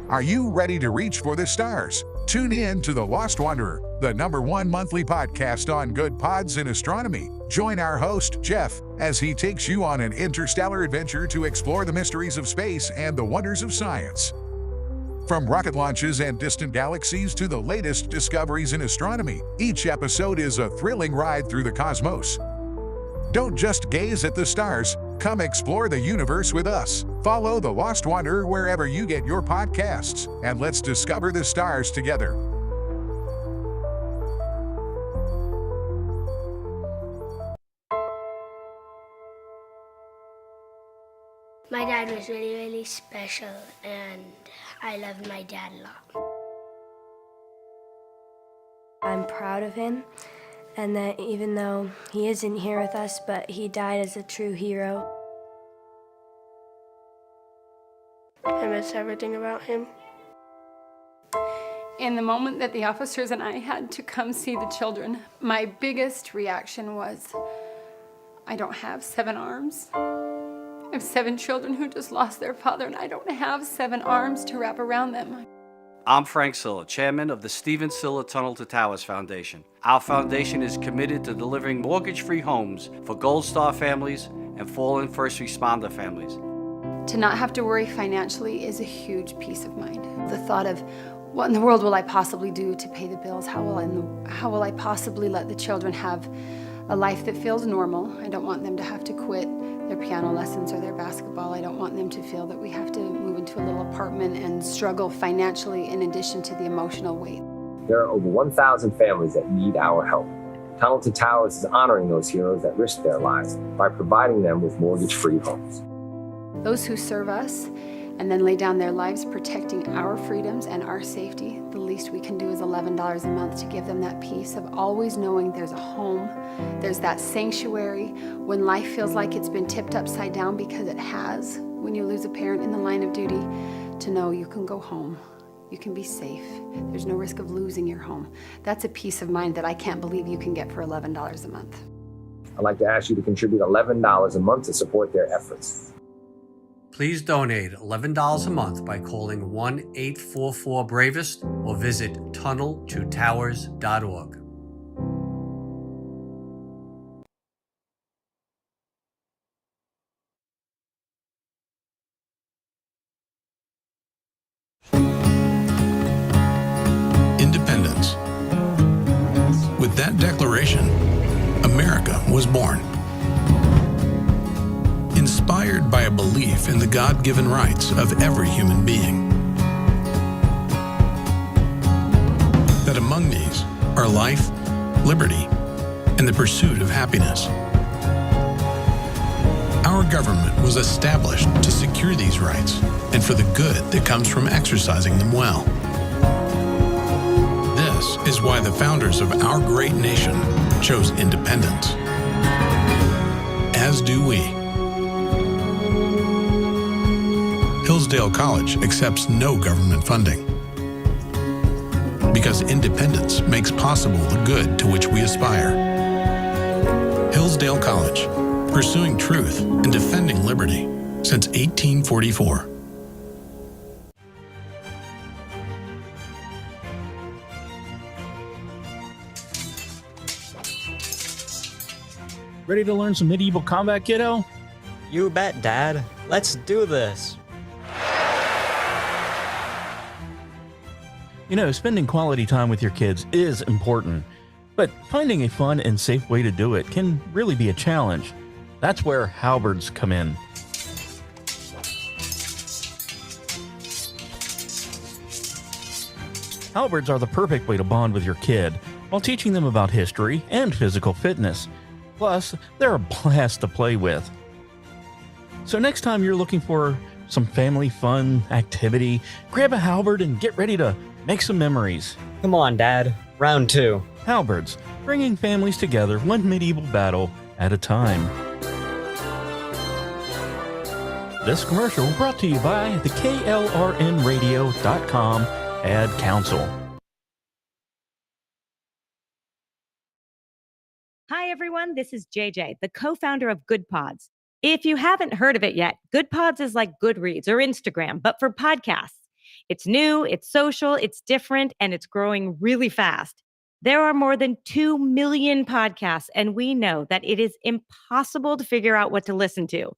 Are you ready to reach for the stars? Tune in to The Lost Wanderer, the #1 monthly podcast on good pods in astronomy. Join our host, Jeff, as he takes you on an interstellar adventure to explore the mysteries of space and the wonders of science. From rocket launches and distant galaxies to the latest discoveries in astronomy, each episode is a thrilling ride through the cosmos. Don't just gaze at the stars, come explore the universe with us. Follow The Lost Wanderer wherever you get your podcasts, and let's discover the stars together. My dad was really, really special, and I loved my dad a lot. I'm proud of him, and that even though he isn't here with us, but he died as a true hero. I miss everything about him. In the moment that the officers and I had to come see the children, my biggest reaction was, I don't have 7 arms. I have 7 children who just lost their father, and I don't have 7 arms to wrap around them. I'm Frank Silla, chairman of the Stephen Silla Tunnel to Towers Foundation. Our foundation is committed to delivering mortgage-free homes for Gold Star families and fallen first responder families. To not have to worry financially is a huge peace of mind. The thought of, what in the world will I possibly do to pay the bills? How will I possibly let the children have a life that feels normal? I don't want them to have to quit their piano lessons or their basketball. I don't want them to feel that we have to move into a little apartment and struggle financially in addition to the emotional weight. There are over 1,000 families that need our help. Tunnel to Towers is honoring those heroes that risked their lives by providing them with mortgage-free homes. those who serve us and then lay down their lives protecting our freedoms and our safety, the least we can do is $11 a month to give them that peace of always knowing there's a home, there's that sanctuary when life feels like it's been tipped upside down, because it has, when you lose a parent in the line of duty, to know you can go home. You can be safe. There's no risk of losing your home. That's a peace of mind that I can't believe you can get for $11 a month. I'd like to ask you to contribute $11 a month to support their efforts. Please donate $11 a month by calling 1-844-BRAVEST or visit tunneltotowers.org. Independence. With that declaration, America was born. Inspired by a belief in the God-given rights of every human being. That among these are life, liberty, and the pursuit of happiness. Our government was established to secure these rights and for the good that comes from exercising them well. This is why the founders of our great nation chose independence. As do we. Hillsdale College accepts no government funding. Because independence makes possible the good to which we aspire. Hillsdale College, pursuing truth and defending liberty since 1844. Ready to learn some medieval combat, kiddo? You bet, Dad. Let's do this. You know, spending quality time with your kids is important, but finding a fun and safe way to do it can really be a challenge. That's where halberds come in. Halberds are the perfect way to bond with your kid while teaching them about history and physical fitness. Plus, they're a blast to play with. So next time you're looking for some family fun activity, grab a halberd and get ready to make some memories. Come on, Dad. Round 2. Halberds, bringing families together one medieval battle at a time. This commercial brought to you by the KLRNradio.com Ad Council. Hi, everyone. This is JJ, the co-founder of Good Pods. If you haven't heard of it yet, Good Pods is like Goodreads or Instagram, but for podcasts. It's new, it's social, it's different, and it's growing really fast. There are more than 2 million podcasts, and we know that it is impossible to figure out what to listen to.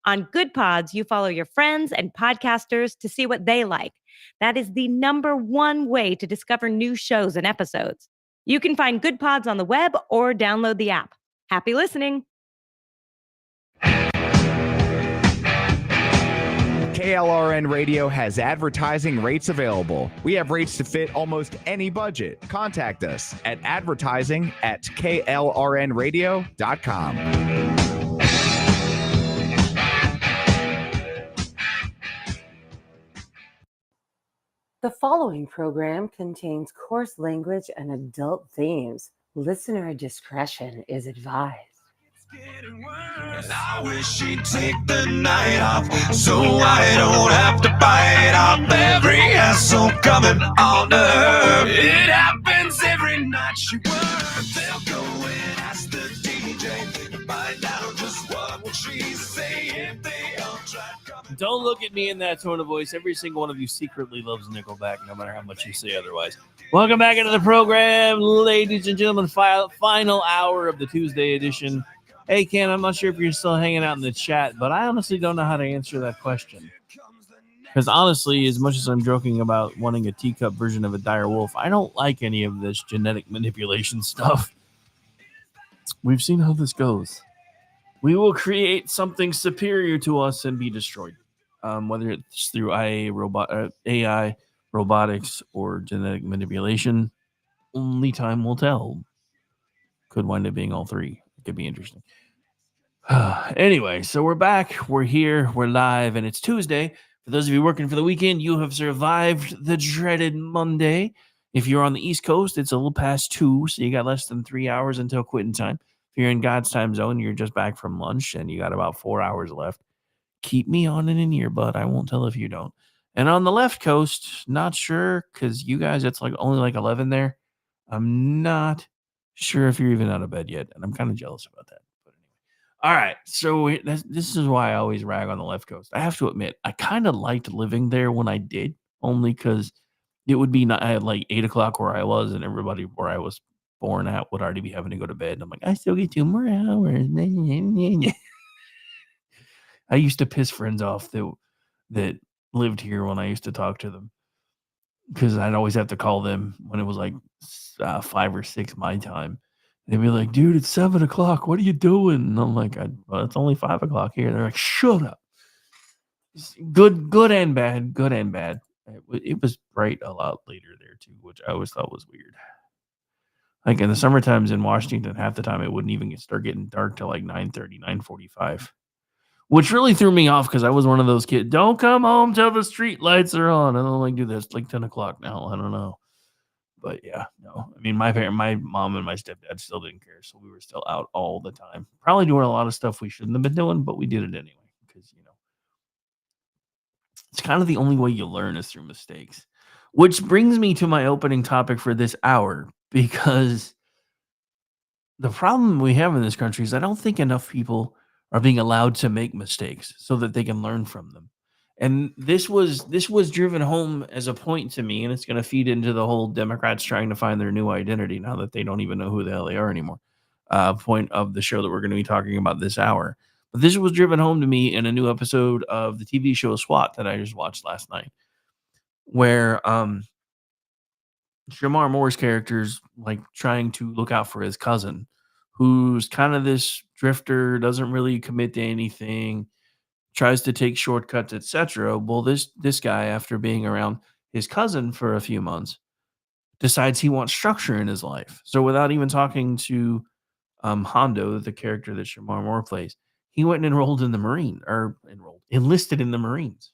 On Good Pods, you follow your friends and podcasters to see what they like. That is the #1 way to discover new shows and episodes. You can find Good Pods on the web or download the app. Happy listening. KLRN Radio has advertising rates available. We have rates to fit almost any budget. Contact us at advertising@klrnradio.com. The following program contains coarse language and adult themes. Listener discretion is advised. And I wish she'd take the night off so I don't have to bite off every asshole coming on her. It happens every night she works. They'll go and ask the DJ to find out just what will she say if they all try to come. Don't look at me in that tone of voice. Every single one of you secretly loves Nickelback, no matter how much you say otherwise. Welcome back into the program, ladies and gentlemen. Final hour of the Tuesday edition. Hey, Ken, I'm not sure if you're still hanging out in the chat, but I honestly don't know how to answer that question. Because honestly, as much as I'm joking about wanting a teacup version of a dire wolf, I don't like any of this genetic manipulation stuff. We've seen how this goes. We will create something superior to us and be destroyed. Whether it's through AI, robotics, or genetic manipulation, only time will tell. Could wind up being all three. It could be interesting. Anyway, so we're back. We're here. We're live, and it's Tuesday. For those of you working for the weekend, you have survived the dreaded Monday. If you're on the East Coast, it's a little past 2, so you got less than 3 hours until quitting time. If you're in God's time zone, you're just back from lunch, and you got about 4 hours left. Keep me on in an earbud. I won't tell if you don't. And on the left coast, not sure, because you guys, it's like only like 11 there. I'm not sure if you're even out of bed yet, and I'm kind of jealous about that. All right, so this is why I always rag on the left coast. I have to admit, I kind of liked living there when I did, only because it would be not at like 8 o'clock where I was, and everybody where I was born at would already be having to go to bed. And I'm like, I still get 2 more hours. I used to piss friends off that lived here when I used to talk to them, because I'd always have to call them when it was like 5 or 6 my time. They'd be like, dude, it's 7 o'clock. What are you doing? And I'm like, well, it's only 5 o'clock here. They're like, shut up. Good and bad. Good and bad. It was bright a lot later there too, which I always thought was weird. Like in the summer times in Washington, half the time it wouldn't even start getting dark till like 9:30, 9:45. Which really threw me off, because I was one of those kids. Don't come home till the street lights are on. And I'm like, dude, that's like 10 o'clock now. I don't know. But yeah, no. I mean, my mom and my stepdad still didn't care, so we were still out all the time. Probably doing a lot of stuff we shouldn't have been doing, but we did it anyway, because it's kind of the only way you learn is through mistakes. Which brings me to my opening topic for this hour, because the problem we have in this country is I don't think enough people are being allowed to make mistakes so that they can learn from them. And this was driven home as a point to me, and it's going to feed into the whole Democrats trying to find their new identity now that they don't even know who the hell they are anymore. Point of the show that we're going to be talking about this hour. But this was driven home to me in a new episode of the TV show SWAT that I just watched last night, where Shamar Moore's character's like trying to look out for his cousin, who's kind of this drifter, doesn't really commit to anything, tries to take shortcuts, etc. Well, this guy, after being around his cousin for a few months, decides he wants structure in his life. So without even talking to Hondo, the character that Shamar Moore plays, he went and enlisted in the Marines.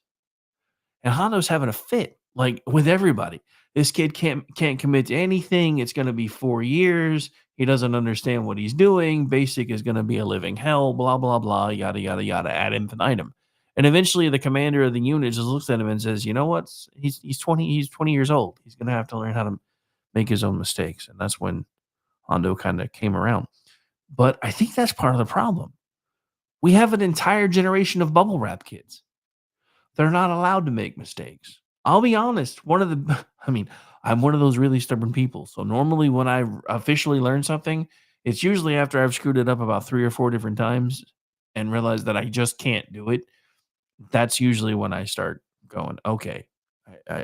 And Hondo's having a fit, like with everybody. This kid can't commit to anything. It's going to be 4 years. He doesn't understand what he's doing. Basic is going to be a living hell, blah, blah, blah, yada, yada, yada, ad infinitum. And eventually the commander of the unit just looks at him and says, you know what? He's 20 years old. He's going to have to learn how to make his own mistakes. And that's when Hondo kind of came around. But I think that's part of the problem. We have an entire generation of bubble wrap kids. They're not allowed to make mistakes. I'll be honest. I'm one of those really stubborn people. So normally when I officially learn something, it's usually after I've screwed it up about 3 or 4 different times and realize that I just can't do it. That's usually when I start going, okay,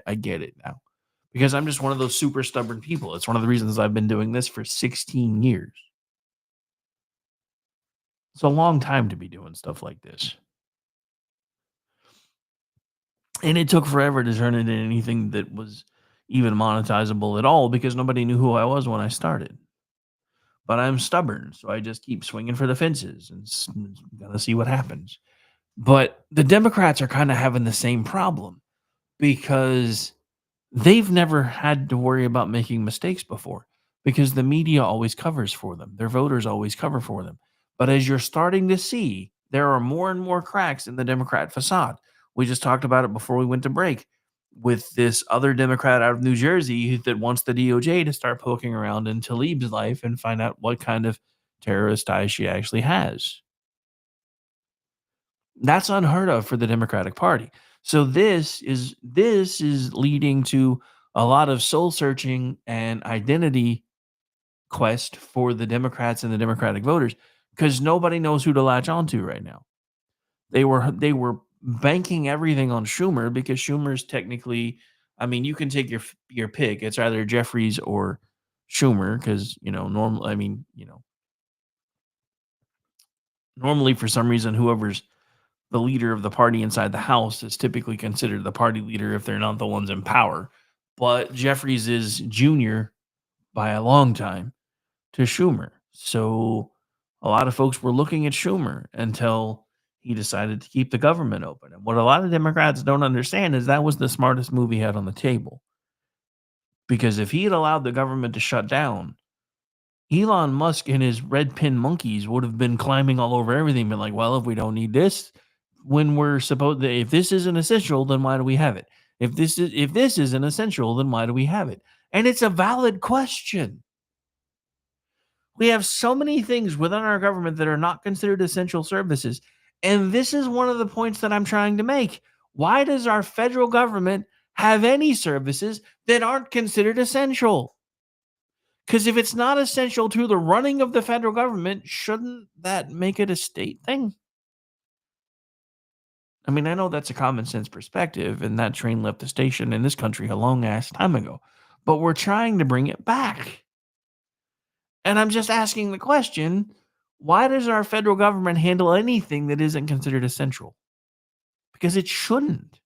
I get it now. Because I'm just one of those super stubborn people. It's one of the reasons I've been doing this for 16 years. It's a long time to be doing stuff like this. And it took forever to turn it into anything that was even monetizable at all, because nobody knew who I was when I started. But I'm stubborn, so I just keep swinging for the fences and gonna see what happens. But the Democrats are kind of having the same problem, because they've never had to worry about making mistakes before, because the media always covers for them. Their voters always cover for them. But as you're starting to see, there are more and more cracks in the Democrat facade. We just talked about it before we went to break with this other Democrat out of New Jersey that wants the DOJ to start poking around in Tlaib's life and find out what kind of terrorist ties she actually has. That's unheard of for the Democratic Party. So this is leading to a lot of soul searching and identity quest for the Democrats and the Democratic voters, because nobody knows who to latch onto right now. They were banking everything on Schumer, because Schumer's technically, I mean, you can take your pick. It's either Jeffries or Schumer, because normally for some reason whoever's the leader of the party inside the House is typically considered the party leader if they're not the ones in power. But Jeffries is junior by a long time to Schumer. So A lot of folks were looking at Schumer until he decided to keep the government open. And what a lot of Democrats don't understand is that was the smartest move he had on the table. Because if he had allowed the government to shut down, Elon Musk and his red pin monkeys would have been climbing all over everything, been like, well, if we don't need this, when we're supposed to, if this isn't essential, then why do we have it? If this isn't essential, then why do we have it? And it's a valid question. We have so many things within our government that are not considered essential services. And this is one of the points that I'm trying to make. Why does our federal government have any services that aren't considered essential? Because if it's not essential to the running of the federal government, shouldn't that make it a state thing? I mean, I know that's a common sense perspective, and that train left the station in this country a long ass time ago. But we're trying to bring it back. And I'm just asking the question, why does our federal government handle anything that isn't considered essential? Because it shouldn't,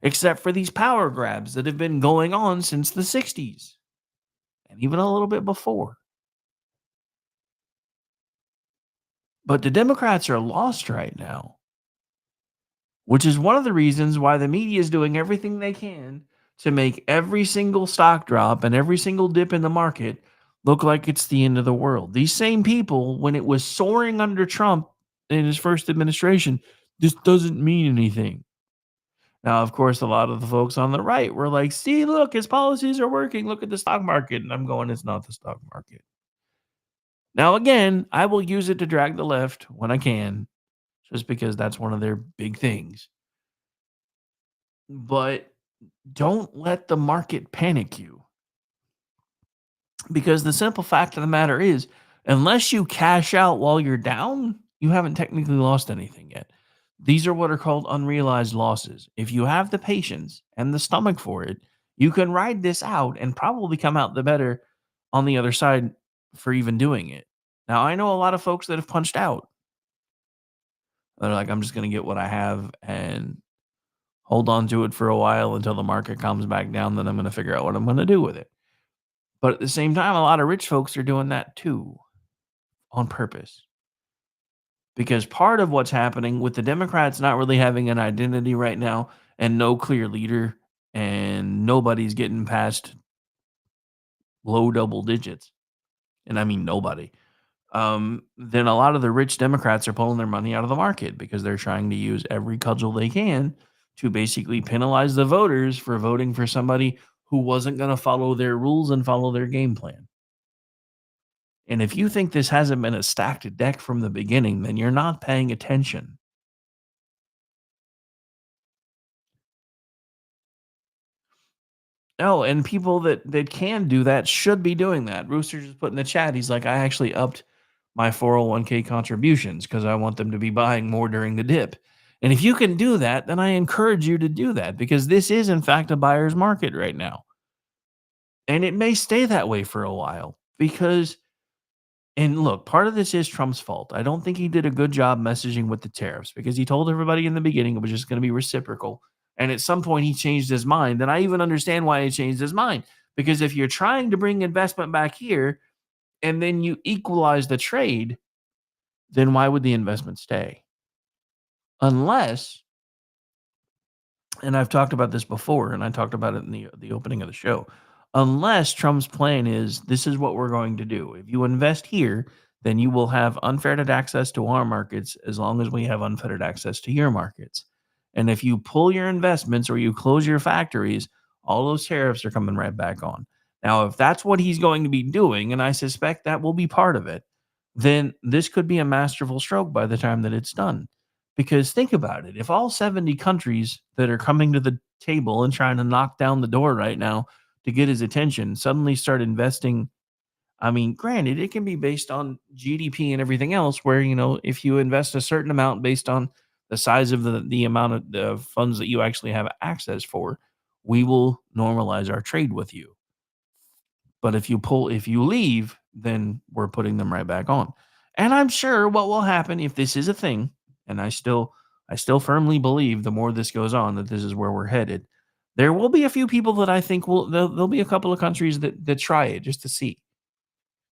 except for these power grabs that have been going on since the 60s and even a little bit before. But the Democrats are lost right now, which is one of the reasons why the media is doing everything they can to make every single stock drop and every single dip in the market look like it's the end of the world. These same people, when it was soaring under Trump in his first administration, this doesn't mean anything. Now, of course, a lot of the folks on the right were like, see, look, his policies are working. Look at the stock market. And I'm going, it's not the stock market. Now, again, I will use it to drag the left when I can, just because that's one of their big things. But don't let the market panic you. Because the simple fact of the matter is, unless you cash out while you're down, you haven't technically lost anything yet. These are what are called unrealized losses. If you have the patience and the stomach for it, you can ride this out and probably come out the better on the other side for even doing it. Now, I know a lot of folks that have punched out. They're like, I'm just going to get what I have and hold on to it for a while until the market comes back down. Then I'm going to figure out what I'm going to do with it. But at the same time, a lot of rich folks are doing that too on purpose. Because part of what's happening with the Democrats not really having an identity right now and no clear leader and nobody's getting past low double digits, and I mean nobody, then a lot of the rich Democrats are pulling their money out of the market because they're trying to use every cudgel they can to basically penalize the voters for voting for somebody who wasn't going to follow their rules and follow their game plan. And if you think this hasn't been a stacked deck from the beginning, then you're not paying attention. Oh, and people that can do that should be doing that. Rooster just put in the chat, he's like, I actually upped my 401k contributions because I want them to be buying more during the dip. And if you can do that, then I encourage you to do that because this is, in fact, a buyer's market right now. And it may stay that way for a while because... And look, part of this is Trump's fault. I don't think he did a good job messaging with the tariffs because he told everybody in the beginning it was just going to be reciprocal. And at some point he changed his mind. And I even understand why he changed his mind. Because if you're trying to bring investment back here and then you equalize the trade, then why would the investment stay? Unless, and I've talked about this before, and I talked about it in the opening of the show, unless Trump's plan is, this is what we're going to do. If you invest here, then you will have unfettered access to our markets as long as we have unfettered access to your markets. And if you pull your investments or you close your factories, all those tariffs are coming right back on. Now, if that's what he's going to be doing, and I suspect that will be part of it, then this could be a masterful stroke by the time that it's done. Because think about it. If all 70 countries that are coming to the table and trying to knock down the door right now to get his attention suddenly start investing, I mean, granted, it can be based on GDP and everything else where, you know, if you invest a certain amount based on the size of the amount of the funds that you actually have access for, we will normalize our trade with you. But if you leave, then we're putting them right back on. And I'm sure what will happen if this is a thing, and I still firmly believe the more this goes on that this is where we're headed. There will be a few people that I think there'll be a couple of countries that try it just to see.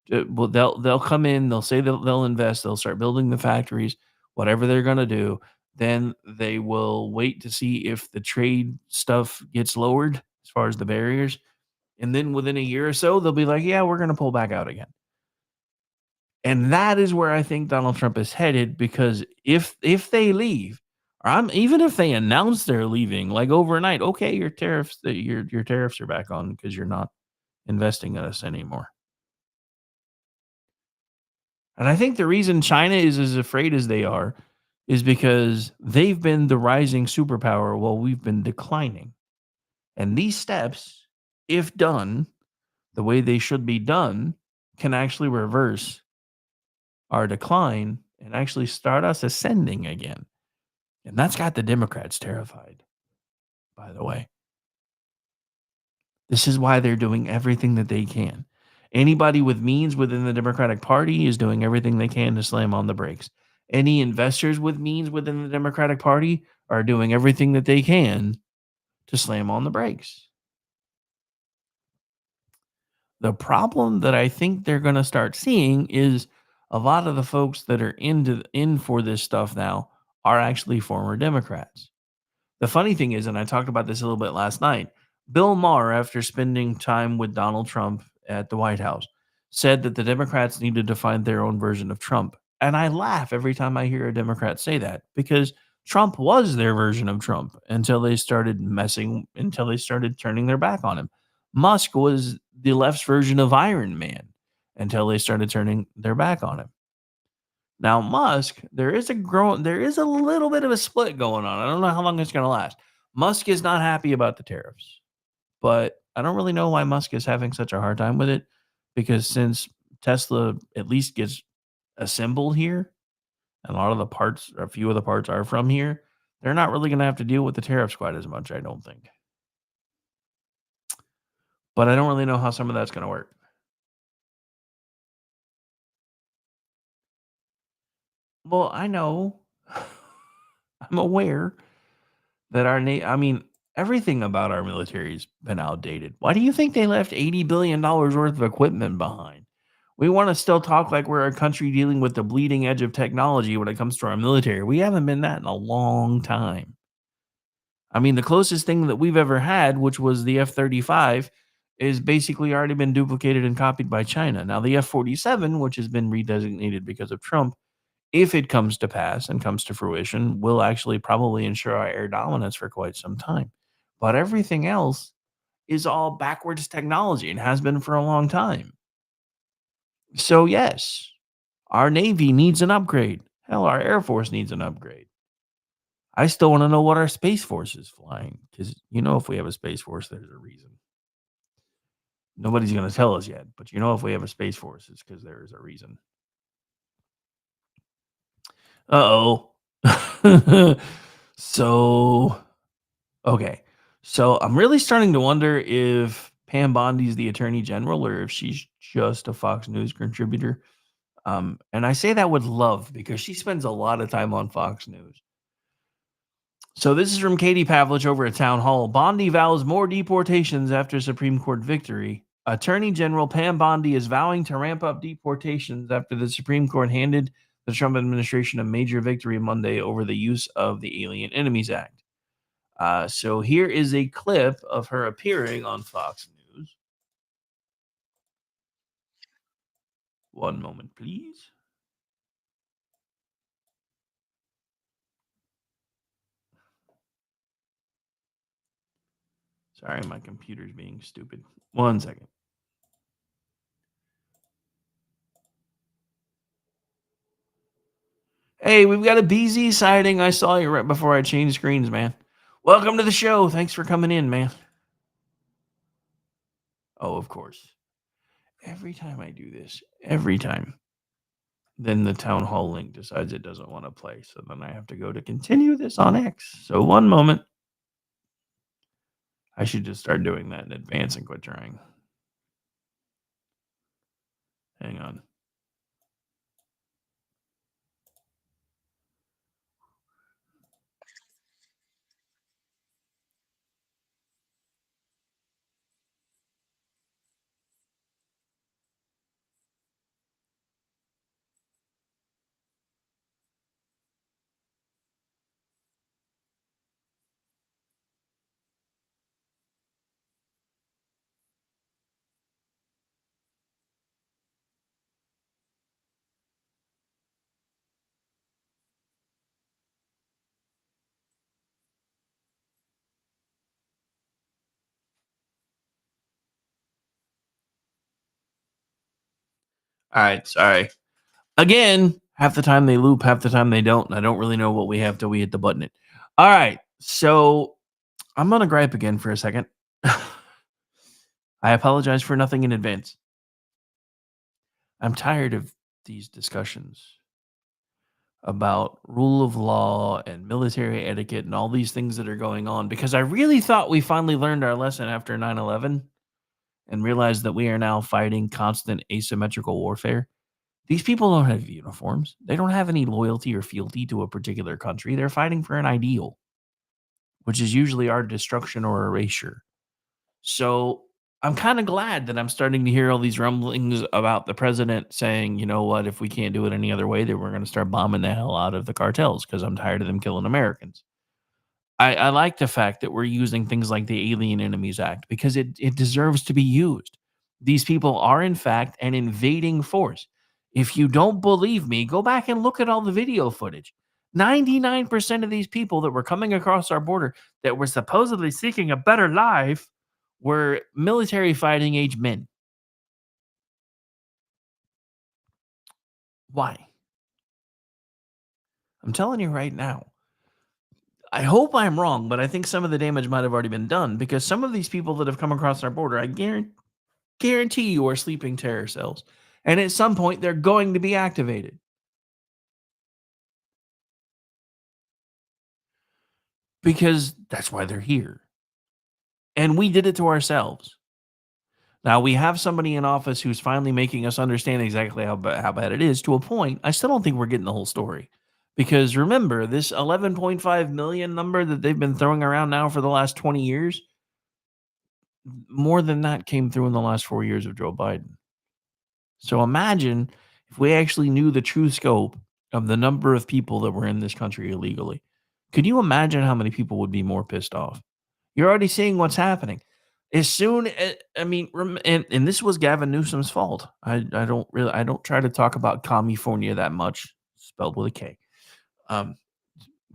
Well, they'll come in, they'll say they'll invest, they'll start building the factories, whatever they're gonna do. Then they will wait to see if the trade stuff gets lowered as far as the barriers, and then within a year or so, they'll be like, "Yeah, we're gonna pull back out again." And that is where I think Donald Trump is headed, because if they leave, or even if they announce they're leaving, like overnight, okay, your tariffs are back on because you're not investing in us anymore. And I think the reason China is as afraid as they are is because they've been the rising superpower while we've been declining. And these steps, if done the way they should be done, can actually reverse our decline and actually start us ascending again. And that's got the Democrats terrified, by the way. This is why they're doing everything that they can. Anybody with means within the Democratic Party is doing everything they can to slam on the brakes. Any investors with means within the Democratic Party are doing everything that they can to slam on the brakes. The problem that I think they're going to start seeing is a lot of the folks that are in for this stuff now are actually former Democrats. The funny thing is, and I talked about this a little bit last night, Bill Maher, after spending time with Donald Trump at the White House, said that the Democrats needed to find their own version of Trump. And I laugh every time I hear a Democrat say that, because Trump was their version of Trump until they started turning their back on him. Musk was the left's version of Iron Man until they started turning their back on him. Now, Musk, there is a little bit of a split going on. I don't know how long it's going to last. Musk is not happy about the tariffs, but I don't really know why Musk is having such a hard time with it, because since Tesla at least gets assembled here, and a few of the parts are from here, they're not really going to have to deal with the tariffs quite as much, I don't think. But I don't really know how some of that's going to work. Well, I know. I'm aware that everything about our military's been outdated. Why do you think they left $80 billion worth of equipment behind? We want to still talk like we're a country dealing with the bleeding edge of technology when it comes to our military. We haven't been that in a long time. I mean, the closest thing that we've ever had, which was the F-35, is basically already been duplicated and copied by China. Now, the F-47, which has been redesignated because of Trump, if it comes to pass and comes to fruition, will actually probably ensure our air dominance for quite some time. But everything else is all backwards technology and has been for a long time. So, yes, our Navy needs an upgrade. Hell, our Air Force needs an upgrade. I still want to know what our Space Force is flying, because, if we have a Space Force, there's a reason. Nobody's going to tell us yet, but if we have a Space Force, it's because there is a reason. Uh-oh. Okay. So I'm really starting to wonder if Pam Bondi's the Attorney General or if she's just a Fox News contributor. And I say that with love because she spends a lot of time on Fox News. So this is from Katie Pavlich over at Town Hall. Bondi vows more deportations after Supreme Court victory. Attorney General Pam Bondi is vowing to ramp up deportations after the Supreme Court handed the Trump administration a major victory Monday over the use of the Alien Enemies Act. So here is a clip of her appearing on Fox News. One moment, please. Sorry, my computer's being stupid. 1 second. Hey, we've got a BZ sighting. I saw you right before I changed screens, man. Welcome to the show. Thanks for coming in, man. Oh, of course. Every time I do this, then the Town Hall link decides it doesn't want to play. So then I have to go to continue this on X. So 1 moment. I should just start doing that in advance and quit trying. Hang on. All right, sorry. Again, half the time they loop, half the time they don't. And I don't really know what we have till we hit the button. All right, so I'm going to gripe again for a second. I apologize for nothing in advance. I'm tired of these discussions about rule of law and military etiquette and all these things that are going on, because I really thought we finally learned our lesson after 9/11 and realized that we are now fighting constant asymmetrical warfare. These people don't have uniforms. They don't have any loyalty or fealty to a particular country. They're fighting for an ideal, which is usually our destruction or erasure. So I'm kind of glad that I'm starting to hear all these rumblings about the president saying, you know what, if we can't do it any other way, then we're going to start bombing the hell out of the cartels because I'm tired of them killing Americans. I like the fact that we're using things like the Alien Enemies Act because it deserves to be used. These people are, in fact, an invading force. If you don't believe me, go back and look at all the video footage. 99% of these people that were coming across our border that were supposedly seeking a better life were military fighting age men. Why? I'm telling you right now. I hope I'm wrong, but I think some of the damage might have already been done because some of these people that have come across our border, I guarantee you are sleeping terror cells. And at some point, they're going to be activated. Because that's why they're here. And we did it to ourselves. Now, we have somebody in office who's finally making us understand exactly how bad it is to a point. I still don't think we're getting the whole story. Because remember, this 11.5 million number that they've been throwing around now for the last 20 years, more than that came through in the last 4 years of Joe Biden. So imagine if we actually knew the true scope of the number of people that were in this country illegally. Could you imagine how many people would be more pissed off? You're already seeing what's happening. As soon as, and this was Gavin Newsom's fault. I don't try to talk about California that much, spelled with a K.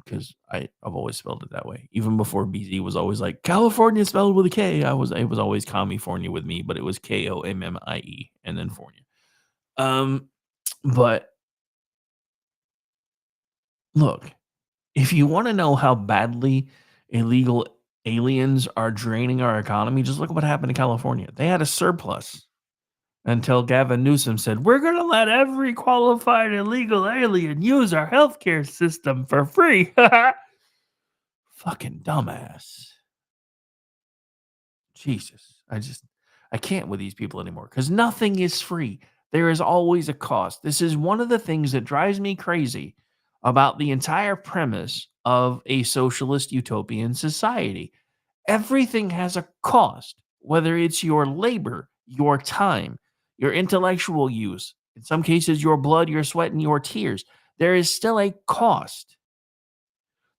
Because I've always spelled it that way. Even before BZ was always like California spelled with a K. It was always California with me, but it was Kommie and then Fornia. But look, if you want to know how badly illegal aliens are draining our economy, just look at what happened in California. They had a surplus until Gavin Newsom said, we're going to let every qualified illegal alien use our healthcare system for free. Fucking dumbass. Jesus. I can't with these people anymore because nothing is free. There is always a cost. This is one of the things that drives me crazy about the entire premise of a socialist utopian society. Everything has a cost, whether it's your labor, your time, your intellectual use, in some cases, your blood, your sweat, and your tears. There is still a cost.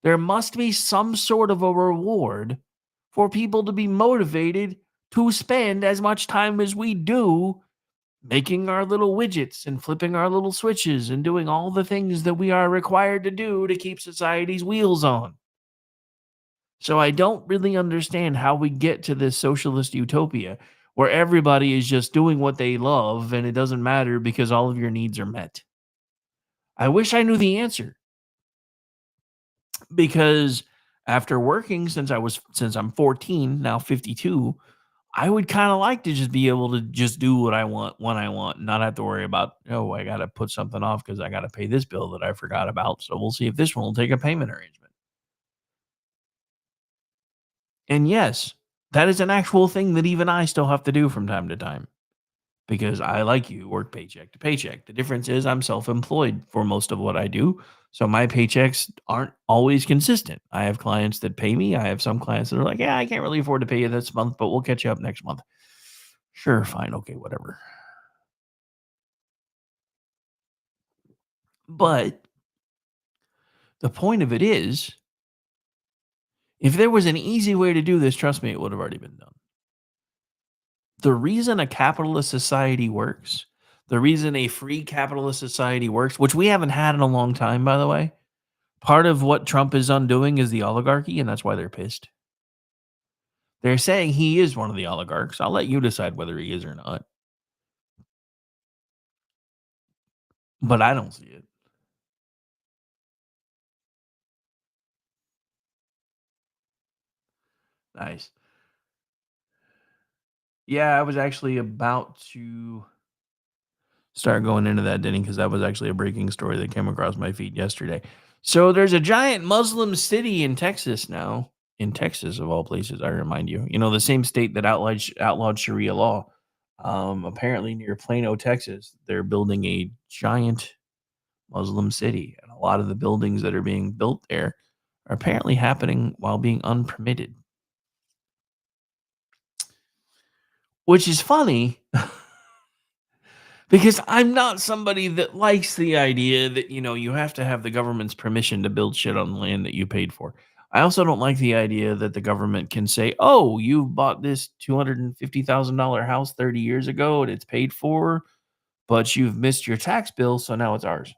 There must be some sort of a reward for people to be motivated to spend as much time as we do making our little widgets and flipping our little switches and doing all the things that we are required to do to keep society's wheels on. So I don't really understand how we get to this socialist utopia where everybody is just doing what they love and it doesn't matter because all of your needs are met. I wish I knew the answer. Because after working since I'm 14, now 52, I would kind of like to just be able to just do what I want when I want, not have to worry about, I got to put something off because I got to pay this bill that I forgot about. So we'll see if this one will take a payment arrangement. And yes, that is an actual thing that even I still have to do from time to time because I, like you, work paycheck to paycheck. The difference is I'm self-employed for most of what I do. So my paychecks aren't always consistent. I have clients that pay me. I have some clients that are like, I can't really afford to pay you this month, but we'll catch you up next month. Sure, fine. Okay, whatever. But the point of it is, if there was an easy way to do this, trust me, it would have already been done. The reason a capitalist society works, the reason a free capitalist society works, which we haven't had in a long time, by the way, part of what Trump is undoing is the oligarchy, and that's why they're pissed. They're saying he is one of the oligarchs. I'll let you decide whether he is or not. but I don't see it. Nice. Yeah, I was actually about to start going into that, Denny, because that was actually a breaking story that came across my feed yesterday. So there's a giant Muslim city in Texas now. In Texas, of all places, I remind you. You know, the same state that outlawed Sharia law. Apparently near Plano, Texas, they're building a giant Muslim city. And a lot of the buildings that are being built there are apparently happening while being unpermitted. Which is funny because I'm not somebody that likes the idea that, you know, you have to have the government's permission to build shit on the land that you paid for. I also don't like the idea that the government can say, oh, you bought this $250,000 house 30 years ago and it's paid for, but you've missed your tax bill, so now it's ours.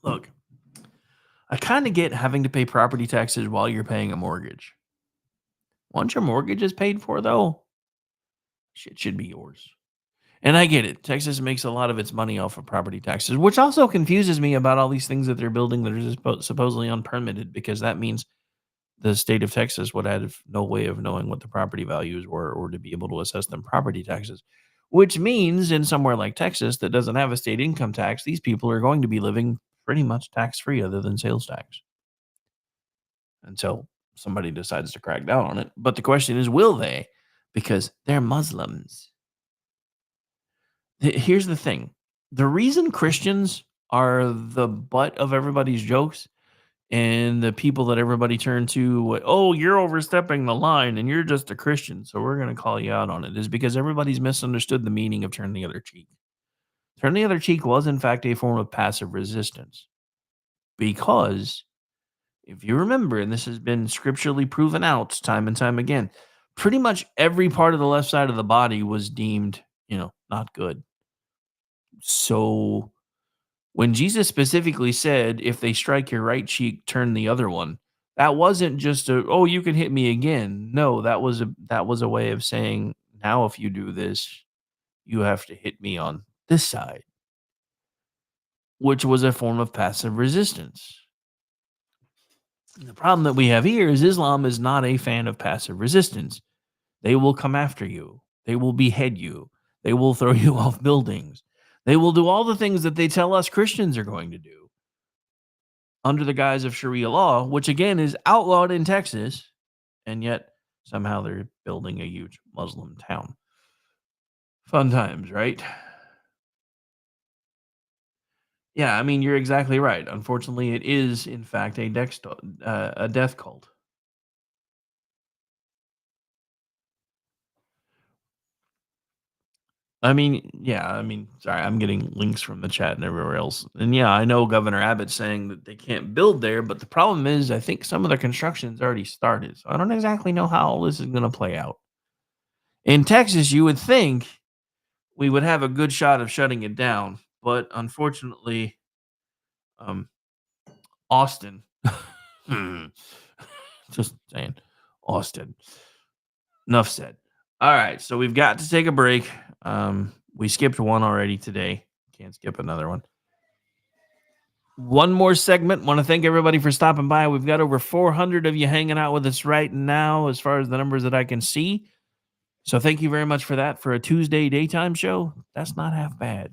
Look, I kind of get having to pay property taxes while you're paying a mortgage. Once your mortgage is paid for, though, shit should be yours. And I get it. Texas makes a lot of its money off of property taxes, which also confuses me about all these things that they're building that are supposedly unpermitted, because that means the state of Texas would have no way of knowing what the property values were or to be able to assess them property taxes, which means in somewhere like Texas that doesn't have a state income tax, these people are going to be living pretty much tax-free other than sales tax until somebody decides to crack down on it. But the question is, will they? Because they're Muslims. Here's the thing. The reason Christians are the butt of everybody's jokes and the people that everybody turn to, oh, you're overstepping the line and you're just a Christian, so we're going to call you out on it, is because everybody's misunderstood the meaning of turn the other cheek. Turn the other cheek was, in fact, a form of passive resistance. Because if you remember, and this has been scripturally proven out time and time again, pretty much every part of the left side of the body was deemed, not good. So when Jesus specifically said, if they strike your right cheek, turn the other one, that wasn't just oh, you can hit me again. No, that was a way of saying, now if you do this, you have to hit me on this side, which was a form of passive resistance. The problem that we have here is Islam is not a fan of passive resistance. They will come after you. They will behead you. They will throw you off buildings. They will do all the things that they tell us Christians are going to do under the guise of Sharia law, which again is outlawed in Texas, and yet somehow they're building a huge Muslim town. Fun times, right? Yeah, I mean, you're exactly right. Unfortunately, it is, in fact, a death cult. Sorry, I'm getting links from the chat and everywhere else. And yeah, I know Governor Abbott's saying that they can't build there, but the problem is I think some of the construction's already started. So I don't exactly know how all this is going to play out. In Texas, you would think we would have a good shot of shutting it down, but unfortunately, Austin, just saying, Austin. Enough said. All right, so we've got to take a break. We skipped one already today. Can't skip another one. One more segment. Want to thank everybody for stopping by. We've got over 400 of you hanging out with us right now, as far as the numbers that I can see. So thank you very much for that. For a Tuesday daytime show, that's not half bad,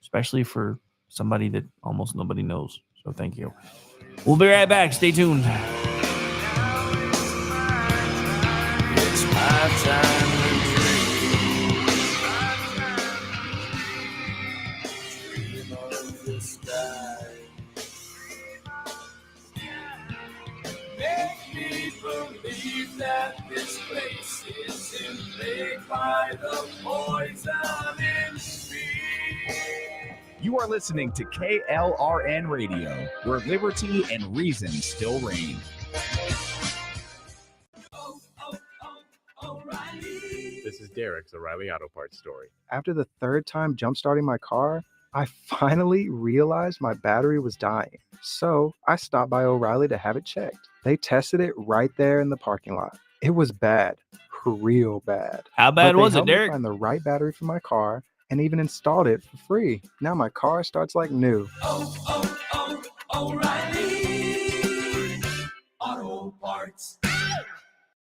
especially for somebody that almost nobody knows. So thank you. We'll be right back. Stay tuned. It's my time. That this place is invaded by the poison in me. You are listening to KLRN Radio, where liberty and reason still reign. This is Derek's O'Reilly Auto Parts story. After the third time jump-starting my car, I finally realized my battery was dying. So I stopped by O'Reilly to have it checked. They tested it right there in the parking lot. It was bad, real bad. How bad was it, Derek? Find the right battery for my car, and even installed it for free. Now my car starts like new. O'Reilly Auto Parts.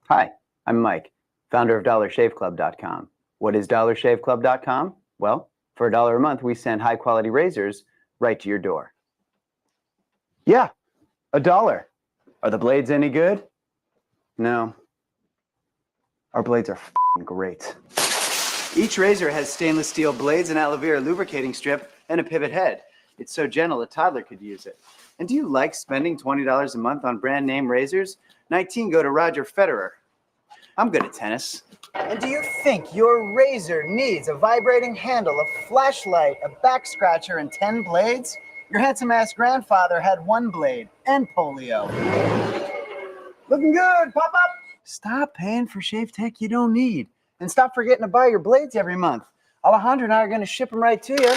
Hi, I'm Mike, founder of DollarShaveClub.com. What is DollarShaveClub.com? Well, for $1 a month, we send high-quality razors right to your door. Yeah, $1. Are the blades any good? No. Our blades are f***ing great. Each razor has stainless steel blades, an aloe vera lubricating strip, and a pivot head. It's so gentle a toddler could use it. And do you like spending $20 a month on brand name razors? 19 go to Roger Federer. I'm good at tennis. And do you think your razor needs a vibrating handle, a flashlight, a back scratcher, and 10 blades? Your handsome-ass grandfather had 1 blade and polio. Looking good, pop up! Stop paying for shave tech you don't need. And stop forgetting to buy your blades every month. Alejandro and I are going to ship them right to you.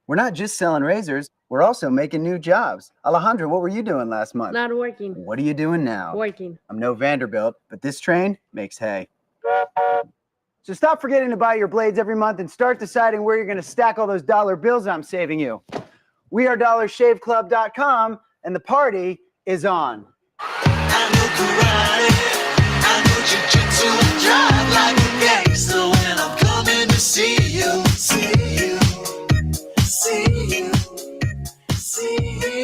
We're not just selling razors, we're also making new jobs. Alejandro, what were you doing last month? Not working. What are you doing now? Working. I'm no Vanderbilt, but this train makes hay. So stop forgetting to buy your blades every month and start deciding where you're going to stack all those dollar bills I'm saving you. We are DollarShaveClub.com, and the party is on. I know karate, I know jiu-jitsu and drive like a gangster when I'm coming to see you, see you, see you, see you.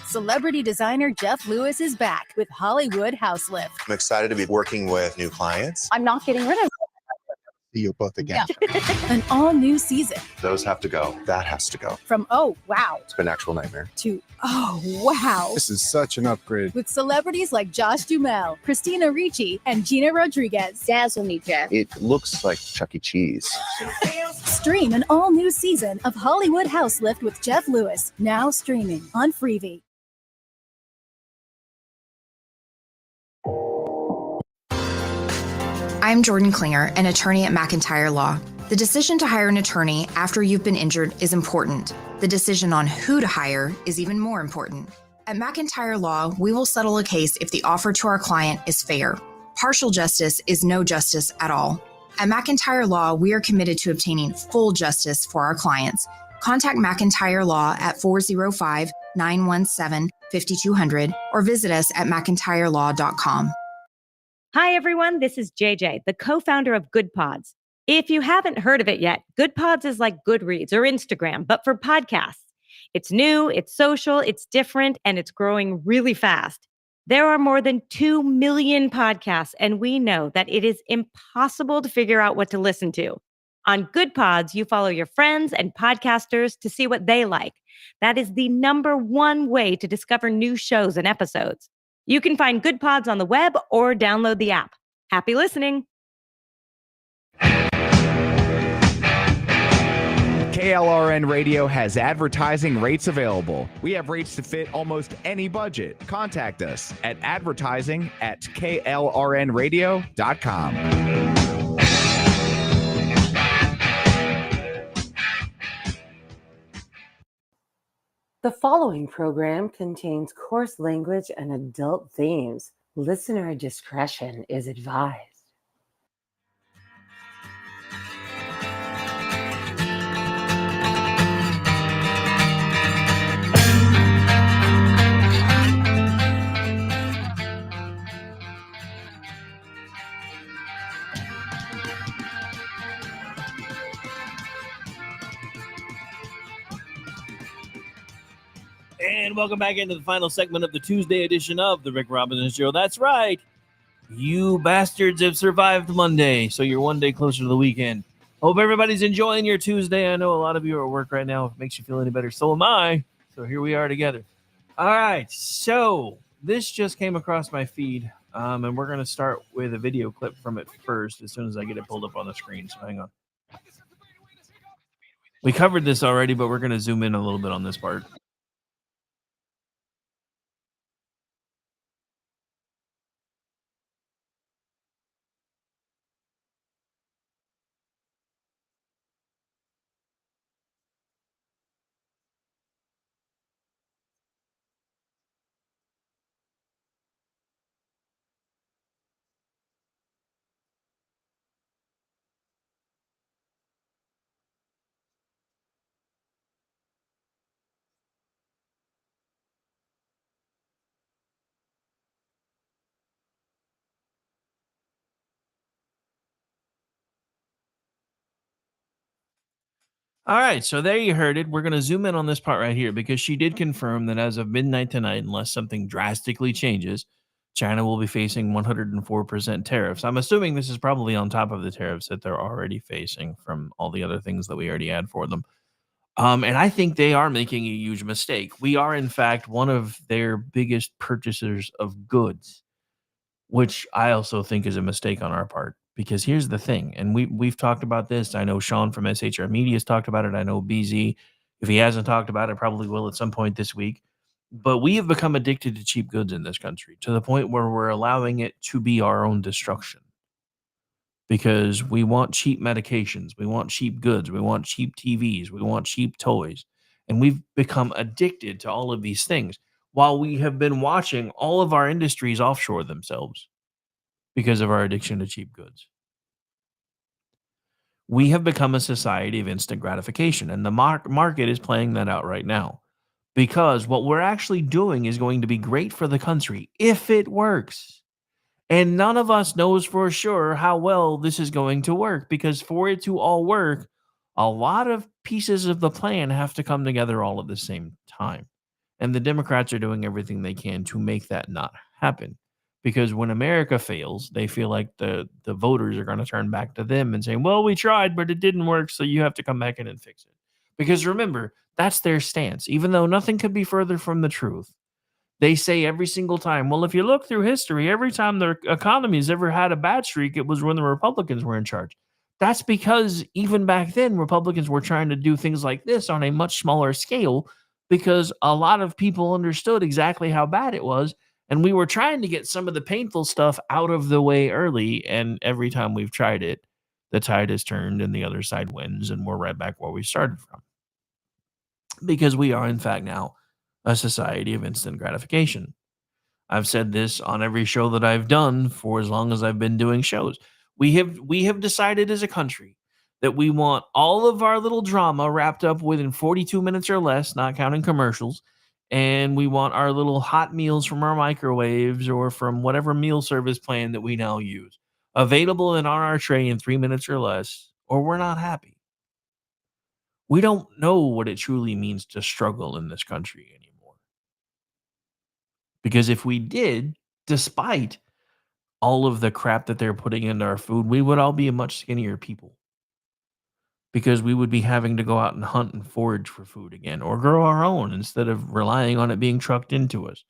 Celebrity designer Jeff Lewis is back with Hollywood House Lift. I'm excited to be working with new clients. I'm not getting rid of See you both again. an all-new season. Those have to go. That has to go. From oh, wow, It's been an actual nightmare. to oh, wow. This is such an upgrade. With celebrities like Josh Duhamel, Christina Ricci, and Gina Rodriguez. Dazzle me, Jeff. It looks like Chuck E. Cheese. Stream an all-new season of Hollywood House Lift with Jeff Lewis, now streaming on Freevee. I'm Jordan Klinger, an attorney at McIntyre Law. The decision to hire an attorney after you've been injured is important. The decision on who to hire is even more important. At McIntyre Law, we will settle a case if the offer to our client is fair. Partial justice is no justice at all. At McIntyre Law, we are committed to obtaining full justice for our clients. Contact McIntyre Law at 405-917-5200 or visit us at mcintyrelaw.com. Hi, everyone. This is JJ, the co-founder of Good Pods. If you haven't heard of it yet, Good Pods is like Goodreads or Instagram, but for podcasts. It's new, it's social, it's different, and it's growing really fast. There are more than 2 million podcasts, and we know that it is impossible to figure out what to listen to. On Good Pods, you follow your friends and podcasters to see what they like. That is the #1 way to discover new shows and episodes. You can find Good Pods on the web or download the app. Happy listening. KLRN Radio has advertising rates available. We have rates to fit almost any budget. Contact us at advertising@klrnradio.com. The following program contains coarse language and adult themes. Listener discretion is advised. And welcome back into the final segment of the Tuesday edition of the Rick Robinson Show. That's right. You bastards have survived Monday, so you're one day closer to the weekend. Hope everybody's enjoying your Tuesday. I know a lot of you are at work right now. If it makes you feel any better, so am I. So here we are together. All right. So this just came across my feed, and we're going to start with a video clip from it first as soon as I get it pulled up on the screen. So hang on. We covered this already, but we're going to zoom in a little bit on this part. All right, so there you heard it. We're going to zoom in on this part right here because she did confirm that as of midnight tonight, unless something drastically changes, China will be facing 104% tariffs. I'm assuming this is probably on top of the tariffs that they're already facing from all the other things that we already had for them. And I think they are making a huge mistake. We are, in fact, one of their biggest purchasers of goods, which I also think is a mistake on our part. Because here's the thing, and we've talked about this. I know Sean from SHR Media has talked about it. I know BZ, if he hasn't talked about it, probably will at some point this week. But we have become addicted to cheap goods in this country to the point where we're allowing it to be our own destruction. Because we want cheap medications, we want cheap goods, we want cheap TVs, we want cheap toys. And we've become addicted to all of these things while we have been watching all of our industries offshore themselves because of our addiction to cheap goods. We have become a society of instant gratification, and the market is playing that out right now. Because what we're actually doing is going to be great for the country if it works. And none of us knows for sure how well this is going to work, because for it to all work, a lot of pieces of the plan have to come together all at the same time. And the Democrats are doing everything they can to make that not happen. Because when America fails, they feel like the voters are going to turn back to them and say, well, we tried, but it didn't work, so you have to come back in and fix it. Because remember, that's their stance, even though nothing could be further from the truth. They say every single time, well, if you look through history, every time the economy's ever had a bad streak, it was when the Republicans were in charge. That's because even back then, Republicans were trying to do things like this on a much smaller scale because a lot of people understood exactly how bad it was. And we were trying to get some of the painful stuff out of the way early. And every time we've tried it, the tide has turned and the other side wins. And we're right back where we started from. Because we are, in fact, now a society of instant gratification. I've said this on every show that I've done for as long as I've been doing shows. We have decided as a country that we want all of our little drama wrapped up within 42 minutes or less, not counting commercials. And we want our little hot meals from our microwaves or from whatever meal service plan that we now use available and on our tray in 3 minutes or less, or we're not happy. We don't know what it truly means to struggle in this country anymore. Because if we did, despite all of the crap that they're putting into our food, we would all be a much skinnier people. Because we would be having to go out and hunt and forage for food again, or grow our own instead of relying on it being trucked into us.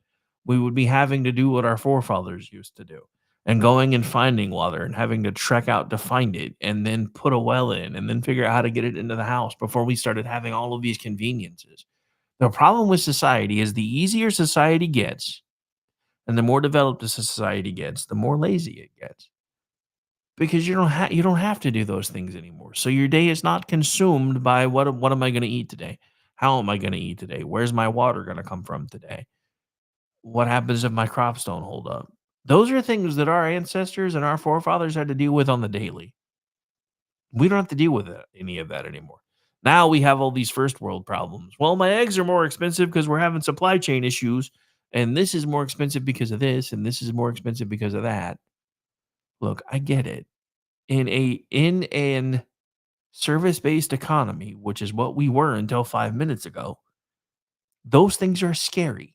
We would be having to do what our forefathers used to do, and going and finding water and having to trek out to find it and then put a well in and then figure out how to get it into the house before we started having all of these conveniences. The problem with society is the easier society gets and the more developed a society gets, the more lazy it gets. Because you don't have to do those things anymore. So your day is not consumed by what am I going to eat today? How am I going to eat today? Where's my water going to come from today? What happens if my crops don't hold up? Those are things that our ancestors and our forefathers had to deal with on the daily. We don't have to deal with any of that anymore. Now we have all these first world problems. Well, my eggs are more expensive because we're having supply chain issues, and this is more expensive because of this, and this is more expensive because of that. Look, I get it. In an service-based economy, which is what we were until 5 minutes ago, those things are scary.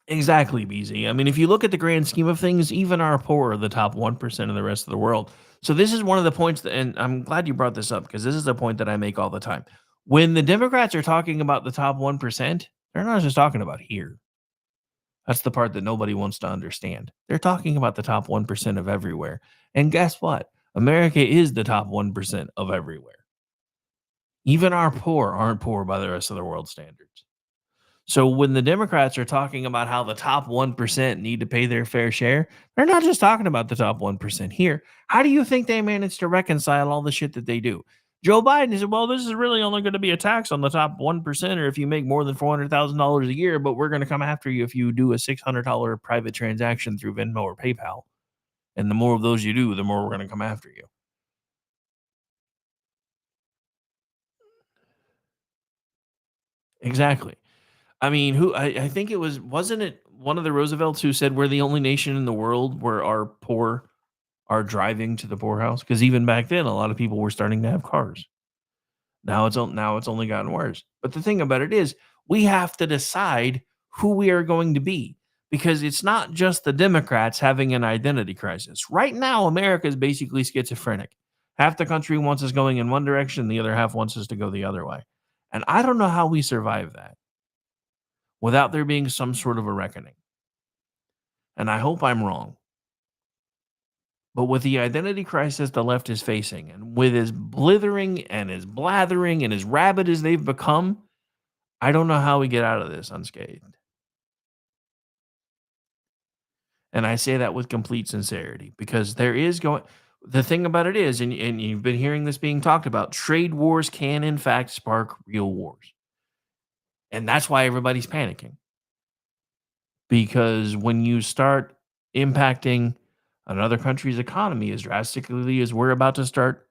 Exactly, BZ. I mean, if you look at the grand scheme of things, even our poor are the top 1% of the rest of the world. So this is one of the points that, and I'm glad you brought this up because this is a point that I make all the time. When the Democrats are talking about the top 1%, they're not just talking about here. That's the part that nobody wants to understand. They're talking about the top 1% of everywhere. And guess what? America is the top 1% of everywhere. Even our poor aren't poor by the rest of the world standards. So when the Democrats are talking about how the top 1% need to pay their fair share, they're not just talking about the top 1% here. How do you think they manage to reconcile all the shit that they do? Joe Biden said, well, this is really only going to be a tax on the top 1% or if you make more than $400,000 a year, but we're going to come after you if you do a $600 private transaction through Venmo or PayPal. And the more of those you do, the more we're going to come after you. Exactly. I mean, I think it wasn't it one of the Roosevelts who said we're the only nation in the world where our poor are driving to the poorhouse? Because even back then, a lot of people were starting to have cars. Now it's only gotten worse. But the thing about it is, we have to decide who we are going to be, because it's not just the Democrats having an identity crisis. Right now, America is basically schizophrenic. Half the country wants us going in one direction, the other half wants us to go the other way. And I don't know how we survive that without there being some sort of a reckoning. And I hope I'm wrong. But with the identity crisis the left is facing, and with as blithering and as blathering and as rabid as they've become, I don't know how we get out of this unscathed. And I say that with complete sincerity, because the thing about it is, and you've been hearing this being talked about, trade wars can in fact spark real wars. And that's why everybody's panicking. Because when you start impacting another country's economy as drastically as we're about to start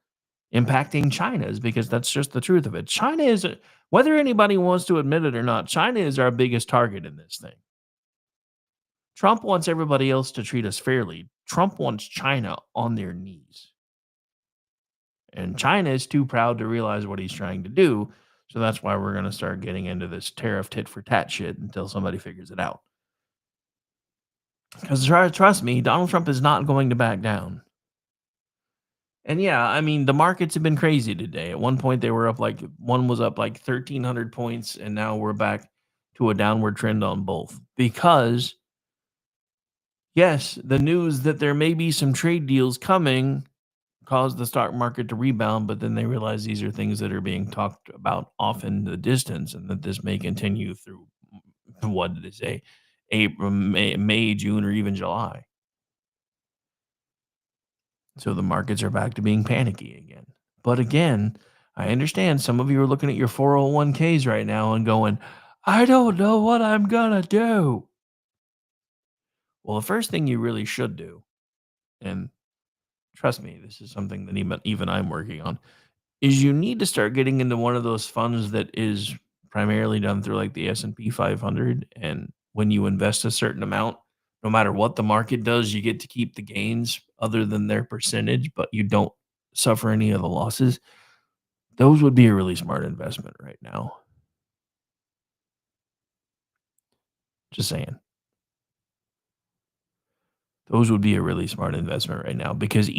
impacting China's, because that's just the truth of it. China is, whether anybody wants to admit it or not, China is our biggest target in this thing. Trump wants everybody else to treat us fairly. Trump wants China on their knees. And China is too proud to realize what he's trying to do. So that's why we're going to start getting into this tariff tit for tat shit until somebody figures it out. Because trust me, Donald Trump is not going to back down. And yeah, I mean, the markets have been crazy today. At one point, one was up like 1,300 points, and now we're back to a downward trend on both. Because, yes, the news that there may be some trade deals coming caused the stock market to rebound, but then they realize these are things that are being talked about off in the distance, and that this may continue through, what did they say, April, May, June, or even July. So the markets are back to being panicky again. But again, I understand some of you are looking at your 401ks right now and going, I don't know what I'm going to do. Well, the first thing you really should do, and trust me, this is something that even I'm working on, is you need to start getting into one of those funds that is primarily done through like the S&P 500. And when you invest a certain amount, no matter what the market does, you get to keep the gains other than their percentage, but you don't suffer any of the losses. Those would be a really smart investment right now. Just saying. Those would be a really smart investment right now, because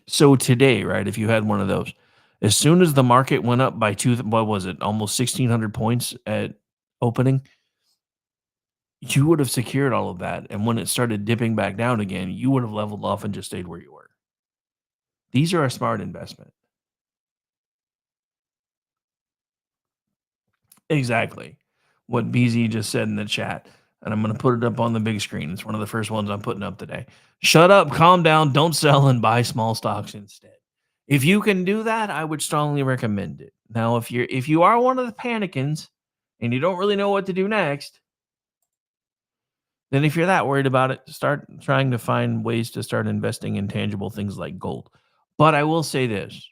so today, right, if you had one of those, as soon as the market went up by almost 1,600 points at opening, you would have secured all of that. And when it started dipping back down again, you would have leveled off and just stayed where you were. These are a smart investment. Exactly what BZ just said in the chat. And I'm going to put it up on the big screen. It's one of the first ones I'm putting up today. Shut up, calm down, don't sell, and buy small stocks instead. If you can do that, I would strongly recommend it. Now, if you are one of the panicans and you don't really know what to do next, then if you're that worried about it, start trying to find ways to start investing in tangible things like gold. But I will say this,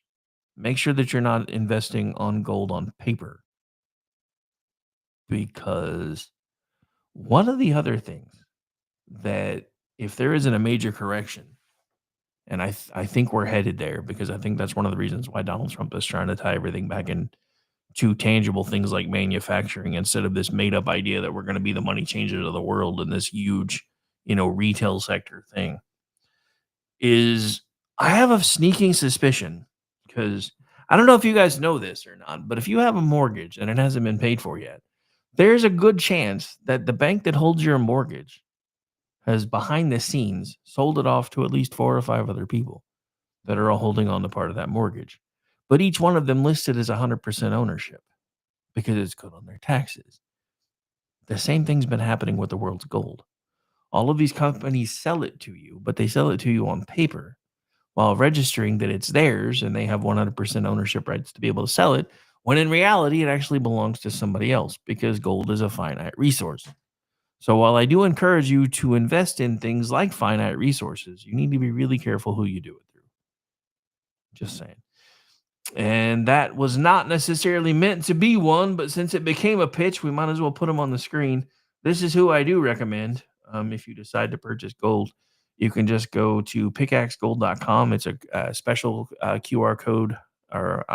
make sure that you're not investing on gold on paper, because one of the other things that, if there isn't a major correction, and I think we're headed there, because I think that's one of the reasons why Donald Trump is trying to tie everything back into tangible things like manufacturing, instead of this made up idea that we're going to be the money changers of the world in this huge, retail sector thing, is I have a sneaking suspicion, because I don't know if you guys know this or not, but if you have a mortgage and it hasn't been paid for yet, there's a good chance that the bank that holds your mortgage has behind the scenes sold it off to at least 4 or 5 other people that are all holding on to part of that mortgage. But each one of them listed as 100% ownership because it's good on their taxes. The same thing's been happening with the world's gold. All of these companies sell it to you, but they sell it to you on paper while registering that it's theirs and they have 100% ownership rights to be able to sell it, when in reality it actually belongs to somebody else, because gold is a finite resource. So while I do encourage you to invest in things like finite resources, you need to be really careful who you do it through. Just saying. And that was not necessarily meant to be one, but since it became a pitch, we might as well put them on the screen. This is who I do recommend if you decide to purchase gold. you can just go to pickaxegold.com. It's a special QR code or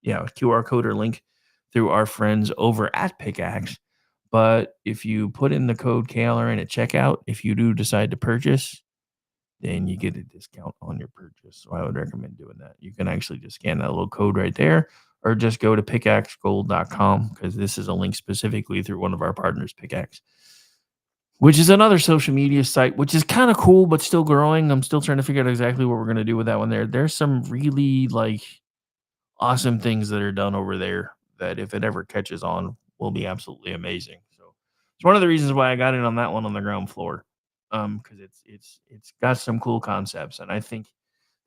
QR code or link through our friends over at Pickaxe. But if you put in the code KLRN at checkout, if you do decide to purchase, then you get a discount on your purchase. So I would recommend doing that. You can actually just scan that little code right there, or just go to pickaxegold.com, because this is a link specifically through one of our partners, Pickaxe, which is another social media site, which is kind of cool, but still growing. I'm still trying to figure out exactly what we're going to do with that one there. There's some really awesome things that are done over there that if it ever catches on will be absolutely amazing. So it's one of the reasons why I got in on that one on the ground floor. Because it's got some cool concepts, and I think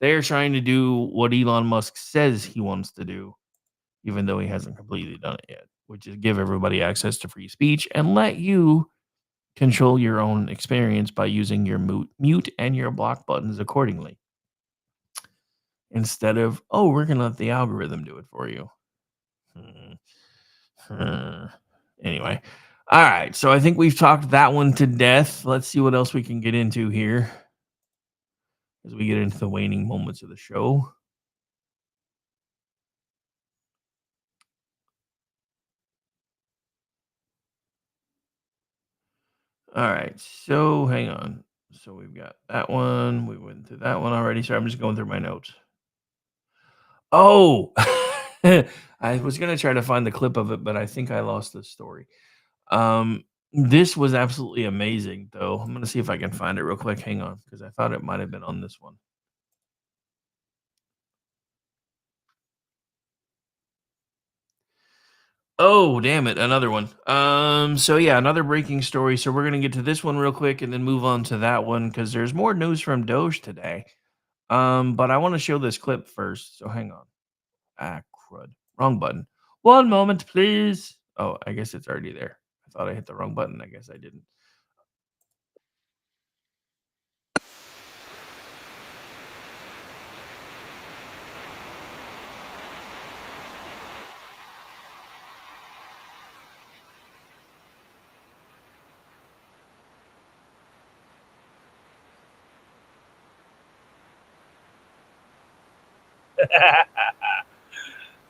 they're trying to do what Elon Musk says he wants to do, even though he hasn't completely done it yet, which is give everybody access to free speech and let you control your own experience by using your mute and your block buttons accordingly, instead of, oh, we're going to let the algorithm do it for you. Anyway. All right, so I think we've talked that one to death. Let's see what else we can get into here as we get into the waning moments of the show. All right, so hang on. So we've got that one. We went through that one already. Sorry, I'm just going through my notes. Oh, I was going to try to find the clip of it, but I think I lost the story. This was absolutely amazing, though. I'm going to see if I can find it real quick. Hang on, because I thought it might have been on this one. Oh, damn it. Another one. So yeah, another breaking story. So we're going to get to this one real quick and then move on to that one, because there's more news from Doge today. But I want to show this clip first. So hang on. Ah, crud. Wrong button. One moment, please. Oh, I guess it's already there. I thought I hit the wrong button. I guess I didn't.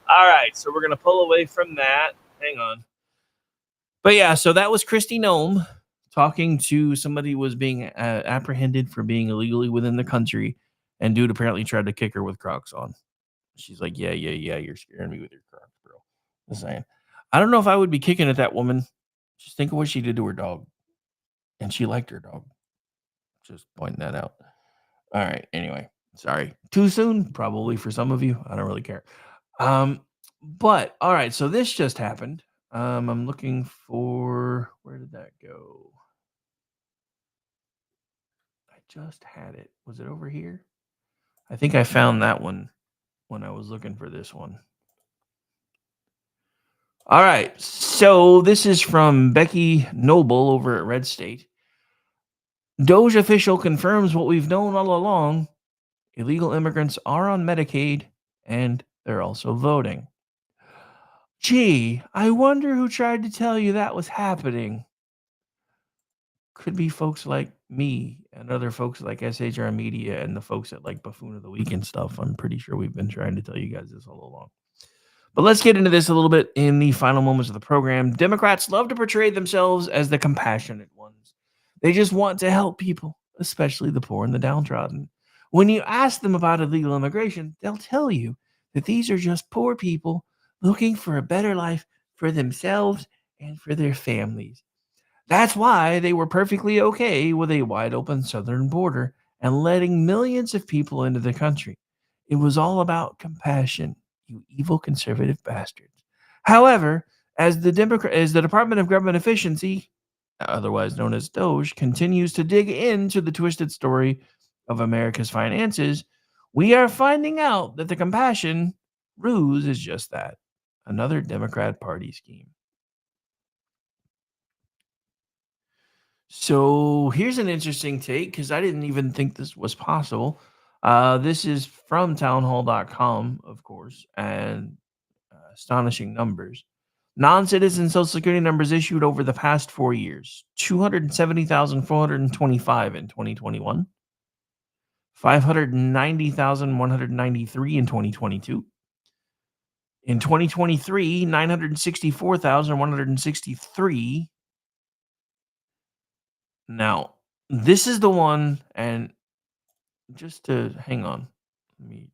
All right, so we're going to pull away from that. Hang on. But yeah, so that was Kristi Noem talking to somebody who was being apprehended for being illegally within the country, and dude apparently tried to kick her with Crocs on. She's like, yeah, you're scaring me with your Crocs, bro. Just saying. I don't know if I would be kicking at that woman. Just think of what she did to her dog. And she liked her dog. Just pointing that out. All right, anyway. Sorry. Too soon? Probably for some of you. I don't really care. But all right, so this just happened. I'm looking for, where did that go? I just had it. Was it over here? I think I found that one when I was looking for this one. All right, so this is from Becky Noble over at Red State. Doge official confirms what we've known all along. Illegal immigrants are on Medicaid, and they're also voting. Gee, I wonder who tried to tell you that was happening. Could be folks like me and other folks like SHR Media and the folks at like Buffoon of the Week and stuff. I'm pretty sure we've been trying to tell you guys this all along. But let's get into this a little bit in the final moments of the program. Democrats love to portray themselves as the compassionate ones. They just want to help people, especially the poor and the downtrodden. When you ask them about illegal immigration, they'll tell you that these are just poor people looking for a better life for themselves and for their families. That's why they were perfectly okay with a wide open southern border and letting millions of people into the country. It was all about compassion, you evil conservative bastards. However, as the Department of Government Efficiency, otherwise known as Doge, continues to dig into the twisted story of America's finances, we are finding out that the compassion ruse is just that, another Democrat Party scheme. So here's an interesting take, because I didn't even think this was possible. This is from townhall.com, of course, and astonishing numbers. Non-citizen Social Security numbers issued over the past 4 years, 270,425 in 2021, 590,193 in 2022. In 2023, 964,163. Now, this is the one, and just to hang on, let me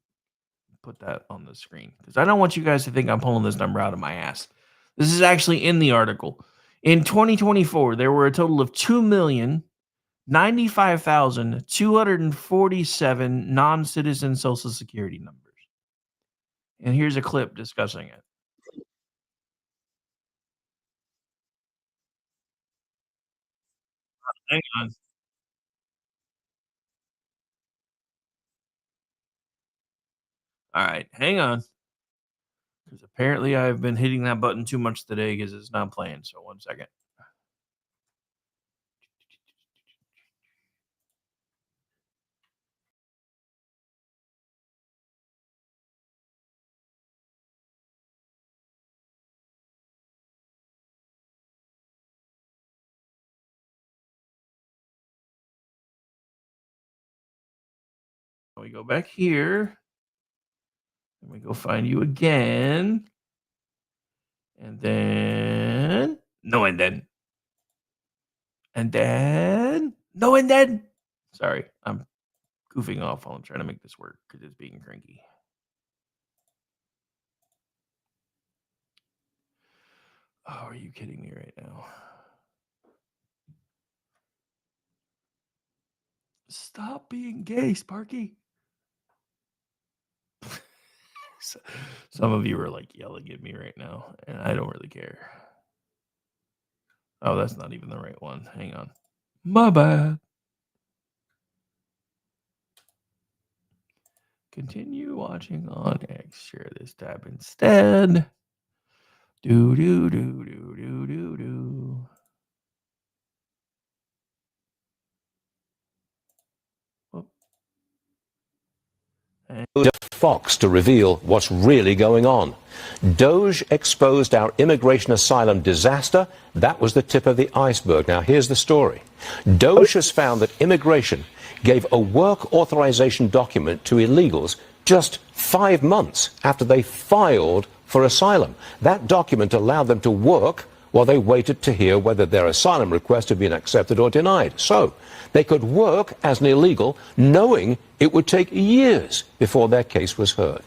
put that on the screen because I don't want you guys to think I'm pulling this number out of my ass. This is actually in the article. In 2024, there were a total of 2,095,247 non-citizen Social Security numbers. And here's a clip discussing it. Hang on. All right, hang on. Because apparently I've been hitting that button too much today because it's not playing. So 1 second. We go back here. And we go find you again. And then no, and then. And then no, and then. Sorry, I'm goofing off while I'm trying to make this work because it's being cranky. Oh, are you kidding me right now? Stop being gay, Sparky. Some of you are like yelling at me right now, and I don't really care. Oh, that's not even the right one. Hang on. My bad. Continue watching on X. Share this tab instead. Do, do, do, do, do, do, do. Fox to reveal what's really going on. Doge exposed our immigration asylum disaster. That was the tip of the iceberg. Now here's the story. Doge has found that immigration gave a work authorization document to illegals just 5 months after they filed for asylum. That document allowed them to work while they waited to hear whether their asylum request had been accepted or denied. So they could work as an illegal, knowing it would take years before their case was heard.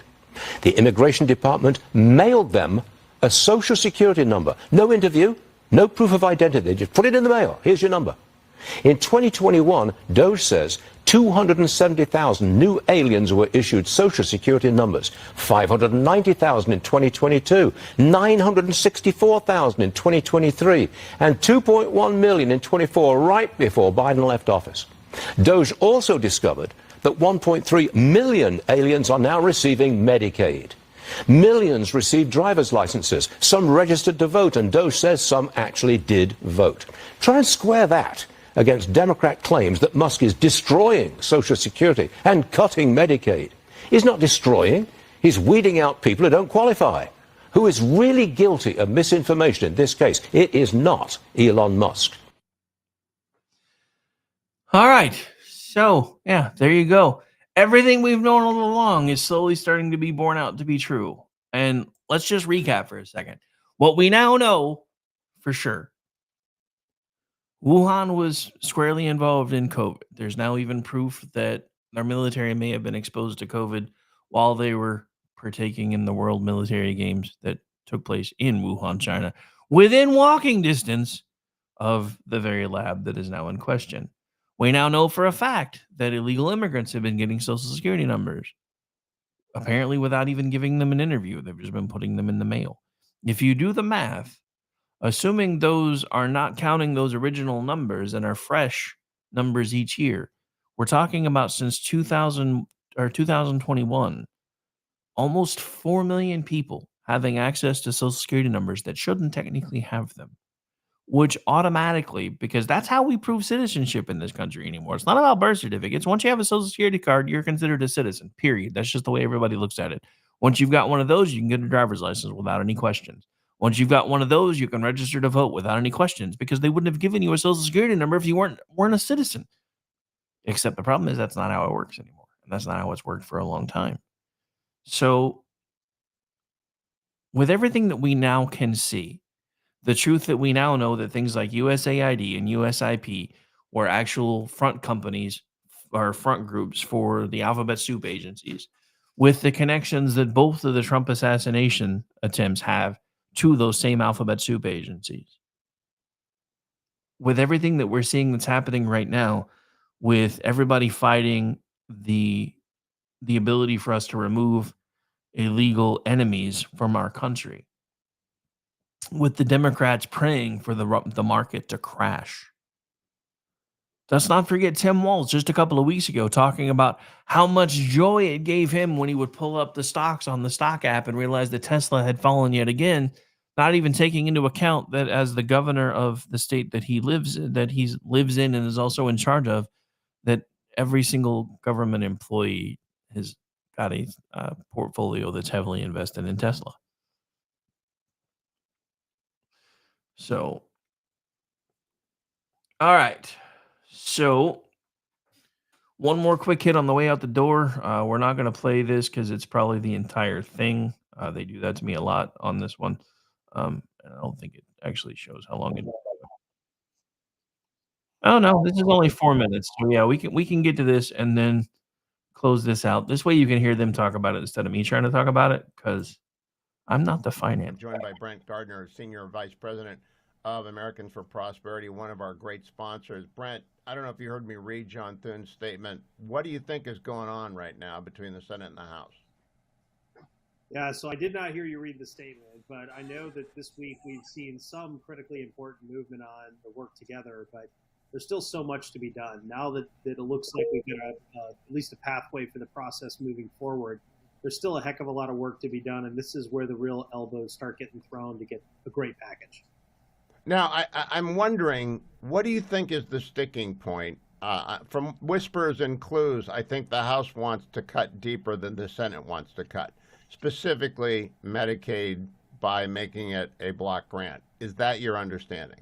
The Immigration Department mailed them a Social Security number. No interview, no proof of identity. They just put it in the mail. Here's your number. In 2021, Doge says 270,000 new aliens were issued Social Security numbers, 590,000 in 2022, 964,000 in 2023, and 2.1 million in 24, right before Biden left office. Doge also discovered that 1.3 million aliens are now receiving Medicaid. Millions received driver's licenses, some registered to vote, and Doge says some actually did vote. Try and square that against Democrat claims that Musk is destroying Social Security and cutting Medicaid. He's not destroying. He's weeding out people who don't qualify. Who is really guilty of misinformation in this case? It is not Elon Musk. All right. So, yeah, there you go. Everything we've known all along is slowly starting to be borne out to be true. And let's just recap for a second. What we now know for sure. Wuhan was squarely involved in COVID. There's now even proof that our military may have been exposed to COVID while they were partaking in the World Military Games that took place in Wuhan, China, within walking distance of the very lab that is now in question. We now know for a fact that illegal immigrants have been getting Social Security numbers, apparently without even giving them an interview. They've just been putting them in the mail. If you do the math, assuming those are not counting those original numbers and are fresh numbers each year, we're talking about since 2000 or 2021, almost 4 million people having access to Social Security numbers that shouldn't technically have them, which automatically, because that's how we prove citizenship in this country anymore. It's not about birth certificates. Once you have a Social Security card, you're considered a citizen, period. That's just the way everybody looks at it. Once you've got one of those, you can get a driver's license without any questions. Once you've got one of those, you can register to vote without any questions because they wouldn't have given you a Social Security number if you weren't a citizen. Except the problem is that's not how it works anymore. And that's not how it's worked for a long time. So with everything that we now can see, the truth that we now know that things like USAID and USIP were actual front companies or front groups for the alphabet soup agencies, with the connections that both of the Trump assassination attempts have to those same alphabet soup agencies. With everything that we're seeing that's happening right now, with everybody fighting the ability for us to remove illegal enemies from our country, with the Democrats praying for the market to crash. Let's not forget Tim Walz just a couple of weeks ago talking about how much joy it gave him when he would pull up the stocks on the stock app and realize that Tesla had fallen yet again, not even taking into account that as the governor of the state that he lives in and is also in charge of, that every single government employee has got a portfolio that's heavily invested in Tesla. So, all right. So, one more quick hit on the way out the door. We're not going to play this because it's probably the entire thing. They do that to me a lot on this one. And I don't think it actually shows how long it is. Oh no, this is only 4 minutes. So yeah, we can get to this and then close this out. This way you can hear them talk about it instead of me trying to talk about it, because I'm not the finance. Joined by Brent Gardner, Senior Vice President of Americans for Prosperity, one of our great sponsors. Brent, I don't know if you heard me read John Thune's statement. What do you think is going on right now between the Senate and the House? Yeah, so I did not hear you read the statement, but I know that this week we've seen some critically important movement on the work together, but there's still so much to be done. Now that it looks like we've got at least a pathway for the process moving forward, there's still a heck of a lot of work to be done, and this is where the real elbows start getting thrown to get a great package. Now, I'm wondering, what do you think is the sticking point? From whispers and clues, I think the House wants to cut deeper than the Senate wants to cut, specifically Medicaid, by making it a block grant. Is that your understanding?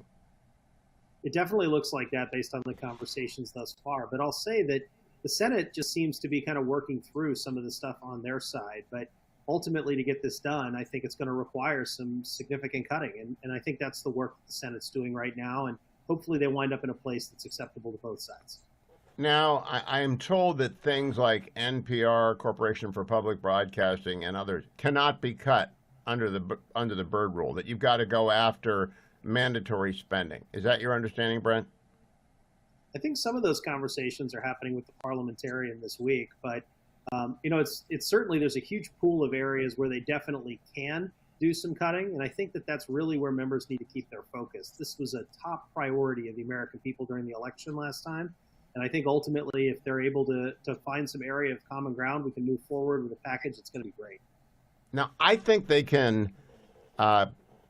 It definitely looks like that based on the conversations thus far. But I'll say that the Senate just seems to be kind of working through some of the stuff on their side. But ultimately, to get this done, I think it's going to require some significant cutting. And I think that's the work that the Senate's doing right now. And hopefully they wind up in a place that's acceptable to both sides. Now, I am told that things like NPR, Corporation for Public Broadcasting, and others cannot be cut under the Byrd Rule, that you've got to go after mandatory spending. Is that your understanding, Brent? I think some of those conversations are happening with the parliamentarian this week, but it's certainly, there's a huge pool of areas where they definitely can do some cutting, and I think that that's really where members need to keep their focus. This was a top priority of the American people during the election last time, and I think ultimately, if they're able to find some area of common ground, we can move forward with a package that's going to be great. Now, I think they can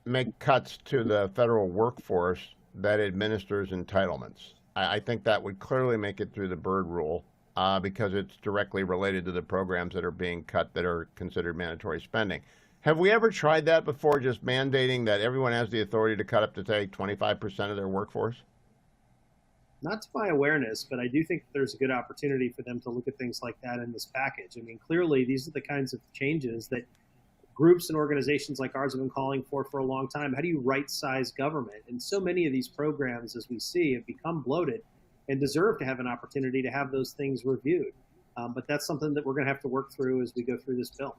make cuts to the federal workforce that administers entitlements. I think that would clearly make it through the Byrd Rule because it's directly related to the programs that are being cut that are considered mandatory spending. Have we ever tried that before, just mandating that everyone has the authority to cut up to, say, 25% of their workforce? Not to my awareness, but I do think there's a good opportunity for them to look at things like that in this package. I mean, clearly, these are the kinds of changes that groups and organizations like ours have been calling for a long time. How do you right-size government? And so many of these programs, as we see, have become bloated and deserve to have an opportunity to have those things reviewed. But that's something that we're going to have to work through as we go through this bill.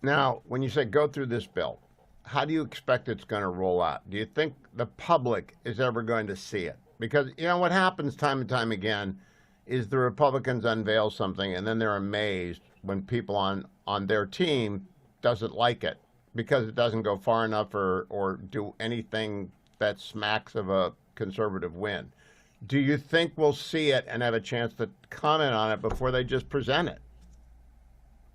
Now, when you say go through this bill, how do you expect it's going to roll out? Do you think the public is ever going to see it? Because, you know, what happens time and time again is the Republicans unveil something and then they're amazed when people on their team doesn't like it because it doesn't go far enough or do anything that smacks of a conservative win. Do you think we'll see it and have a chance to comment on it before they just present it?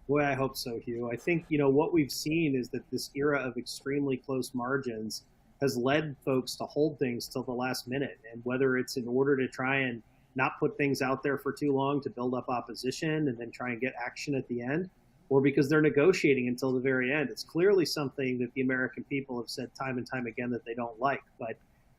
Boy, I hope so, Hugh. I think, what we've seen is that this era of extremely close margins has led folks to hold things till the last minute. And whether it's in order to try and not put things out there for too long to build up opposition and then try and get action at the end, or because they're negotiating until the very end. It's clearly something that the American people have said time and time again that they don't like. But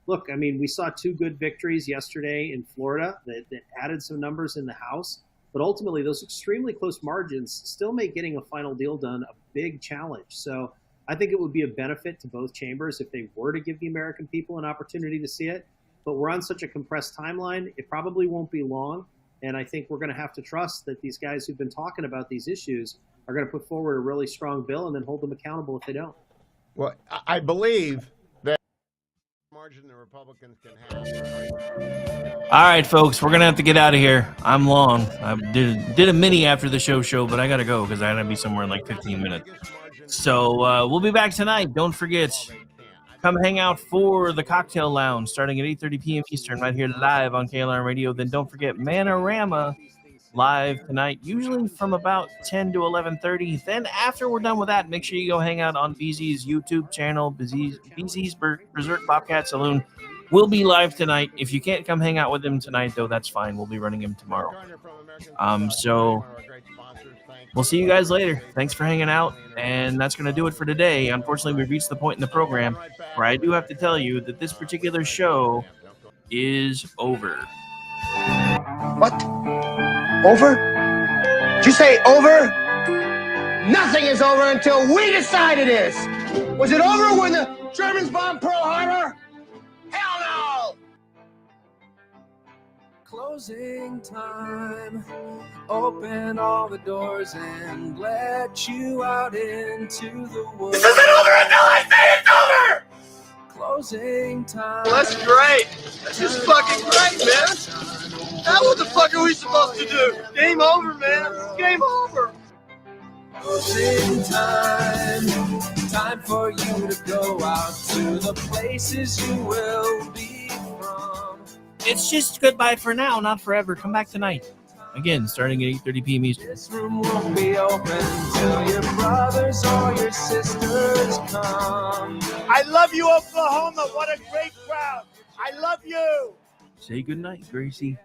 look, I mean, we saw two good victories yesterday in Florida that added some numbers in the House. But ultimately, those extremely close margins still make getting a final deal done a big challenge. So I think it would be a benefit to both chambers if they were to give the American people an opportunity to see it. But we're on such a compressed timeline, it probably won't be long. And I think we're going to have to trust that these guys who've been talking about these issues are going to put forward a really strong bill and then hold them accountable if they don't. Well, I believe that margin the Republicans can have. All right, folks, we're going to have to get out of here. I'm long. I did a mini after the show, but I got to go because I got to be somewhere in like 15 minutes. So we'll be back tonight. Don't forget, come hang out for the Cocktail Lounge starting at 8:30 p.m. Eastern right here live on KLRN Radio. Then don't forget Manorama live tonight, usually from about 10 to 11:30. Then after we're done with that, make sure you go hang out on BZ's YouTube channel, BZ's Berserk Bobcat Saloon. We'll be live tonight. If you can't come hang out with him tonight, though, that's fine. We'll be running him tomorrow. So we'll see you guys later. Thanks for hanging out. And that's going to do it for today. Unfortunately, we've reached the point in the program where I do have to tell you that this particular show is over. What? Over? Did you say over? Nothing is over until we decide it is. Was it over when the Germans bombed Pearl Harbor? Hell no! Closing time. Open all the doors and let you out into the world. This isn't over until I say it's over! Closing time. Well, that's great. That's just fucking great, man. Now what the fuck are we supposed to do? Game over, man. Game over. Closing time. Time for you to go out to the places you will be from. It's just goodbye for now, not forever. Come back tonight. Again, starting at 8:30 p.m. Eastern. This room won't be open till your brothers or your sisters come. I love you, Oklahoma. What a great crowd. I love you. Say goodnight, Gracie.